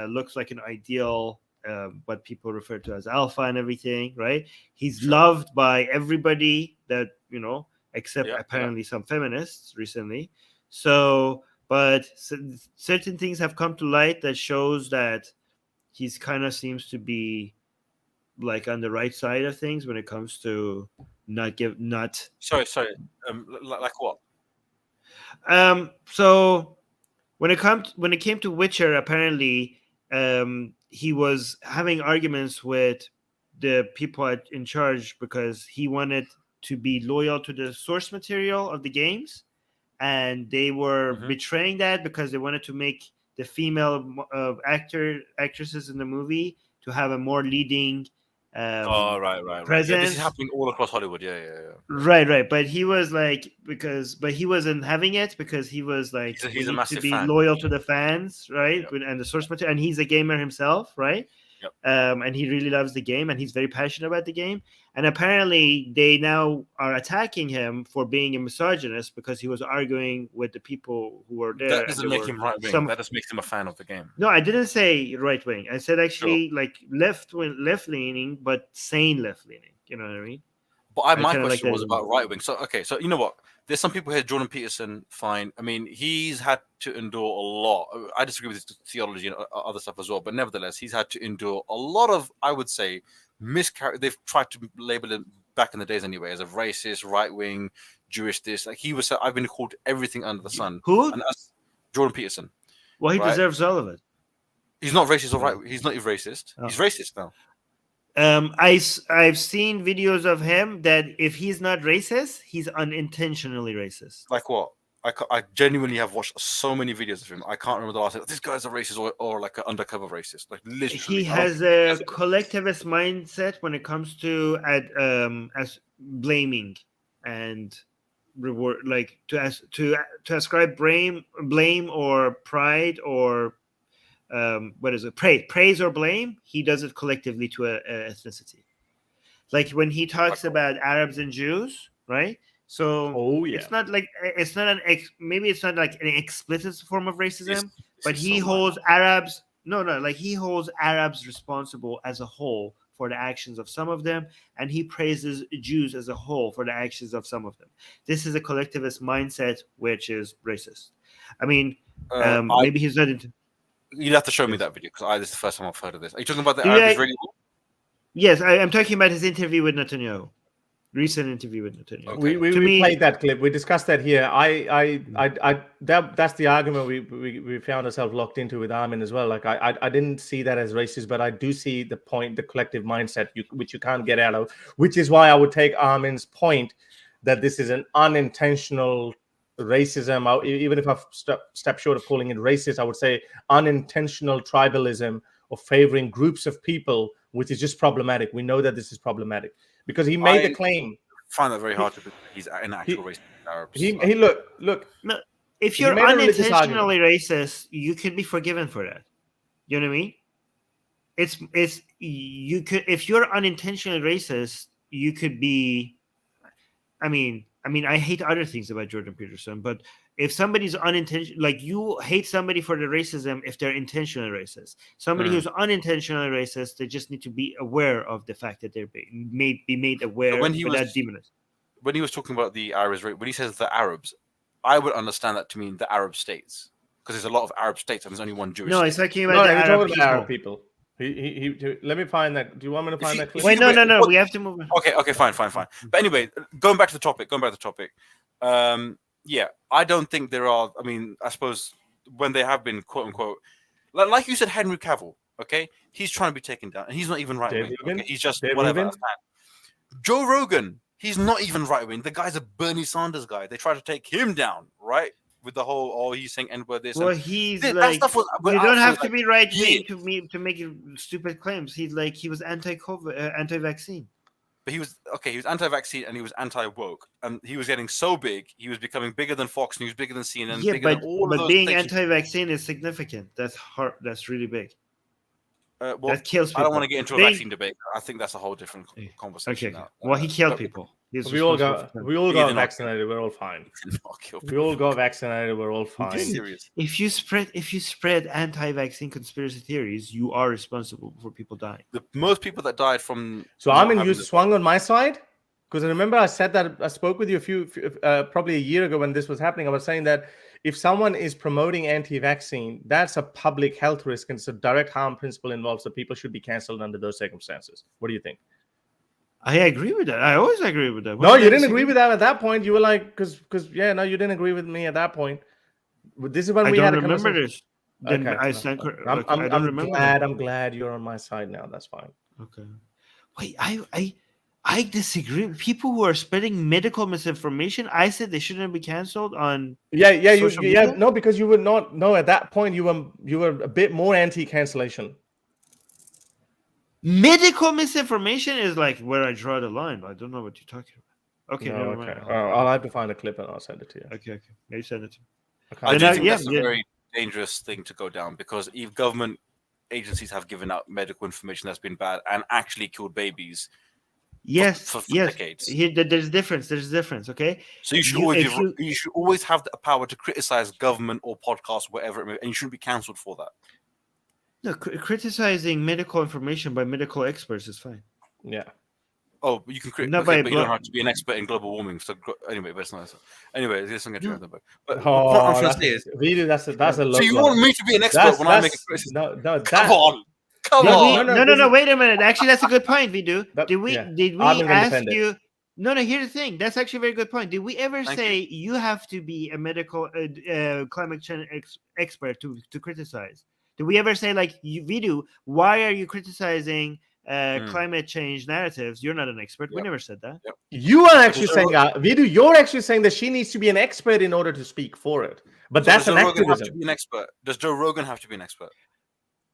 looks like an ideal. What people refer to as alpha and everything, right? He's loved by everybody that, except apparently some feminists recently. So, but certain things have come to light that shows that he's kind of seems to be like on the right side of things when it comes to Sorry. Like what? So when it came to Witcher, apparently, he was having arguments with the people in charge because he wanted to be loyal to the source material of the games, and they were betraying that because they wanted to make the female actresses in the movie to have a more leading right. presence. Yeah, this is happening all across Hollywood. Yeah. Right. But he was like, but he wasn't having it because he was like, he's a massive to be fan. loyal to the fans, right? Yep. And the source material, and he's a gamer himself, right? Yep. And he really loves the game, and he's very passionate about the game. And apparently, they now are attacking him for being a misogynist because he was arguing with the people who were there. That doesn't make him right wing. That just makes him a fan of the game. No, I didn't say right wing. I said actually like left leaning, but sane left leaning. You know what I mean? But my question was about right wing. So so you know what? There's some people here. Jordan Peterson, fine. I mean, he's had to endure a lot. I disagree with his theology and other stuff as well, but nevertheless, he's had to endure a lot of, I would say, they've tried to label him back in the days anyway as a racist, right wing, Jewish. This like he was. I've been called everything under the sun. Who? And Jordan Peterson. Well, he deserves all of it. He's not racist or right. He's not even racist. Oh. He's racist now. I've seen videos of him that if he's not racist, he's unintentionally racist. Like what? I genuinely have watched so many videos of him. I can't remember the last time. This guy's a racist or like an undercover racist. Like literally, he has a collectivist mindset when it comes to as blaming and reward, like to ascribe blame or pride or what is it? Praise or blame. He does it collectively to a ethnicity. Like when he talks about Arabs and Jews, right? So it's not like maybe it's not like an explicit form of racism, but he holds Arabs. Like he holds Arabs responsible as a whole for the actions of some of them, and he praises Jews as a whole for the actions of some of them. This is a collectivist mindset, which is racist. I mean, maybe he's not into. You'd have to show me that video because this is the first time I've heard of this. Are you talking about the Arab Israeli war? Yes, I'm talking about his interview with Netanyahu. Recent interview with Netanyahu. Okay. We played that clip. We discussed that here. That's the argument we found ourselves locked into with Armin as well. Like I didn't see that as racist, but I do see the point, the collective mindset, which you can't get out of. Which is why I would take Armin's point that this is an unintentional racism. Even if I step short of calling it racist, I would say unintentional tribalism or favoring groups of people, which is just problematic. We know that this is problematic. Because he made the claim. I find that very hard to believe he's an actual racist. Arabs. He look. No, if you're unintentionally racist, you can be forgiven for that. You know what I mean? You could if you're unintentionally racist, you could be. I mean, I hate other things about Jordan Peterson, but if somebody's unintentional, like you hate somebody for the racism if they're intentionally racist. Somebody who's unintentionally racist, they just need to be aware of the fact that they're made aware when he without demonizing. When he was talking about the Arabs, when he says the Arabs, I would understand that to mean the Arab states because there's a lot of Arab states and there's only one Jewish. No, it's talking about the Arab people. Let me find that. Do you want me to find that clip? Wait, no. We have to move on. Okay, fine. But anyway, going back to the topic. Yeah, I don't think there are. I mean, I suppose when they have been quote unquote, like you said, Henry Cavill. Okay, he's trying to be taken down, and he's not even right wing. Okay? He's just whatever. Joe Rogan, he's not even right wing. The guy's a Bernie Sanders guy. They try to take him down, right? with the whole he's saying N-word this. Well, he's like, you don't have to be right wing to make stupid claims. He was anti-COVID, anti-vaccine. But he was anti-vaccine and he was anti-woke, and he was getting so big, he was becoming bigger than Fox News, bigger than CNN, bigger than all of those being things. anti-vaccine is significant. That's hard. That's really big. Well, that kills people. I don't want to get into a vaccine debate. I think that's a whole different conversation. Okay. Well, he killed people. We all got vaccinated. We're all fine. We all got vaccinated. We're all fine. Serious. If you spread anti-vaccine conspiracy theories, you are responsible for people dying. The most people that died from. So Armin, you swung on my side, because I remember I said that I spoke with you probably a year ago when this was happening. I was saying that if someone is promoting anti-vaccine, that's a public health risk, and it's a direct harm principle involved. So people should be cancelled under those circumstances. What do you think? I agree with that. I always agree with that. No, you didn't agree with that at that point. You were like, because you didn't agree with me at that point. This is when we had a conversation. This. Then okay. I'm glad you're on my side now. That's fine. Okay. Wait, I disagree. People who are spreading medical misinformation, I said they shouldn't be canceled on. Social media? No, because you would not know at that point. You were a bit more anti-cancellation. Medical misinformation is like where I draw the line. I don't know what you're talking about. Okay, never mind. I'll have to find a clip and I'll send it to you. Okay. You send it to me. Okay. I do think that's a very dangerous thing to go down, because if government agencies have given out medical information that's been bad and actually killed babies. For decades. There's difference. Okay. So you should always have the power to criticize government or podcasts, whatever, and you shouldn't be cancelled for that. No, criticizing medical information by medical experts is fine. Yeah. Oh, you can criticize, but you don't have to be an expert in global warming. So anyway, that's nice. Anyway, there's something to about. But what I'm trying to say is, really, that's a low. So you want me to be an expert when I make a criticism? No, come on. No, wait a minute. Actually, that's a good point, Viddu. Did we ask you? No, here's the thing. That's actually a very good point. Did we ever say you have to be a medical climate change expert to criticize? Did we ever say, like, Viddu, why are you criticizing climate change narratives? You're not an expert. We never said that. You are actually saying, Viddu, you're actually saying that she needs to be an expert in order to speak for it. But so that's an activism. Have to be an expert? Does Joe Rogan have to be an expert?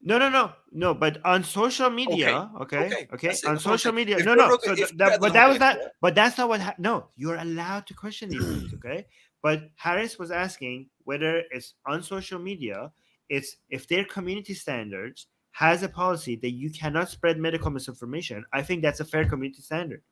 No. But on social media, okay. On social media, no. But that was not. But that's not what. No, you're allowed to question these things, okay? But Harris was asking whether it's on social media. It's if their community standards has a policy that you cannot spread medical misinformation. I think that's a fair community standard.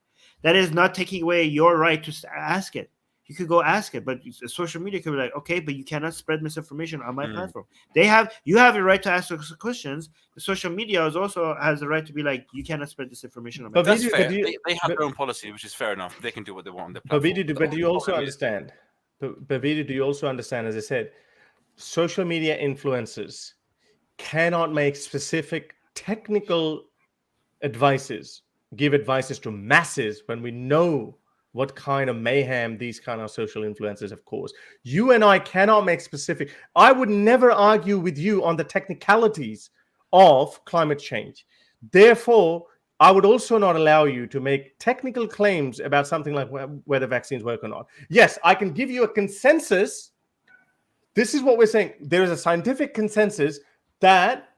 That is not taking away your right to ask it. You could go ask it, but social media could be like, okay, but you cannot spread misinformation on my platform. You have a right to ask those questions. The social media also has the right to be like, you cannot spread this information on my platform. That's fair. They have their own policy, which is fair enough. They can do what they want on their platform. But do you also understand? But Viddu, do you also understand, as I said, social media influencers cannot make specific technical give advices to masses when we know what kind of mayhem these kind of social influencers have caused. You and I cannot make specific. I would never argue with you on the technicalities of climate change. Therefore, I would also not allow you to make technical claims about something like whether vaccines work or not. Yes, I can give you a consensus. This is what we're saying. There is a scientific consensus that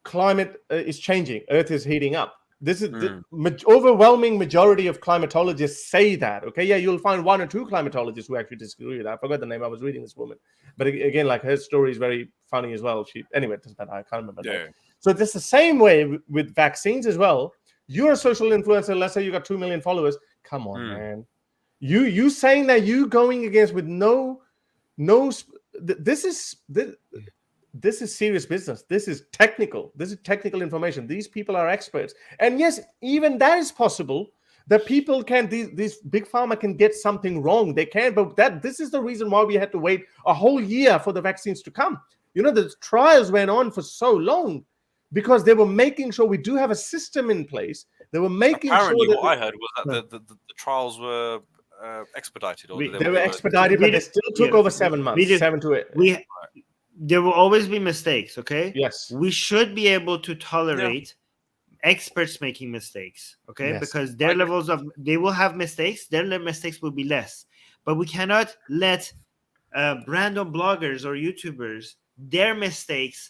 climate is changing. Earth is heating up. This is the overwhelming majority of climatologists say that. Okay, yeah, you'll find one or two climatologists who actually disagree with that. I forgot the name. I was reading this woman, but again, like her story is very funny as well. Anyway, it doesn't matter. I can't remember. That. So it's the same way with vaccines as well. You're a social influencer. Let's say you got 2 million followers. Come on, man. You saying that you going against with no. This is serious business. This is technical. This is technical information. These people are experts. And yes, even that is possible that people can, these big pharma can get something wrong. They can, but this is the reason why we had to wait a whole year for the vaccines to come. You know, the trials went on for so long because they were making sure we do have a system in place. They were making Apparently, sure that what I heard was that the trials were expedited. Or they were expedited, but they still took over 7 months, 7 to 8. There will always be mistakes, okay? Yes. We should be able to tolerate experts making mistakes, okay? Yes. Because they will have mistakes. Their mistakes will be less. But we cannot let random bloggers or YouTubers, their mistakes,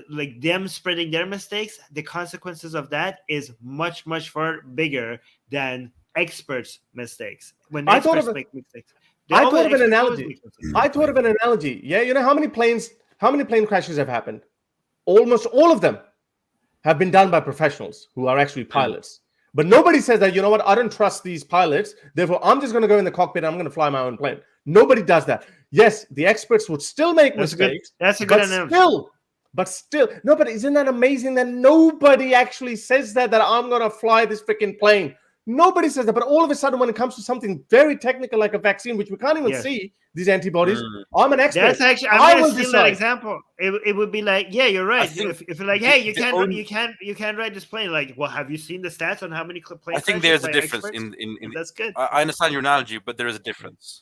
like them spreading their mistakes, the consequences of that is much, much far bigger than experts' mistakes. When experts make mistakes. I thought of an analogy. Yeah, you know how many plane crashes have happened? Almost all of them have been done by professionals who are actually pilots. But nobody says that, you know what, I don't trust these pilots, therefore I'm just going to go in the cockpit and I'm going to fly my own plane. Nobody does that. Yes, the experts would still make mistakes. That's a good analogy. But still, no, but isn't that amazing that nobody actually says that I'm going to fly this freaking plane? Nobody says that. But all of a sudden, when it comes to something very technical like a vaccine, which we can't even see, these antibodies, I'm an expert. That's actually, I'm going to steal that example. It would be like, yeah, you're right. If you're like, hey, you can't ride this plane. Like, well, have you seen the stats on how many planes? I think there's a difference in that's good. I understand your analogy, but there is a difference.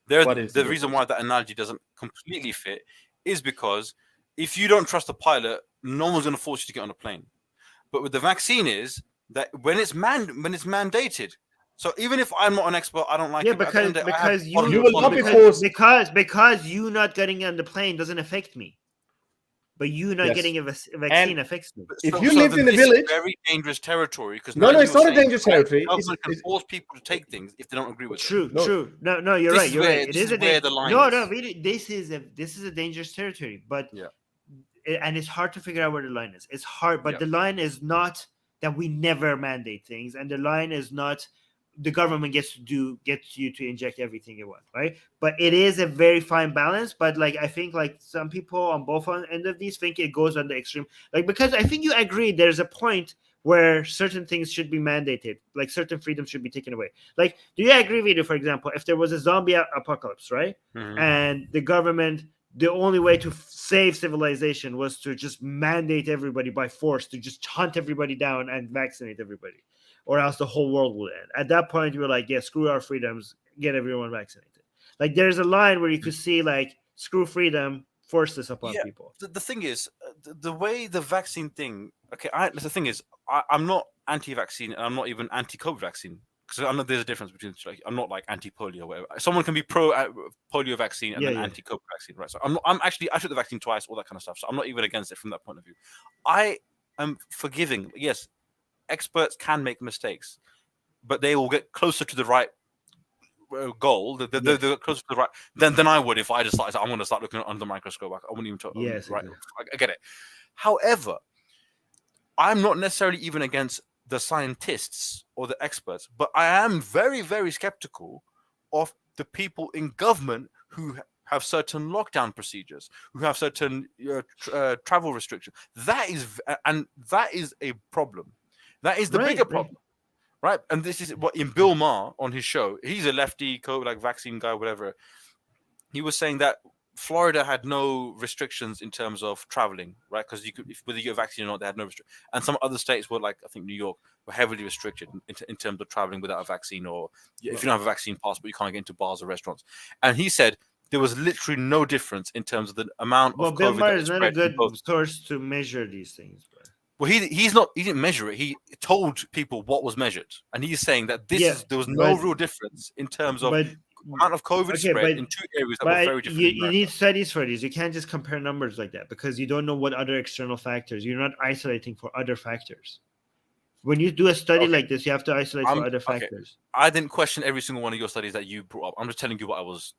The reason why that analogy doesn't completely fit is because if you don't trust the pilot, no one's going to force you to get on a plane. But with the vaccine is that when it's mandated. So even if I'm not an expert, I don't like it. Because you will not be forced. Because you not getting on the plane doesn't affect me. But you not getting a vaccine affects me. If you lived in a village, very dangerous territory. Because no, it's not a dangerous territory. Government can force people to take things if they don't agree with it. True. No, you're right. You're right. It is where the line is. Really, this is a dangerous territory. But and it's hard to figure out where the line is. It's hard, but the line is not that we never mandate things, and the line is not the government gets you to inject everything you want, right? But it is a very fine balance. But like I think like some people on both end of these think it goes on the extreme, like because I think you agree there's a point where certain things should be mandated, like certain freedoms should be taken away. Like, do you agree, Veedu, for example, if there was a zombie apocalypse, right? Mm-hmm. And the government, the only way to save civilization was to just mandate everybody by force, to just hunt everybody down and vaccinate everybody, or else the whole world will end. At that point, you were like, yeah, screw our freedoms, get everyone vaccinated. Like, there's a line where you could see, like, screw freedom, force this upon people. The thing is, the way the vaccine thing, the thing is, I'm not anti-vaccine, and I'm not even anti-COVID vaccine. Because I know there's a difference between, like, I'm not like anti-polio or whatever. Someone can be pro-polio vaccine and then anti-COVID vaccine, right? So I'm actually, I took the vaccine twice, all that kind of stuff. So I'm not even against it from that point of view. I am forgiving. Yes, experts can make mistakes, but they will get closer to the right goal. They're closer to the right than I would if I decided I'm going to start looking under the microscope. I wouldn't even talk. Yes, right. I get it. However, I'm not necessarily even against the scientists or the experts, but I am very, very skeptical of the people in government who have certain lockdown procedures, who have certain travel restrictions. That is a problem. That is the bigger problem, right? And this is what in Bill Maher on his show, he's a lefty, like vaccine guy, whatever. He was saying that Florida had no restrictions in terms of traveling, right? Because you could, whether you get a vaccine or not, they had no restrictions. And some other states were, like, I think New York, were heavily restricted in terms of traveling without a vaccine, or if you don't have a vaccine passport, you can't get into bars or restaurants. And he said there was literally no difference in terms of the amount of COVID. Bill Maher is not a good source to measure these things, bro. Well, he didn't measure it. He told people what was measured, and he's saying that there was no real difference in terms of amount of COVID spread in two areas that were very different. You need studies for these. You can't just compare numbers like that because you don't know what other external factors. You're not isolating for other factors. When you do a study like this, you have to isolate for other factors. I didn't question every single one of your studies that you brought up. I'm just telling you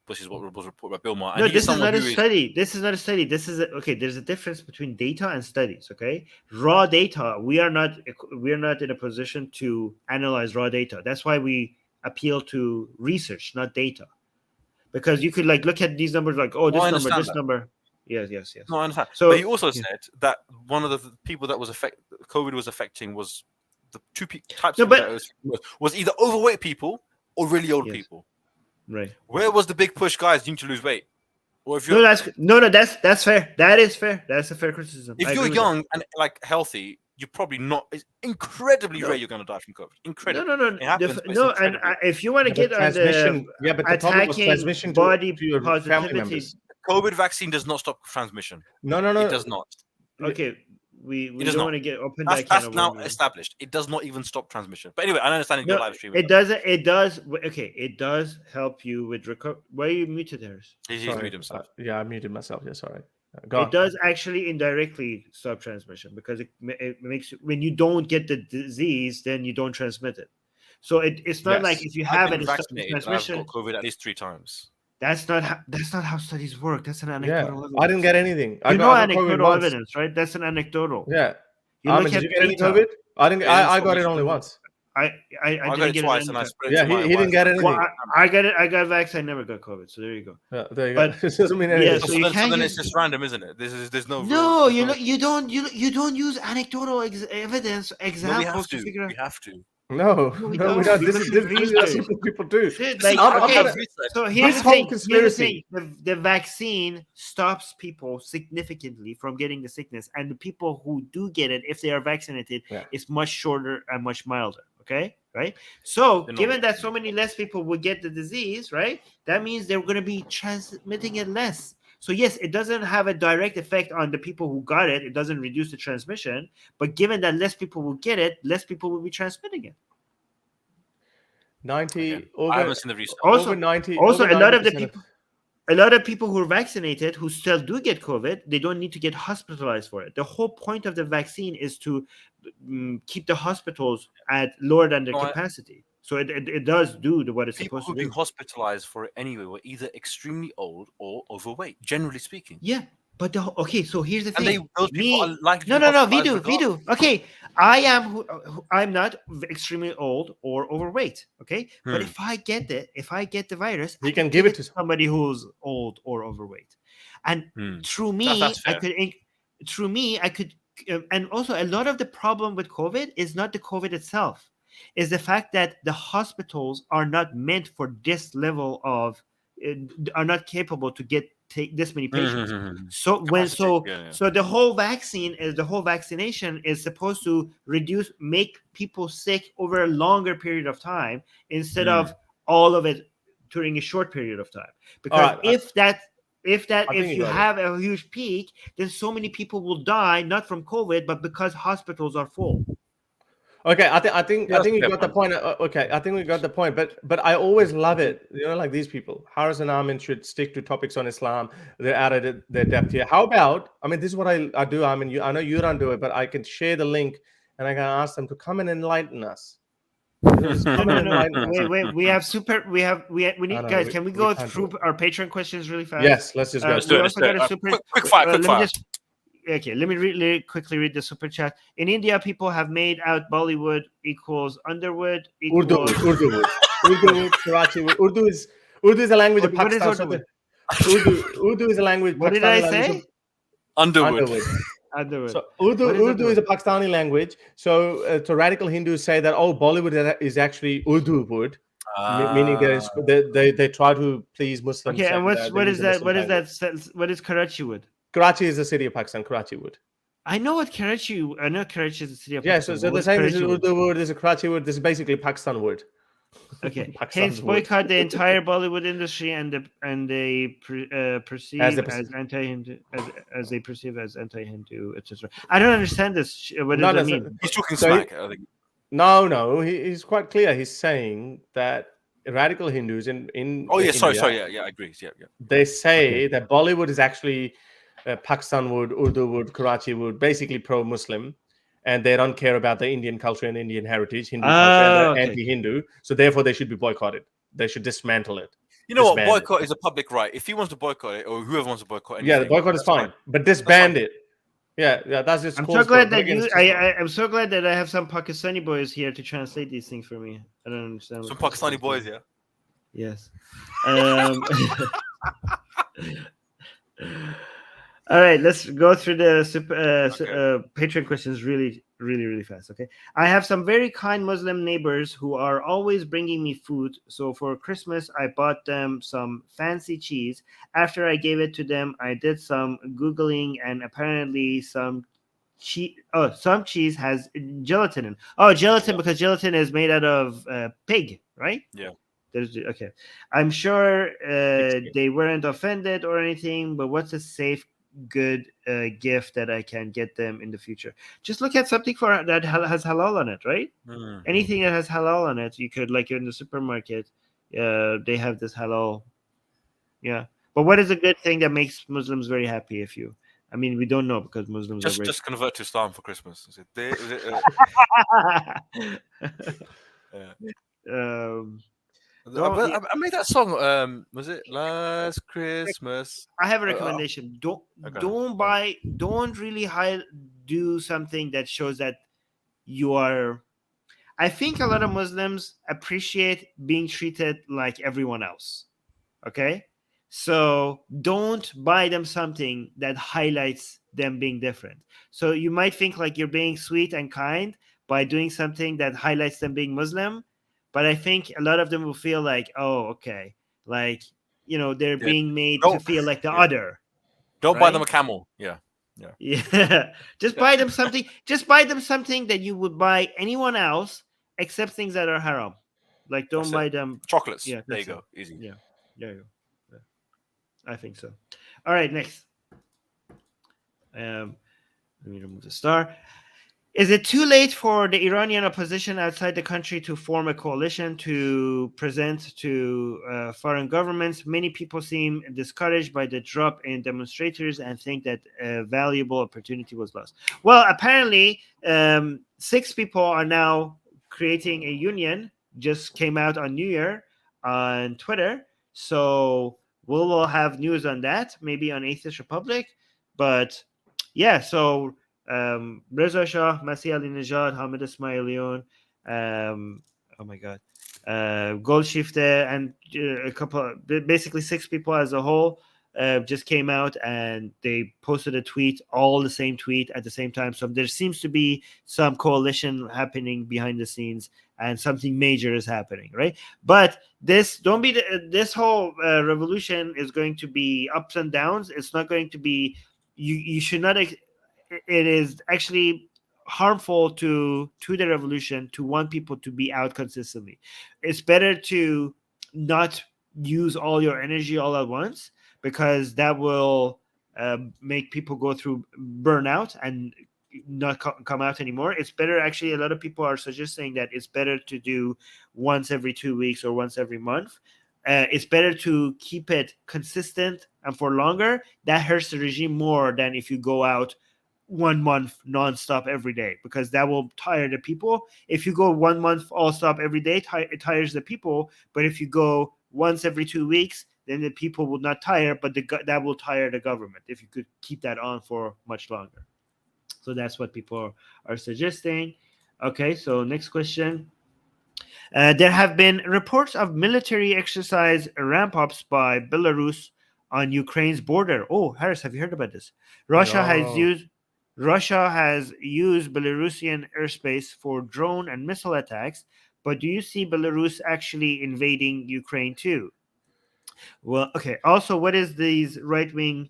this is what was reported by Bill Maher. No, this is not a study. This is not a study. This is there's a difference between data and studies. Okay, raw data. We are not in a position to analyze raw data. That's why we appeal to research, not data, because you could look at these numbers this number. Yes. No, I understand. So, but he also said that one of the people that COVID was affecting was the two types of people that was either overweight people or really old people. Right. Where was the big push, guys? You need to lose weight. Or if you're that's fair. That is fair. That's a fair criticism. If you're young and healthy, you're probably not. It's incredibly rare you're going to die from COVID. Incredibly. No. And if you want to get on the attacking body to your family members. COVID vaccine does not stop transmission. No. It does not. Okay. we don't want to get open that That's can of now worms. established. It does not even stop transmission. But anyway, I understand your live stream. It does. It does. Okay, it does help you with recovery. Why are you muted, Harris? He's muted himself. Yeah, I muted myself. Yeah, sorry. It does actually indirectly stop transmission because it makes when you don't get the disease, then you don't transmit it. So it's not like if you have it, it's transmission. I've got COVID at least 3 times. That's not how studies work. That's an anecdotal evidence. I didn't get anything. I got anecdotal evidence, right? That's an anecdotal. Yeah. Did you get any COVID? I got it only once. I got it twice, and I spread it to my he didn't get anything. Well, I got it. I got vaccinated. I never got COVID. So there you go. Yeah, there you go. It doesn't mean anything. Yeah, so then it's just random, isn't it? There's no. No, you don't use anecdotal evidence examples to figure out. We have to. No, we don't. This is what people do. So here's the thing. The vaccine stops people significantly from getting the sickness, and the people who do get it, if they are vaccinated, it's much shorter and much milder. Okay, right? So given that so many less people would get the disease, right? That means they're going to be transmitting it less. So yes, it doesn't have a direct effect on the people who got it. It doesn't reduce the transmission. But given that less people will get it, less people will be transmitting it. 90 I haven't seen the research. Also, a lot of people who are vaccinated who still do get COVID, they don't need to get hospitalized for it. The whole point of the vaccine is to keep the hospitals at lower than their capacity. So it does do what it's supposed to do. People who be hospitalized for it anyway were either extremely old or overweight, generally speaking. Yeah, but so here's the thing. And those people are likely no, Veedu. Okay, I'm not extremely old or overweight. Okay, but if I get the virus, you can give it to somebody who's old or overweight, and through me, I could. And also, a lot of the problem with COVID is not the COVID itself, is the fact that the hospitals are not meant for this level of, are not capable to take this many patients. So the whole vaccination is supposed to make people sick over a longer period of time instead of all of it during a short period of time. Because if you have a huge peak, then so many people will die not from COVID, but because hospitals are full. Okay, I think you got the point. Okay, I think we got the point. But I always love it. Like these people, Harris and Armin should stick to topics on Islam. They're out of their depth here. How about? I mean, this is what I do. I mean, I know you don't do it, but I can share the link and I can ask them to come and enlighten us. Wait. We need guys. Can we go through our Patreon questions really fast? Yes, let's just go. Quick fire. Okay, let me really quickly read the super chat. In India, people have made out Bollywood equals Underwood. Urdu, Karachi. Urdu is a language of Pakistan. Urdu is a language. What did I say? Underwood. So Urdu is a Pakistani language. So radical Hindus say that Bollywood is actually Urdu wood, meaning they try to please Muslims. Okay, and what is that? What is Karachi wood? Karachi is the city of Pakistan. Karachi wood. I know Karachi is the city of Pakistan. Yeah, so they're saying this is Urdu wood, this is Karachi wood, this is basically Pakistan wood. Okay. Hence, boycott the entire Bollywood industry, and they perceive as anti-Hindu, as they perceive as anti-Hindu, etc. I don't understand this. What does that mean? He's talking smack. I think. No, he's quite clear. He's saying that radical Hindus in India, sorry, I agree. Yeah. They say that Bollywood is actually Pakistan wood, Urdu wood, Karachi wood, basically pro-Muslim. And they don't care about the Indian culture and Indian heritage, Hindu culture, and they're anti-Hindu. So therefore, they should be boycotted. They should dismantle it. You know what? Boycott is a public right. If he wants to boycott it, or whoever wants to boycott anything, the boycott is fine. But disband it. Yeah, that's just. I'm so glad that I'm so glad that I have some Pakistani boys here to translate these things for me. I don't understand. Some Pakistani boys, yeah. Yes. All right, let's go through the Patreon questions really, really, really fast. Okay, I have some very kind Muslim neighbors who are always bringing me food. So for Christmas, I bought them some fancy cheese. After I gave it to them, I did some Googling, and apparently some cheese has gelatin in. Gelatin, because gelatin is made out of pig, right? Yeah. Okay. I'm sure they weren't offended or anything, but what's a safe good gift that I can get them in the future. Just look at something that has halal on it, right? Anything that has halal on it, you could, like, you're in the supermarket, they have this halal. Yeah. But what is a good thing that makes Muslims very happy? I mean, we don't know, because Muslims just convert to Islam for Christmas. Is it, I made that song. Was it Last Christmas? I have a recommendation. Don't really do something that shows that you are. I think a lot of Muslims appreciate being treated like everyone else. Okay, so don't buy them something that highlights them being different. So you might think like you're being sweet and kind by doing something that highlights them being Muslim. But I think a lot of them will feel like, oh, okay, like, they're being made to feel like the other. Don't buy them a camel. Yeah. Just buy them something. Just buy them something that you would buy anyone else, except things that are haram. Like, don't buy them chocolates. Yeah, there you go. Easy. Yeah, there you go. Yeah. I think so. All right, next. Let me remove the star. Is it too late for the Iranian opposition outside the country to form a coalition to present to foreign governments? Many people seem discouraged by the drop in demonstrators and think that a valuable opportunity was lost. Well, apparently, 6 people are now creating a union. Just came out on New Year on Twitter. So we'll have news on that, maybe on Atheist Republic. But yeah, so Reza Shah, Masih Ali-Nejad, Hamid Ismailion, oh my God, Golshifte, and a couple, basically 6 people as a whole, just came out and they posted a tweet, all the same tweet at the same time. So there seems to be some coalition happening behind the scenes, and something major is happening, right? But this whole revolution is going to be ups and downs. It's not going to be. You should not. It is actually harmful to the revolution to want people to be out consistently. It's better to not use all your energy all at once, because that will make people go through burnout and not come out anymore. It's better, actually, a lot of people are suggesting that it's better to do once every 2 weeks or once every month. It's better to keep it consistent and for longer. That hurts the regime more than if you go out 1 month nonstop every day, because that will tire the people. If you go 1 month all stop every day, it tires the people. But if you go once every 2 weeks, then the people will not tire, but that will tire the government if you could keep that on for much longer. So that's what people are suggesting. Okay, so next question. There have been reports of military exercise ramp-ups by Belarus on Ukraine's border. Oh, Harris, have you heard about this? Russia has used Belarusian airspace for drone and missile attacks, but do you see Belarus actually invading Ukraine too? Well, okay. Also, what is these right-wing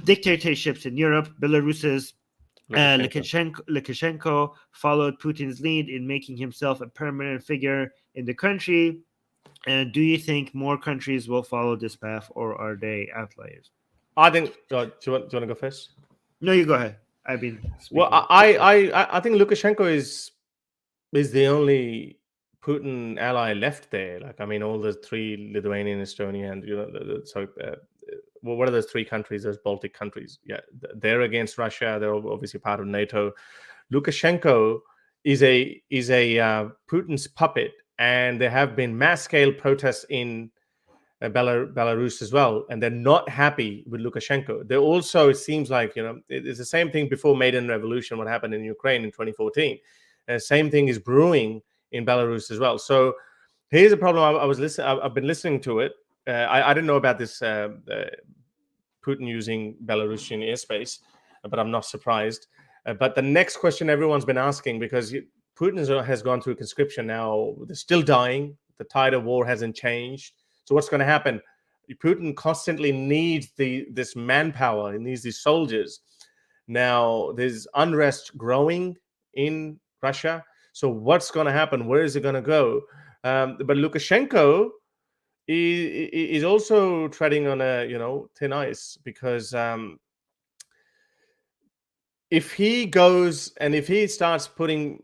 dictatorships in Europe? Belarus's Lukashenko followed Putin's lead in making himself a permanent figure in the country. And do you think more countries will follow this path, or are they outliers? I think. Do you want to go first? No, you go ahead. I've been speaking. Well, I think Lukashenko is the only Putin ally left there. Like, I mean, all the 3 Lithuanian, Estonia, and what are those 3 countries? Those Baltic countries. Yeah, they're against Russia. They're obviously part of NATO. Lukashenko is a Putin's puppet, and there have been mass scale protests in Belarus as well, and they're not happy with Lukashenko. They also, it seems like, it's the same thing before Maidan Revolution, what happened in Ukraine in 2014. And the same thing is brewing in Belarus as well. So here's a problem. I've been listening to it. I didn't know about this Putin using Belarusian airspace, but I'm not surprised. But the next question everyone's been asking, because Putin has gone through conscription now, they're still dying. The tide of war hasn't changed. So what's going to happen? Putin constantly needs this manpower. He needs these soldiers. Now, there's unrest growing in Russia. So what's going to happen? Where is it going to go? But Lukashenko is also treading on a thin ice, because if he goes and if he starts using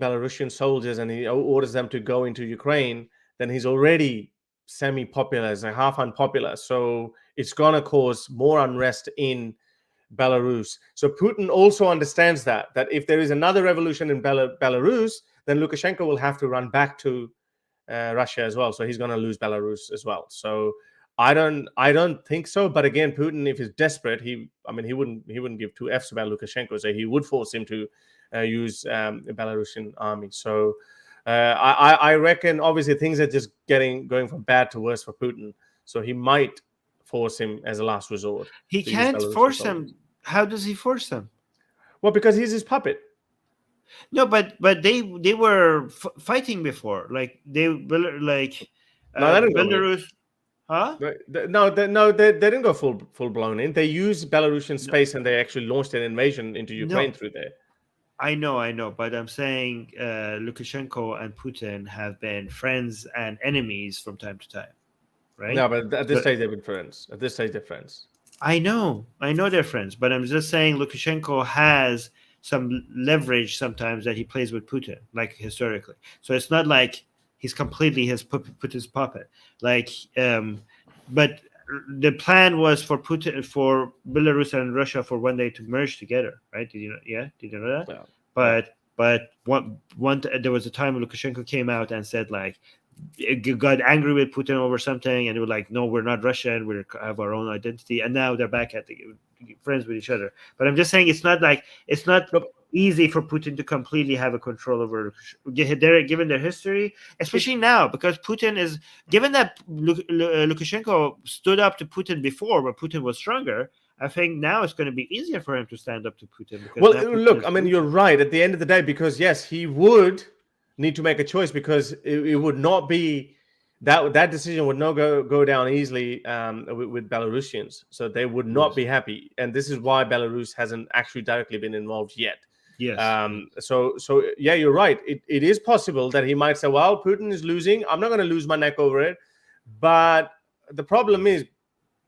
Belarusian soldiers and he orders them to go into Ukraine, then he's already semi-popular, is half unpopular. So it's gonna cause more unrest in Belarus. So Putin also understands that if there is another revolution in Belarus, then Lukashenko will have to run back to Russia as well. So he's gonna lose Belarus as well. So I don't think so. But again, Putin, if he's desperate, he wouldn't give two F's about Lukashenko. So he would force him to use the Belarusian army. So I reckon, obviously, things are just going from bad to worse for Putin. So he might force him as a last resort. He can't force him. How does he force him? Well, because he's his puppet. No, but they were fighting before. Like Belarus. Huh? No, they didn't go full blown in. They used Belarusian space and they actually launched an invasion into Ukraine through there. I know, but I'm saying Lukashenko and Putin have been friends and enemies from time to time, right? No, but at this stage they've been friends. At this stage they're friends. I know they're friends, but I'm just saying Lukashenko has some leverage sometimes that he plays with Putin, like historically. So it's not like he's completely Putin's puppet. Like, but the plan was for Belarus and Russia for one day to merge together, right? Did you know? Yeah, did you know that? Yeah. But there was a time Lukashenko came out and said, like, got angry with Putin over something, and they were like, "No, we're not Russian. We have our own identity." And now they're back at friends with each other. But I'm just saying it's not easy for Putin to completely have a control over, given their history, especially now, because Putin is, given that Lukashenko stood up to Putin before, but Putin was stronger. I think now it's going to be easier for him to stand up to Putin. Well, look, I mean, you're right at the end of the day, because yes, he would need to make a choice, because it would not be that decision would not go down easily with Belarusians. So they would not be happy, and this is why Belarus hasn't actually directly been involved yet. Yes. So yeah, you're right. It is possible that he might say, well, Putin is losing. I'm not going to lose my neck over it. But the problem is,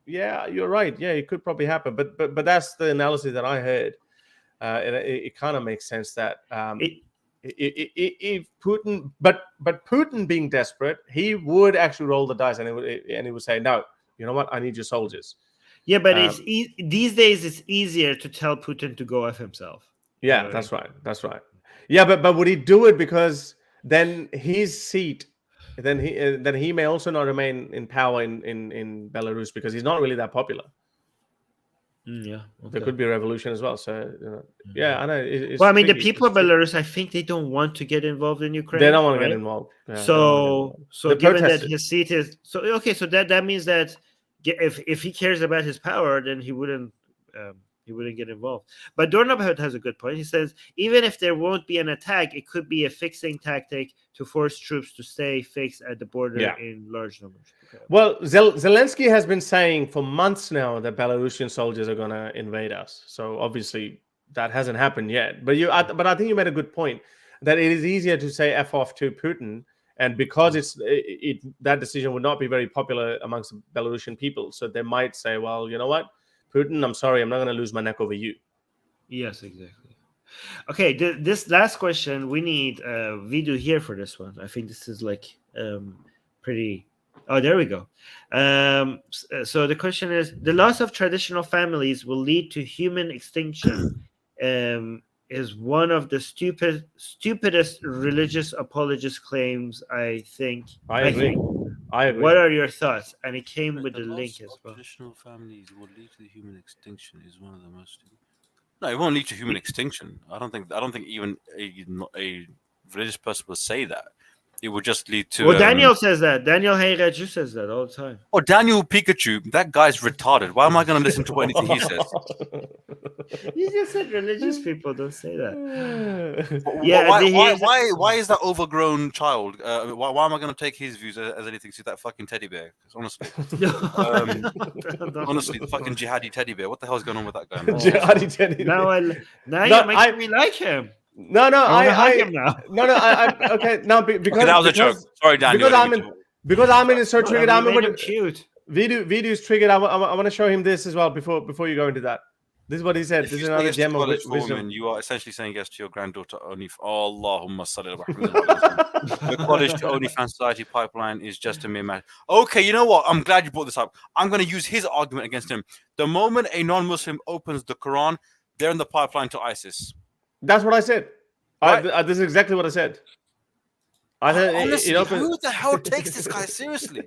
yeah, you're right. Yeah, it could probably happen. But that's the analysis that I heard. It kind of makes sense that if Putin, but Putin being desperate, he would actually roll the dice and he would say, no, you know what? I need your soldiers. Yeah, but these days it's easier to tell Putin to go F himself. Yeah, that's right. Yeah, but would he do it because then his seat, then he may also not remain in power in Belarus, because he's not really that popular. Yeah, okay. There could be a revolution as well. So yeah, I know. Well, I mean, the people of Belarus, I think they don't want to get involved in Ukraine. They don't want to get involved. Yeah, so given that his seat is so that means that if he cares about his power, then he wouldn't get involved. But Dornabhout has a good point. He says, even if there won't be an attack, it could be a fixing tactic to force troops to stay fixed at the border in large numbers. Okay. Well, Zelensky has been saying for months now that Belarusian soldiers are going to invade us. So obviously that hasn't happened yet. But I think you made a good point that it is easier to say F off to Putin, and because that decision would not be very popular amongst Belarusian people. So they might say, well, you know what? Putin, I'm sorry, I'm not going to lose my neck over you. Yes, exactly. Okay, this last question, we need Veedu here for this one. I think this is like pretty... Oh, there we go. So the question is, the loss of traditional families will lead to human extinction is one of the stupidest religious apologist claims, I think. I agree. What are your thoughts? And it came with the link as well. Traditional families will lead to the human extinction is one of the most. No, it won't lead to human extinction. I don't think even a religious person will say that. It would just lead to. Well, Daniel says that. Daniel Haqiqatjous says that all the time. Oh, Daniel Pikachu, that guy's retarded. Why am I going to listen to anything he says? You just said religious people don't say that. Why is that overgrown child? Why am I going to take his views as anything to that fucking teddy bear? Honestly, honestly, the fucking jihadi teddy bear. What the hell's going on with that guy? Jihadi teddy bear. Now you're making me like him. No, I hug him now. Okay, now because that was a joke. Sorry, Daniel. Because Armin is so triggered. Armin, cute. Veedu is triggered. I want to show him this as well before you go into that. This is what he said. This is another gem of wisdom. You are essentially saying yes to your granddaughter only. Allahumma salli ala Muhammad. The college to OnlyFans society pipeline is just a mere matter. Okay, you know what? I'm glad you brought this up. I'm going to use his argument against him. The moment a non-Muslim opens the Quran, they're in the pipeline to ISIS. That's what I said. Right. This is exactly what I said. I said honestly, who the hell takes this guy seriously?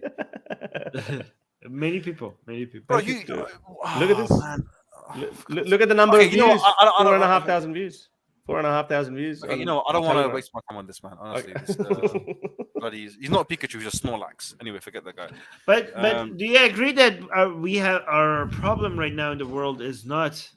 Many people. Bro, look at this. Man. Look at the number of views. 4,500 views. 4,500 views. Okay, I don't want to waste my time on this man. Honestly, okay. He's not Pikachu. He's a Snorlax. Anyway, forget that guy. But do you agree that we have our problem right now in the world is not,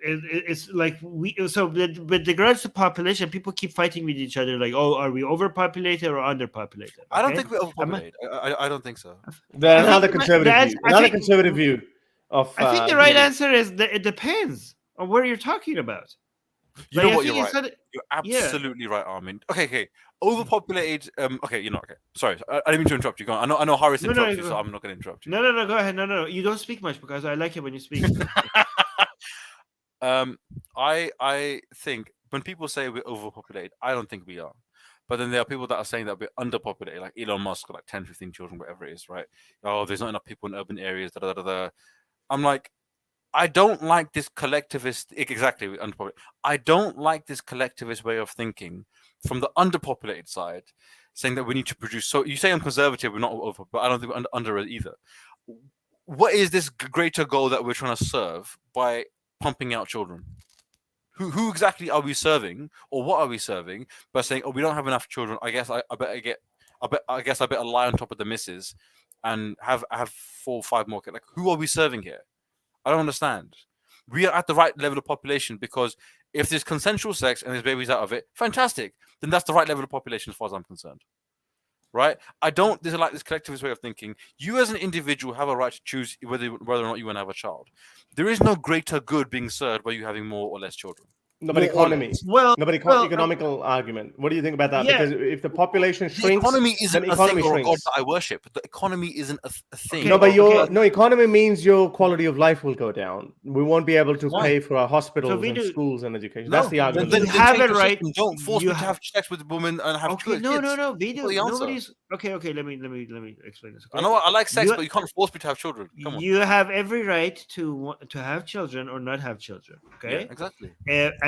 it's like with regards to population, people keep fighting with each other. Like, oh, are we overpopulated or underpopulated? Okay? I don't think we're overpopulated. I don't think so. Another conservative view. I think the right answer is that it depends on what you're talking about. You know what? You're right. You're absolutely right, Armin. Okay. Overpopulated. Okay. Sorry, I didn't mean to interrupt you. Go on. I know Harris interrupted you, so I'm not going to interrupt you. No. Go ahead. No. You don't speak much because I like it when you speak. I think when people say we're overpopulated, I don't think we are. But then there are people that are saying that we're underpopulated, like Elon Musk, like 10, 15 children, whatever it is, right? Oh, there's not enough people in urban areas. I'm like, I don't like this collectivist. Exactly, underpopulated. I don't like this collectivist way of thinking from the underpopulated side, saying that we need to produce. So you say I'm conservative, we're not over, but I don't think we're under it either. What is this greater goal that we're trying to serve by pumping out children? Who exactly are we serving, or what are we serving by saying, "Oh, we don't have enough children. I guess I better lie on top of the missus and have 4 or 5 more kids." Like, who are we serving here? I don't understand. We are at the right level of population because if there's consensual sex and there's babies out of it, fantastic. Then that's the right level of population as far as I'm concerned. Right? There's like this collectivist way of thinking. You as an individual have a right to choose whether or not you want to have a child. There is no greater good being served by you having more or less children. Economical argument. What do you think about that? Yeah. Because if the population shrinks, the economy isn't a thing or a god that I worship. The economy isn't a thing. Okay, economy means your quality of life will go down. We won't be able to pay for our hospitals and schools and education. That's the argument. Then have it right. Don't force me to have sex with a woman and have kids. No. Nobody's okay. Let me explain this. Okay? I know I like sex, but you can't force me to have children. Come on. You have every right to have children or not have children. Okay, yeah, exactly.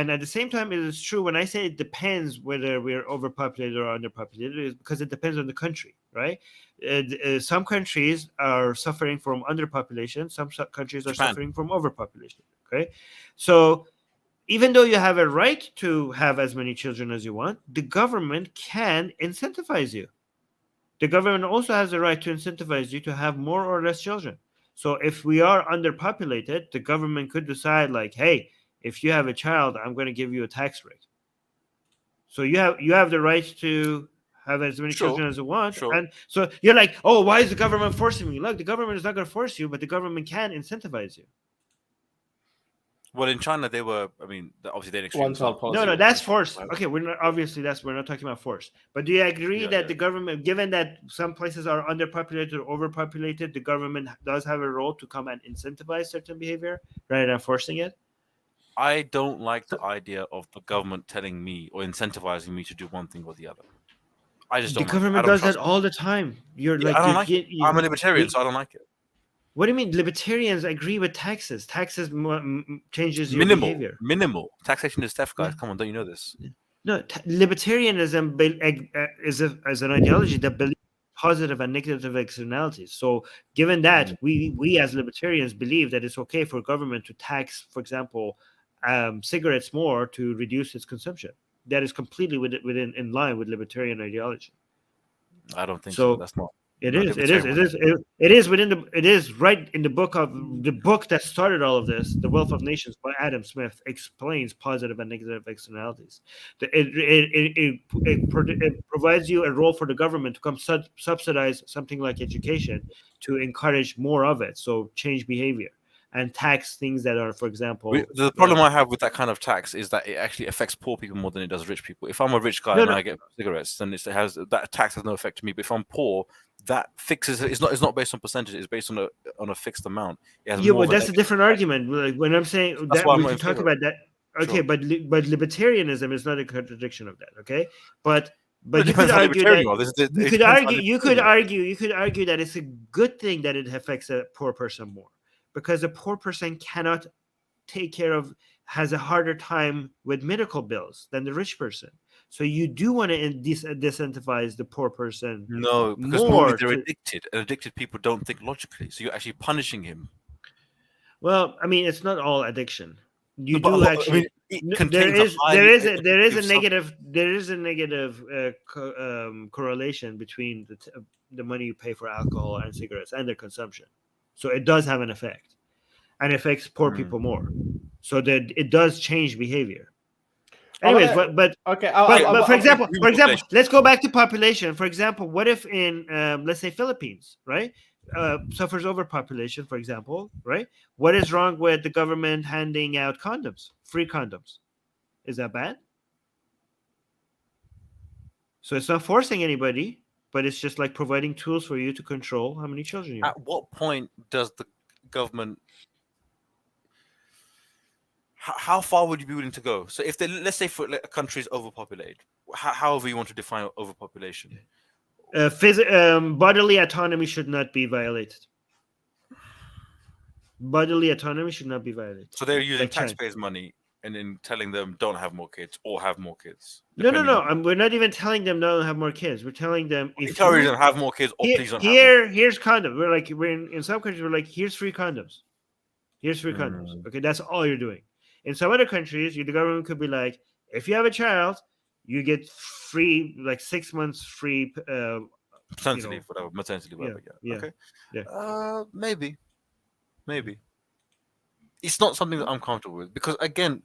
And at the same time, it is true when I say it depends whether we're overpopulated or underpopulated, is because it depends on the country, right? Some countries are suffering from underpopulation. Some countries are suffering from overpopulation. Okay, so even though you have a right to have as many children as you want, the government can incentivize you. The government also has the right to incentivize you to have more or less children. So if we are underpopulated, the government could decide, like, hey, if you have a child, I'm going to give you a tax rate. So you have the right to have as many children as you want. Sure. And so you're like, oh, why is the government forcing me? Look, the government is not going to force you, but the government can incentivize you. Well, in China, they were. I mean, obviously they didn't. No, that's force. Okay, we're not talking about force. But do you agree that the government, given that some places are underpopulated or overpopulated, the government does have a role to come and incentivize certain behavior rather than forcing it? I don't like the idea of the government telling me or incentivizing me to do one thing or the other. I just don't. The government does that all the time. I don't like it. I'm a libertarian, so I don't like it. What do you mean? Libertarians agree with taxes. Taxes changes your behavior. Minimal taxation is theft, guys. Come on, don't you know this? No, libertarianism is an ideology that believes positive and negative externalities. So, given that we as libertarians believe that it's okay for government to tax, for example, cigarettes more to reduce its consumption, that is completely in line with libertarian ideology. I don't think so. That's not. It is right in the book that started all of this, The Wealth of Nations by Adam Smith, explains positive and negative externalities. It provides you a role for the government to come subsidize something like education to encourage more of it, so change behavior. and tax things that are, for example, the problem I have with that kind of tax is that it actually affects poor people more than it does rich people. If I'm a rich guy and I get cigarettes, then that tax has no effect to me. But if I'm poor, that fixes it. It's not based on percentage. It's based on a fixed amount. But that's a different argument. Like, when I'm saying that, we can talk about that. Okay, sure. but libertarianism is not a contradiction of that. Okay, but you could argue that you could argue that it's a good thing that it affects a poor person more, because a poor person cannot has a harder time with medical bills than the rich person. So you do want to disincentivize the poor person. No, because more they're addicted. And addicted people don't think logically. So you're actually punishing him. Well, I mean, it's not all addiction. You do actually. There is a negative correlation between the money you pay for alcohol and cigarettes and their consumption. So it does have an effect, and affects poor people more. So that it does change behavior. Anyways, but for example, let's go back to population. For example, what if in let's say Philippines, right, suffers overpopulation, for example, right? What is wrong with the government handing out condoms, free condoms? Is that bad? So it's not forcing anybody, but it's just like providing tools for you to control how many children you have. At what point does the government? How far would you be willing to go? So if let's say for a country is overpopulated, however you want to define overpopulation. Bodily autonomy should not be violated. Bodily autonomy should not be violated. So they're using taxpayers' money and then telling them don't have more kids or have more kids. No. We're not even telling them don't have more kids. We're telling them encourage them have more kids or please don't. Here's condoms. We're in some countries. We're like, here's free condoms. Here's free condoms. Okay, that's all you're doing. In some other countries, the government could be like, if you have a child, you get free, like 6 months free. Maternity leave, whatever. Yeah. Okay. Yeah. Maybe. It's not something that I'm comfortable with because, again,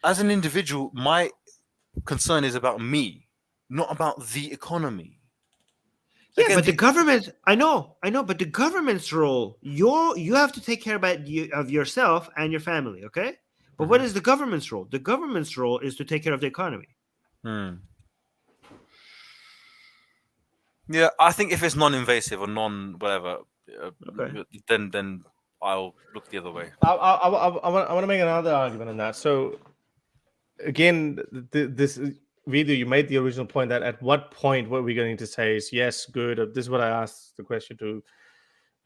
as an individual, my concern is about me, not about the economy. Yeah, again, but the government, I know, but the government's role, you have to take care of yourself and your family, okay? But what is the government's role? The government's role is to take care of the economy. Yeah, I think if it's non-invasive or non-whatever, then I'll look the other way. I want to make another argument on that. So, again, this Veedu, you made the original point that at what point what we're going to say is yes, good. This is what I asked the question to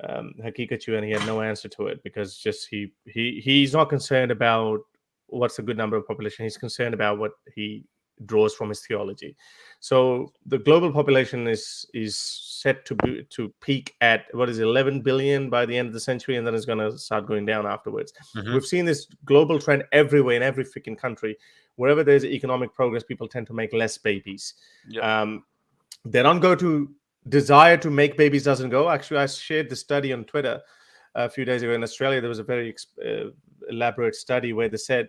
Haqiqatjous, and he had no answer to it because just he's not concerned about what's a good number of population. He's concerned about what he draws from his theology. So the global population is set to peak at 11 billion by the end of the century, and then it's going to start going down afterwards. We've seen this global trend everywhere in every freaking country. Wherever there's economic progress, people tend to make less babies. Yep. They don't go to desire to make babies doesn't go. Actually, I shared the study on Twitter a few days ago in Australia. There was a very elaborate study where they said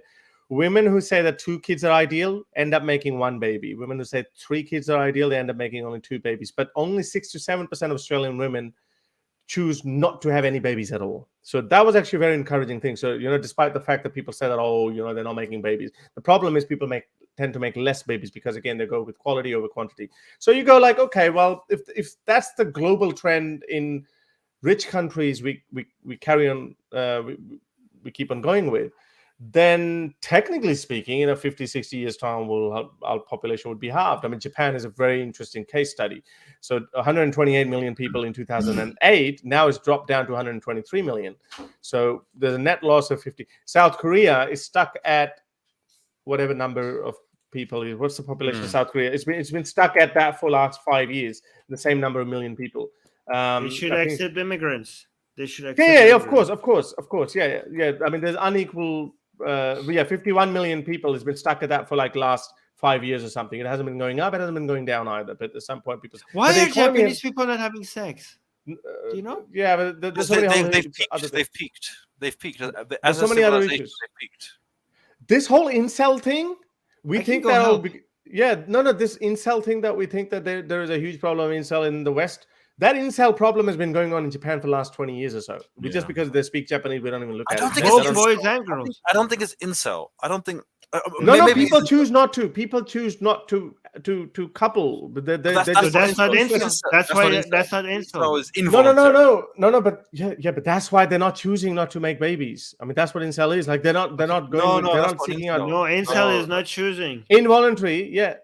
women who say that 2 kids are ideal end up making 1 baby. Women who say 3 kids are ideal, they end up making only 2 babies. But only 6 to 7% of Australian women choose not to have any babies at all. So that was actually a very encouraging thing. So, despite the fact that people say that, they're not making babies, the problem is people tend to make less babies because, again, they go with quality over quantity. So you go like, okay, well, if that's the global trend in rich countries, we carry on, we keep on going with, then technically speaking, in 50, 60 years time, our population would be halved. I mean, Japan is a very interesting case study. So 128 million people in 2008, now it's dropped down to 123 million. So there's a net loss of 50. South Korea is stuck at whatever number of people. What's the population of South Korea? It's been stuck at that for the last 5 years, the same number of million people. They should accept immigrants. They should accept immigrants. Of course. Yeah. I mean, there's unequal. 51 million people has been stuck at that for like last 5 years or something. It hasn't been going up. It hasn't been going down either. But at some point, people. Why are Japanese people not having sex? Do you know? Yeah, but there's they've peaked. They've peaked. There's so many other issues. They've peaked. This whole incel thing, we think that this incel thing that we think that there is a huge problem of incel in the West. that incel problem has been going on in Japan for the last 20 years or so. Just because they speak Japanese, we don't even look at it. Both boys and girls. I don't think it's incel. I don't think. No. People choose not to. People choose not to couple. But that's not incel. That's why that's not incel. No. But but that's why they're not choosing not to make babies. I mean, that's what incel is. Like they're not going. They're not seeking out. No, incel is not choosing. Involuntary. Yeah.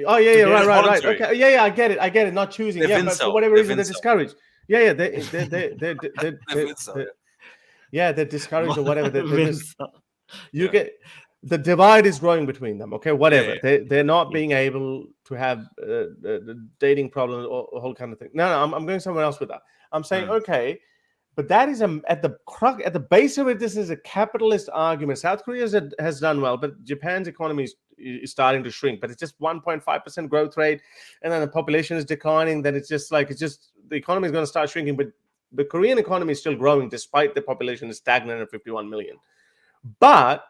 Oh yeah, right. Okay, yeah, I get it. Not choosing, but for whatever reason they're discouraged. They're discouraged or whatever. You get the divide is growing between them. Okay, whatever. They're not being able to have the dating problems or a whole kind of thing. No, I'm going somewhere else with that. I'm saying okay, but that is at the base of it. This is a capitalist argument. South Korea has done well, but Japan's economy is starting to shrink, but it's just 1.5% growth rate, and then the population is declining. Then it's just the economy is going to start shrinking, but the Korean economy is still growing despite the population is stagnant at 51 million. But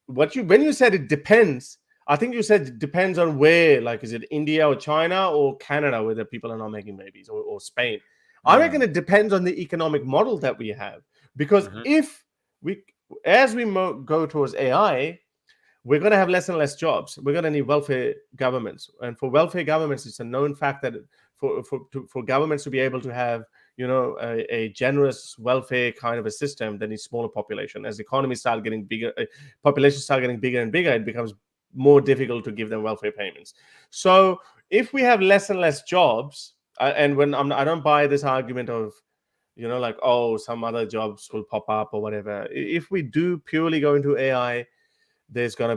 when you said it depends, I think you said it depends on where, like, is it India or China or Canada where the people are not making babies, or Spain? I reckon it depends on the economic model that we have, because as we go towards AI, we're going to have less and less jobs. We're going to need welfare governments. And for welfare governments, it's a known fact that for governments to be able to have, a generous welfare kind of a system, they need smaller population. As economies start getting bigger, populations start getting bigger and bigger, it becomes more difficult to give them welfare payments. So if we have less and less jobs, and I don't buy this argument of, some other jobs will pop up or whatever. If we do purely go into AI, there's going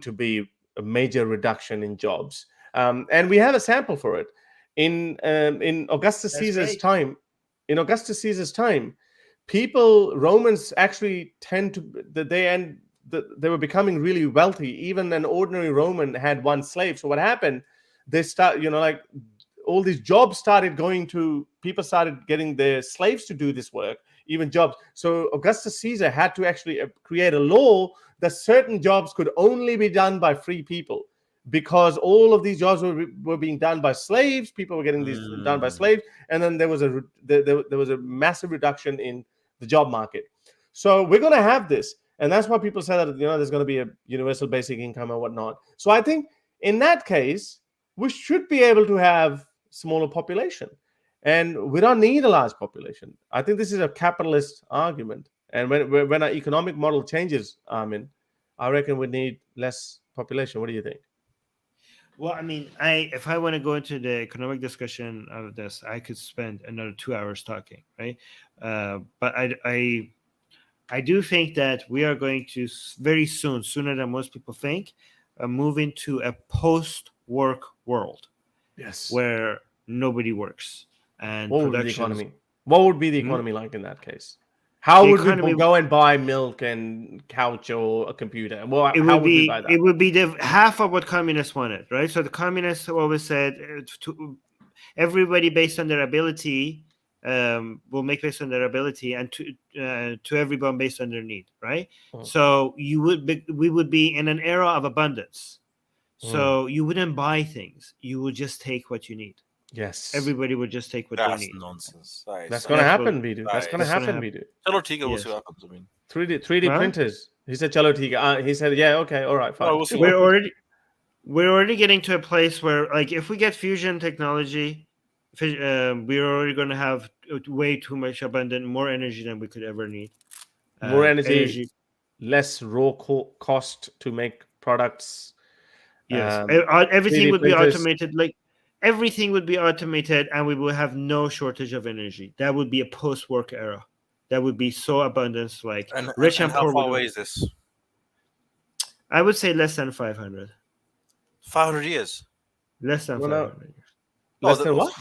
to be a major reduction in jobs, and we have a sample for it in Augustus Caesar's time. In Augustus Caesar's time, Romans actually they were becoming really wealthy. Even an ordinary Roman had one slave. So what happened? They start, all these jobs started going to people. Started getting their slaves to do this work. Even jobs. So Augustus Caesar had to actually create a law that certain jobs could only be done by free people, because all of these jobs were being done by slaves. People were getting these done by slaves, and then there was a massive reduction in the job market. So we're going to have this, and that's why people say that there's going to be a universal basic income and whatnot. So I think in that case we should be able to have smaller population. And we don't need a large population. I think this is a capitalist argument. And when our economic model changes, Armin, I reckon we need less population. What do you think? Well, I mean, if I want to go into the economic discussion of this, I could spend another 2 hours talking, right? But I do think that we are going to very soon, sooner than most people think, move into a post-work world. Yes. Where nobody works. And what would be the economy? What would be the economy like in that case? How would people go and buy milk and couch or a computer? Well, how would we buy that? It would be the half of what communists wanted, right? So the communists always said everybody based on their ability will make based on their ability, and to everyone based on their need, right? So we would be in an era of abundance. So you wouldn't buy things; you would just take what you need. Yes, everybody would just take what they need. That's nonsense. That's going to happen, Veedu. That's going to happen, Veedu. Chalo Tiga, we'll see what happens. I mean, 3D printers. He said Chalo Tiga. He said, yeah, okay, all right, fine. We're already getting to a place where, like, if we get fusion technology, we're already going to have way too much abundant, more energy than we could ever need. More energy, less raw cost to make products. Yes, everything would be automated. Like, everything would be automated, and we will have no shortage of energy. That would be a post-work era. That would be so abundance, like rich and poor. How far away is this? I would say less than 500. 500 years. Less than 500 years. Less than what?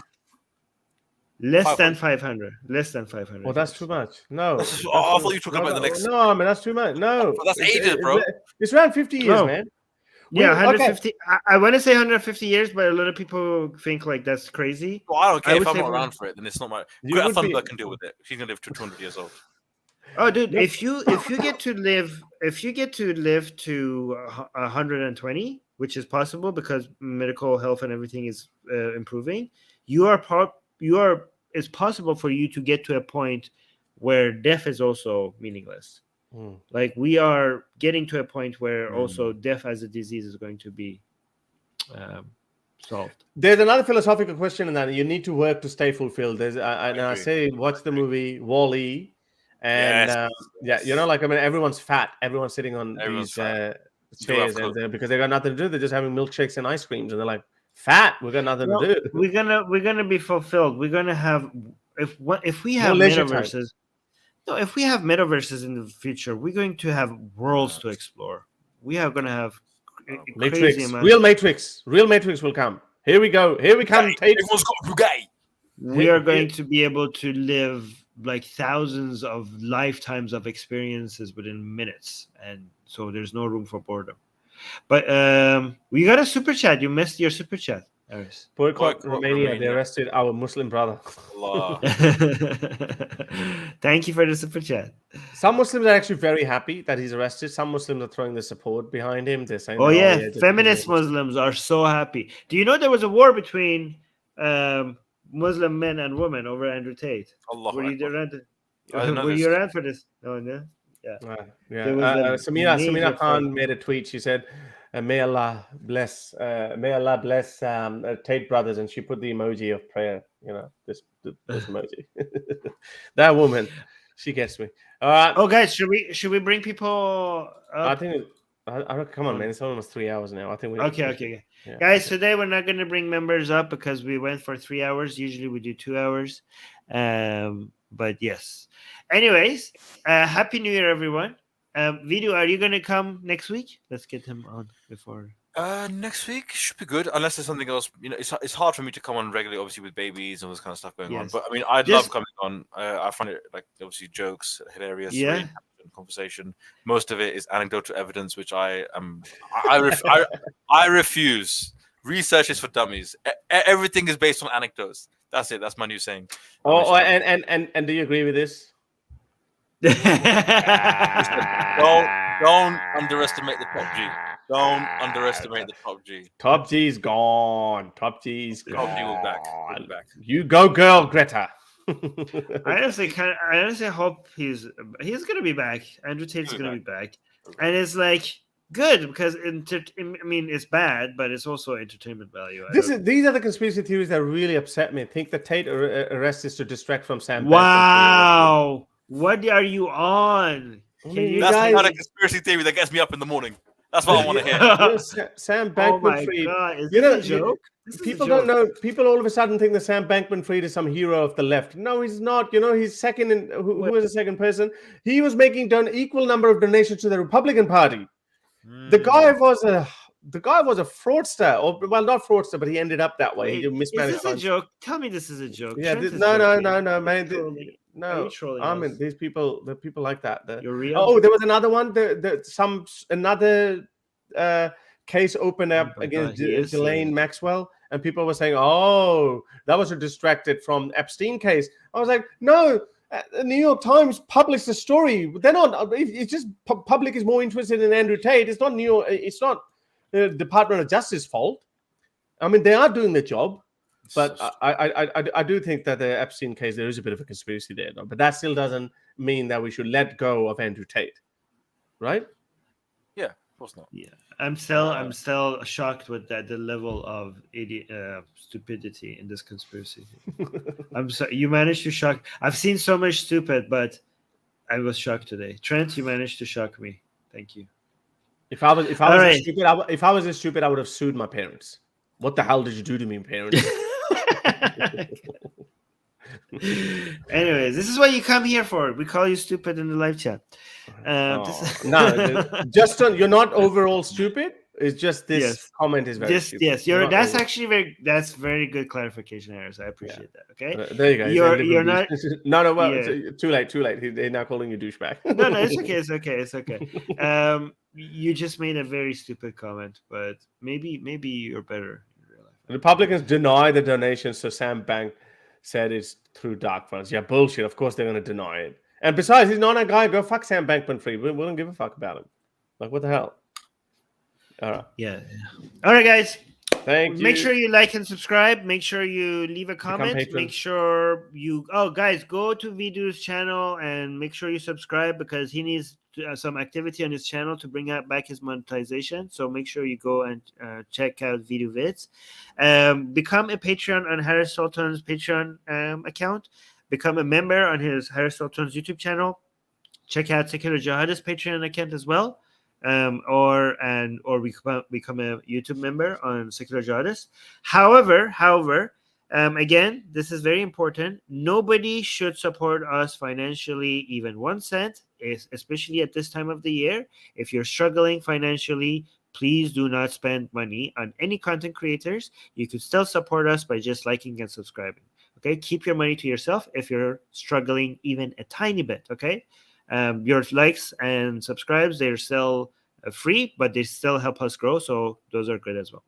Less than 500. Less than 500. Well, that's too much. No. I thought you were talking about the next. No, I mean, that's too much. No. That's ages, bro. It's around 50 years, man. Yeah, 150. Okay. I want to say 150 years, but a lot of people think like that's crazy. Well, I don't care. If I'm not around for it, then it's not my. Greta Thunburg can deal with it. She's gonna live to 200 years old. Oh, dude, if you get to live to 120, which is possible because medical health and everything is improving, it's possible for you to get to a point where death is also meaningless. Like we are getting to a point where also death as a disease is going to be solved. There's another philosophical question in that you need to work to stay fulfilled. I say watch the movie Wall-E. And everyone's fat. Everyone's sitting on these chairs, and because they got nothing to do, they're just having milkshakes and ice creams, and they're like, "Fat, we got nothing to do." We're gonna be fulfilled. We're gonna have if we have metaverses. No, if we have metaverses in the future, we're going to have worlds to explore. We are gonna have Matrix. Real Matrix will come. Here we go. Here we come. We are going to be able to live like thousands of lifetimes of experiences within minutes, and so there's no room for boredom. But we got a super chat. You missed your super chat, Aris. Boycott Romania. They arrested our Muslim brother. Thank you for the super chat. Some Muslims are actually very happy that he's arrested. Some Muslims are throwing the support behind him. They're saying, feminist Muslims are so happy. Do you know there was a war between Muslim men and women over Andrew Tate? Were you around for this? Oh no, yeah. Samira Khan made a tweet. She said, "May Allah bless Tate brothers," and she put the emoji of prayer. You know, this emoji. That woman, she gets me. Oh, guys, should we bring people up? I think. Come on, man. It's almost 3 hours now. I think we. Okay. Yeah. Guys, today we're not going to bring members up because we went for 3 hours. Usually we do 2 hours. But yes. Anyways, Happy New Year, everyone. Veedu, are you going to come next week? Let's get him on before. Next week should be good, unless there's something else. You know, it's hard for me to come on regularly, obviously with babies and all this kind of stuff going on. But I mean, I'd love coming on. I find it like obviously jokes, hilarious. Yeah. Really conversation. Most of it is anecdotal evidence, which I refuse. Research is for dummies. Everything is based on anecdotes. That's it. That's my new saying. And do you agree with this? Don't underestimate the top G. Don't underestimate the top G. Top G's gone. Top G's gone. Top G will back. You go, girl, Greta. I honestly hope he's gonna be back. Andrew Tate's gonna be back, and it's like good because it's bad, but it's also entertainment value. These are the conspiracy theories that really upset me. I think the Tate arrest is to distract from Sam. Wow, what are you on? That's not a conspiracy theory that gets me up in the morning. That's what I want to hear. Sam Bankman-Fried. God, is this a joke? People don't know. People all of a sudden think that Sam Bankman-Fried is some hero of the left. No, he's not. You know, he's second. Who was the second person? He was making equal number of donations to the Republican Party. The guy was a fraudster, or well, not fraudster, but he ended up that way. He mismanaged. Is this a joke? Tell me this is a joke. Yeah, no, man. No, I mean these people. The people like that. You're real. Oh, there was another one. Another case opened up against Ghislaine Maxwell, and people were saying, "Oh, that was distracted from Epstein case." I was like, "No, the New York Times published the story. They're not. It's just public is more interested in Andrew Tate. It's not It's not the Department of Justice fault. I mean, they are doing the job." But I do think that the Epstein case, there is a bit of a conspiracy there. But that still doesn't mean that we should let go of Andrew Tate. Right? Yeah, of course not. Yeah. I'm still shocked with the level of stupidity in this conspiracy. I'm sorry. You managed to shock. I've seen so much stupid, but I was shocked today. Trent, you managed to shock me. Thank you. If I was this stupid, I would have sued my parents. What the hell did you do to me, parents? Anyways, this is what you come here for. We call you stupid in the live chat. You're not overall stupid. It's just this comment is very stupid. Yes, that's very good clarification, Harris. I appreciate that. Okay, there you go. You're not. No. Well, it's too late. They're now calling you douchebag. No, it's okay. You just made a very stupid comment, but maybe you're better in real life. Republicans deny the donations, so Sam Bank said it's through dark funds. Yeah, bullshit. Of course they're going to deny it. And besides, he's not a guy. Go fuck Sam Bankman-Fried. We don't give a fuck about him. Like, what the hell? All right. Yeah. All right, guys. Thank you. Make sure you like and subscribe. Make sure you leave a comment. Make sure you... Oh, guys, go to Veedu's channel and make sure you subscribe because he needs some activity on his channel to bring back his monetization. So make sure you go and check out Veedu Vidz. Become a Patreon on Harris Sultan's Patreon account. Become a member on his Harris Sultan's YouTube channel. Check out Secular Jihadists Patreon account as well. Or become a YouTube member on Secular Jihadists. However, again, this is very important. Nobody should support us financially, even 1 cent, especially at this time of the year. If you're struggling financially, please do not spend money on any content creators. You can still support us by just liking and subscribing. Okay, keep your money to yourself if you're struggling even a tiny bit. Okay. Your likes and subscribes, they're still free, but they still help us grow. So those are good as well.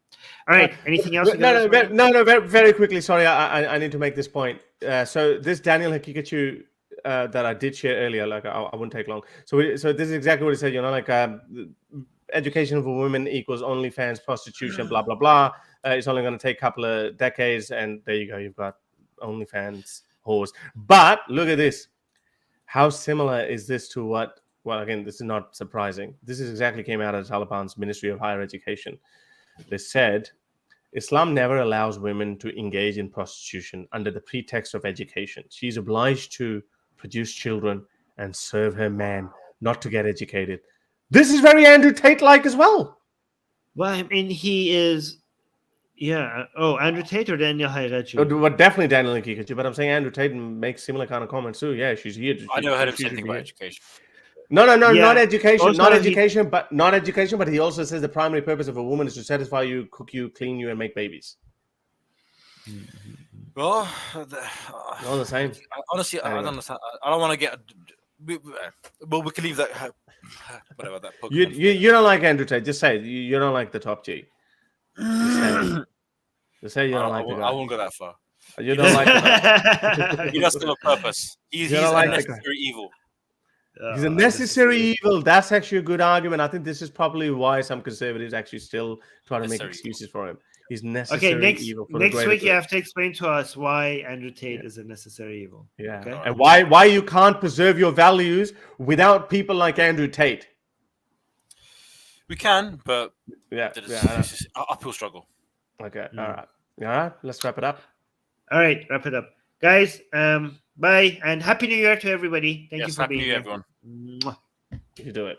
All right. Anything else? No, very quickly. Sorry, I need to make this point. So this Daniel Haqiqatjous that I did share earlier, like I wouldn't take long. So this is exactly what he said. You know, like education for women equals OnlyFans, prostitution, blah blah blah. It's only going to take a couple of decades, and there you go. You've got OnlyFans whores. But look at this. How similar is this to what, well, again, this is not surprising. This is exactly came out of the Taliban's Ministry of Higher Education. They said, Islam never allows women to engage in prostitution under the pretext of education. She's obliged to produce children and serve her man, not to get educated. This is very Andrew Tate-like as well. Well, I mean, he is... Yeah. Oh, Andrew Tate or Daniel Haqiqatjous? Well, definitely Daniel Haqiqatjous, but I'm saying Andrew Tate makes similar kind of comments too. Yeah, she's here. I never heard him say anything about education. No, not education, not education, but he also says the primary purpose of a woman is to satisfy you, cook you, clean you, and make babies. Well, all the same. Honestly, I don't understand. I don't want to get... Well, we can leave that... Whatever that... You don't like Andrew Tate. Just say it. You don't like the top G. Just say you don't like the guy. I won't go that far. You don't like the guy. He does have a purpose. He's a necessary evil. He's a necessary evil. That's actually a good argument. I think this is probably why some conservatives actually still try to make excuses for him. He's necessary evil. Next week you have to explain to us why Andrew Tate is a necessary evil. Yeah, okay? And why you can't preserve your values without people like Andrew Tate. We can, but it's an uphill struggle. Okay, all right. Let's wrap it up. All right, wrap it up, guys. Bye and Happy New Year to everybody. Thank you for being here. Happy New Year, everyone. You do it.